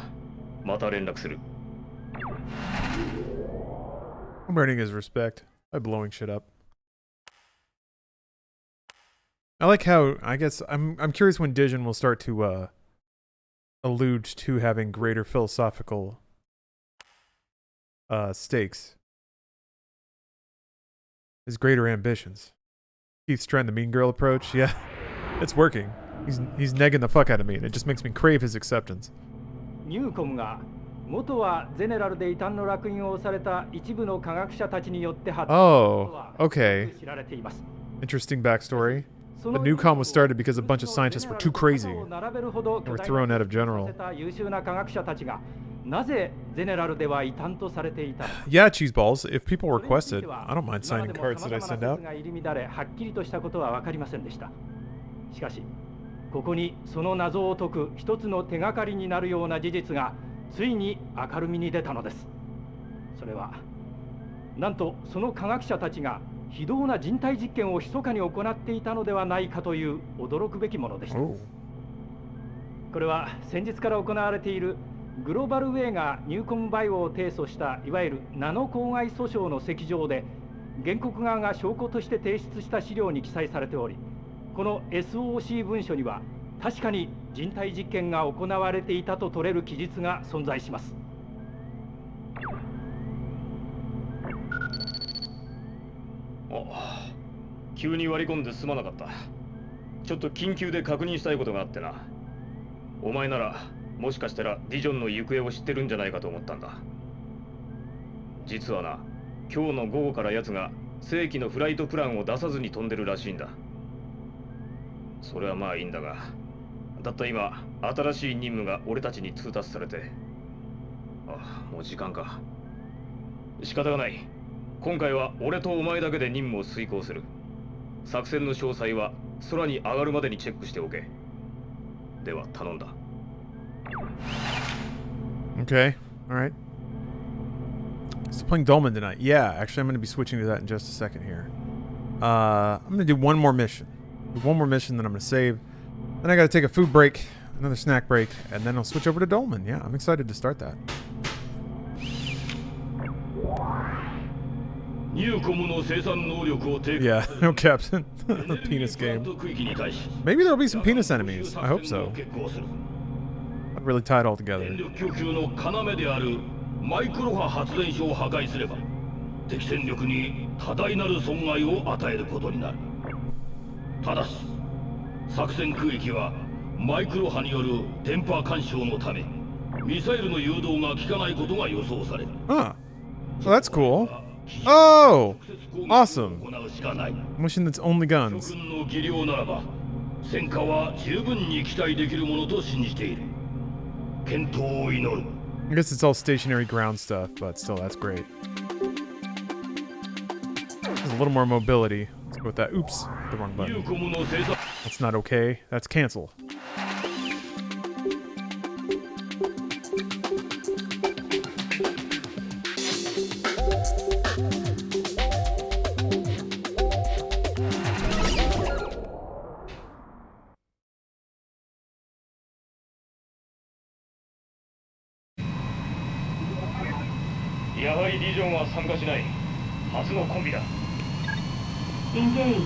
また連絡する。I'm earning his respect by blowing shit up. I like how, I guess, I'm curious when Dijon will start to allude to having greater philosophical stakes. His greater ambitions. Keith's trying the mean girl approach. Yeah, it's working. He's negging the fuck out of me, and it just makes me crave his acceptance. ニューコムが元はゼネラルで異端の烙印をされた一部の科学者たちによって発展したことは okay. 知られています。 Interesting backstory. The Newcom was started because a bunch of scientists were too crazy and were thrown out of general. Yeah, cheeseballs. If people request it, I don't mind signing cards that I send out. しかし、ここにその謎を解く一つの手がかりになるような事実がついに明るみに出たのです。それは、なんとその科学者たちが非道な人体実験を密かに行っていたのではないかという驚くべきものでした。これは先日から行われているグローバルウェイがニューコムバイオを提訴したいわゆるナノ公害訴訟の席上で原告側が証拠として提出した資料に記載されており、この SOC 文書には確かに人体実験が行われていたと取れる記述が存在します。急に割り込んですまなかった。ちょっと緊急で確認したいことがあってな。お前ならもしかしたらディジョンの行方を知ってるんじゃないかと思ったんだ。実はな、今日の午後から奴が正規のフライトプランを出さずに飛んでるらしいんだ。それはまあいいんだが、たった今新しい任務が俺たちに通達されて。もう時間か。仕方がない。今回は俺とお前だけで任務を遂行する。作戦の詳細は空に上がるまでにチェックしておけ。では頼んだ。Okay, alright. Still playing Dolmen tonight. Yeah, actually I'm going to be switching to that in just a second here. I'm going to do one more mission. Do one more mission, then I'm going to save. Then I got to take a food break, another snack break, and then I'll switch over to Dolmen. Yeah, I'm excited to start that. Yeah, no captain. The penis game. Maybe there'll be some penis enemies. I hope so. I'd really tie it all together. マイクロ波発電所を破壊すれば敵戦力に多大なる損害を与えることになる。ただし作戦区域はマイクロ波による電波干渉のためミサイルの誘導が効かないことが予想される。Well, that's cool. Oh! Awesome. Mission that's only guns. 諸君の技量ならば戦果は十分に期待できるものと信じている。健闘を祈る。I guess it's all stationary ground stuff, but still, that's great. There's a little more mobility. Let's go with that. Oops, the wrong button. That's not okay. That's cancel. やはりディジョンは参加しない。初のコンビだ。Engage.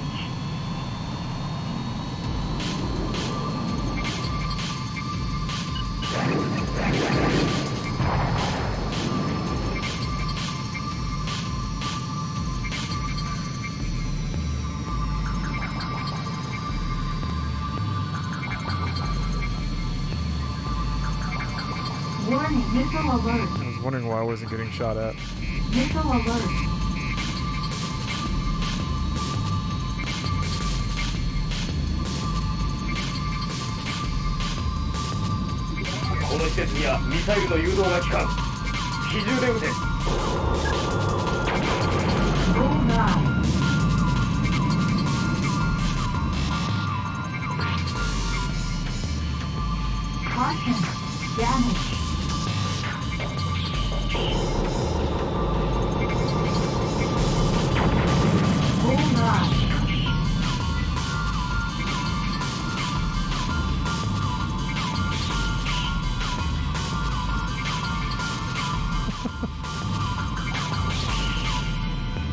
Warning, missile alert. I was wondering why I wasn't getting shot at. Missile alert. この施設にはミサイルの誘導が効かん。機銃で撃て。Bullseye. Caution. Damage. Bullseye.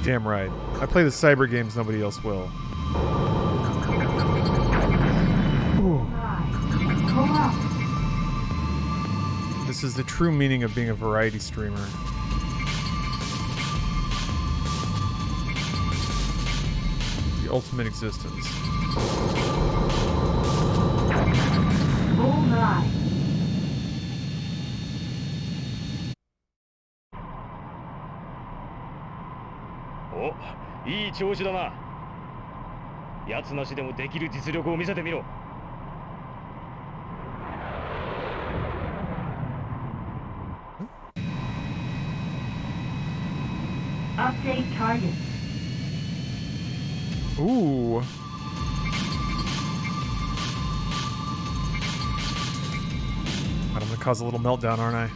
Damn right. I play the cyber games nobody else will. Ooh. Pull up. This is the true meaning of being a variety streamer. The ultimate existence. Bullseye. お、いい調子だな。奴なしでもできる実力を見せてみろ。Update target. Ooh. God, I'm gonna cause a little meltdown, aren't I?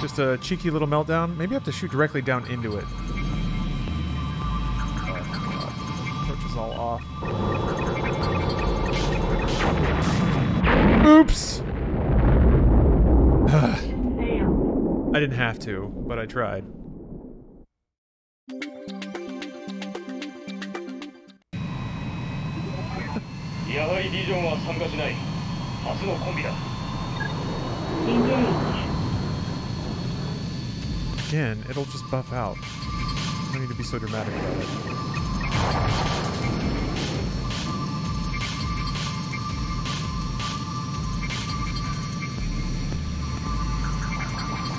Just a cheeky little meltdown. Maybe I have to shoot directly down into it. Oh, approach is all off. Oops! I didn't have to, but I tried. やはりディジョンは参加しない。初のコンビだ。Engage. Again, it'll just buff out. No need to be so dramatic about it.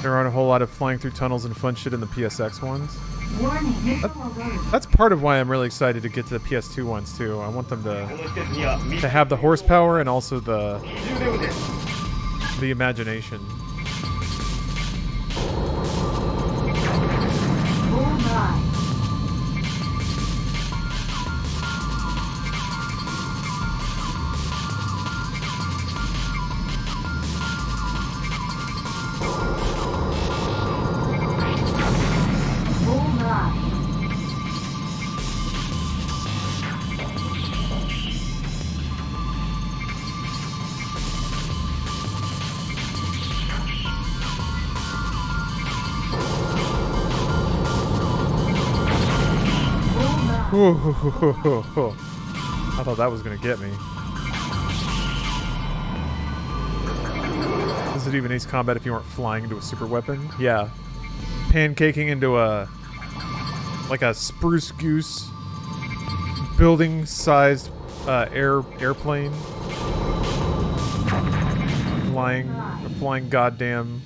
There aren't a whole lot of flying through tunnels and fun shit in the PSX ones. That's part of why I'm really excited to get to the PS2 ones too. I want them to have the horsepower and also the imagination. Bullseye. I thought that was gonna get me. Is it even Ace Combat if you weren't flying into a super weapon? Yeah. Pancaking into a... like a spruce goose building-sized airplane. Flying goddamn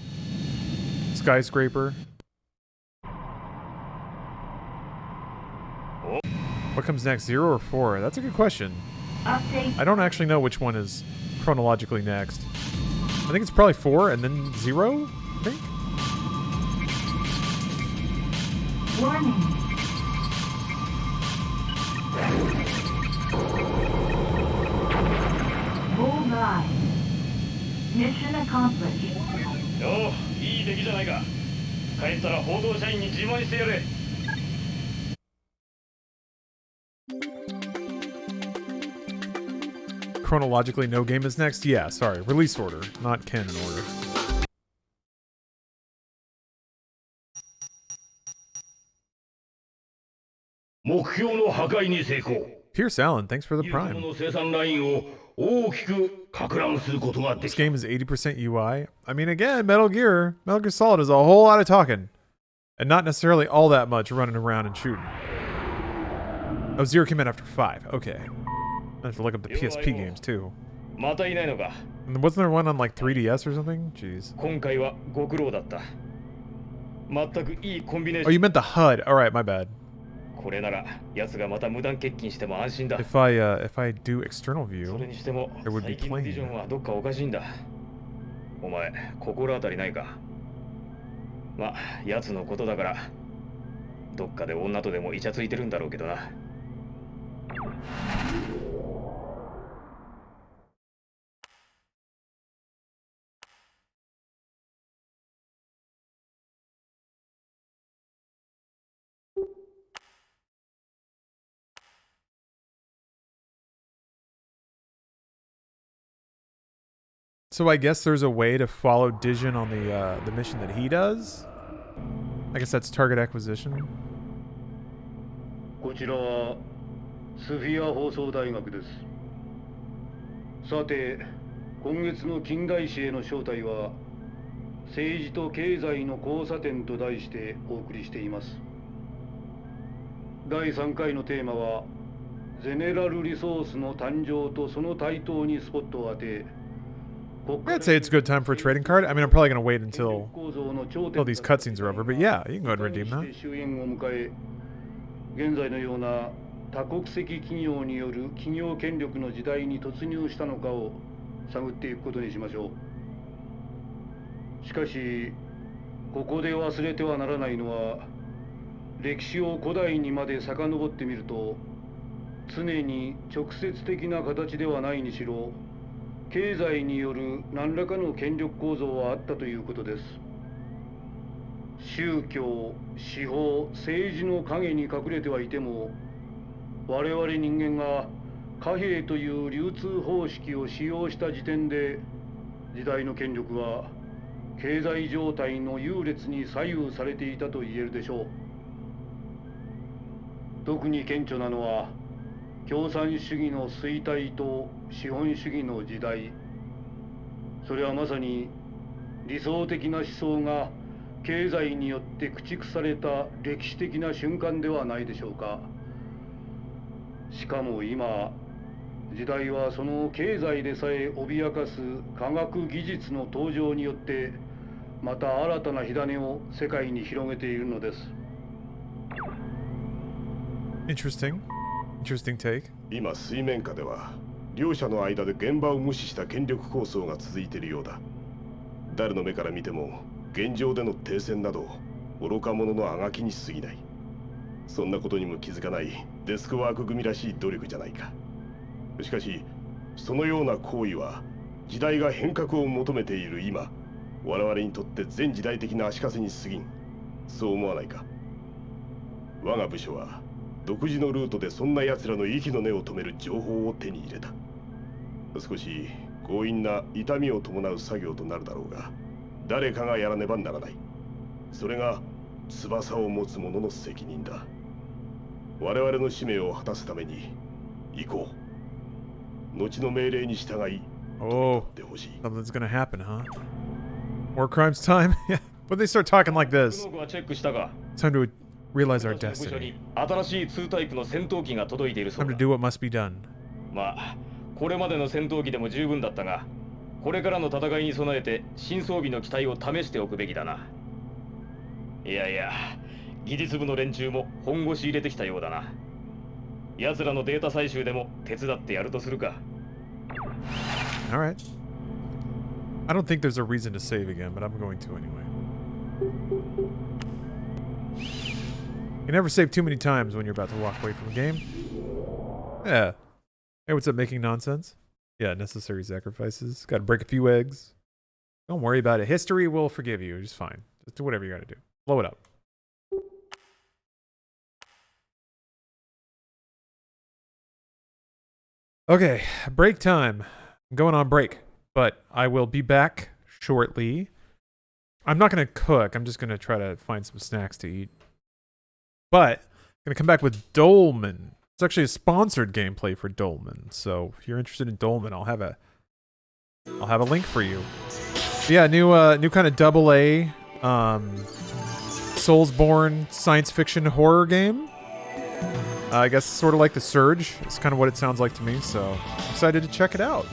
skyscraper. What comes next, 0 or 4? That's a good question. Update. I don't actually know which one is chronologically next. I think it's probably 4 and then 0, I think? Warning. Bullseye. Mission accomplished. よう、いい出来じゃないか。帰ったら報道社員に自慢してやれ。chronologically no game is next? Yeah, sorry. Release order, not canon order. Pierce Allen, thanks for the prime. This game is 80% UI. I mean, again, Metal Gear Solid is a whole lot of talking. And not necessarily all that much running around and shooting. Oh, Zero came out after 5. Okay. I have to look up the PSP games, too. And wasn't there one on, like, 3DS or something? Jeez. Oh, you meant the HUD. Alright, my bad. If I do external view, it would be plain. お前、心当たりないか。まあ、奴のことだから、どっかで女とでもイチャついてるんだろうけどな。So I guess there's a way to follow Dijon on the mission that he does? I guess that's target acquisition. こちらはスフィア放送大学です。さて、今月の近代史への招待は政治と経済の交差点と題してお送りしています。第3回のテーマはゼネラルリソースの誕生とその台頭にスポットを当て、I'd say it's a good time for a trading card. I mean, I'm probably going to wait until these cutscenes are over, but yeah, you can go ahead and redeem that. 現在のような多国籍企業による企業権力の時代に突入したのかを探っていくことにしましょう。しかし、ここで忘れてはならないのは、歴史を古代にまで遡ってみると、常に直接的な形ではないにしろ、経済による何らかの権力構造はあったということです。宗教、司法、政治の影に隠れてはいても、我々人間が貨幣という流通方式を使用した時点で、時代の権力は経済状態の優劣に左右されていたと言えるでしょう。特に顕著なのは、共産主義の衰退と資本主義の時代。それはまさに理想的な思想が経済によって駆逐された歴史的な瞬間ではないでしょうか。しかも今、時代はその経済でさえ脅かす科学技術の登場によってまた新たな火種を世界に広げているのです。Interesting take. 今水面下では両者の間で現場を無視した権力抗争が続いているようだ。誰の目から見ても現状での停戦など愚か者のあがきに過ぎない。そんなことにも気づかないデスクワーク組らしい努力じゃないか。しかしそのような行為は時代が変革を求めている今、我々にとって全時代的な足かせに過ぎん。そう思わないか。我が部署は独自のルートでそんな奴らの息の根を止める情報を手に入れた。少し強引な痛みを伴う作業となるだろうが、誰かがやらねばならない。それが翼を持つ者の責任だ。我々の使命を果たすために行こう。後の命令に従い、Oh, something's gonna happen, huh? War crimes time? Yeah. When they start talking like this, it's time to realize our destiny. Time to do what must be done. まあ、これまでの戦闘機でも十分だったが、これからの戦いに備えて新装備の機体を試しておくべきだな。いやいや、技術部の連中も本腰入れてきたようだな。奴らのデータ採集でも手伝ってやるとするか。All right. I don't think there's a reason to save again, but I'm going to anyway. You never save too many times when you're about to walk away from a game. Yeah. Hey, what's up, making nonsense? Yeah, necessary sacrifices. Gotta break a few eggs. Don't worry about it. History will forgive you. Just fine. Just do whatever you gotta do. Blow it up. Okay, break time. I'm going on break, but I will be back shortly. I'm not going to cook. I'm just going to try to find some snacks to eat. But I'm going to come back with Dolmen. It's actually a sponsored gameplay for Dolmen. So if you're interested in Dolmen, I'll have a link for you. But yeah, new kind of AA Soulsborne science fiction horror game. I guess sort of like The Surge. It's kind of what it sounds like to me, so I'm excited to check it out.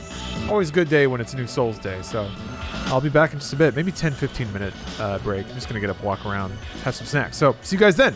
Always a good day when it's a new Souls day, so I'll be back in just a bit. Maybe 10-15 minute break. I'm just going to get up, walk around, have some snacks. So see you guys then.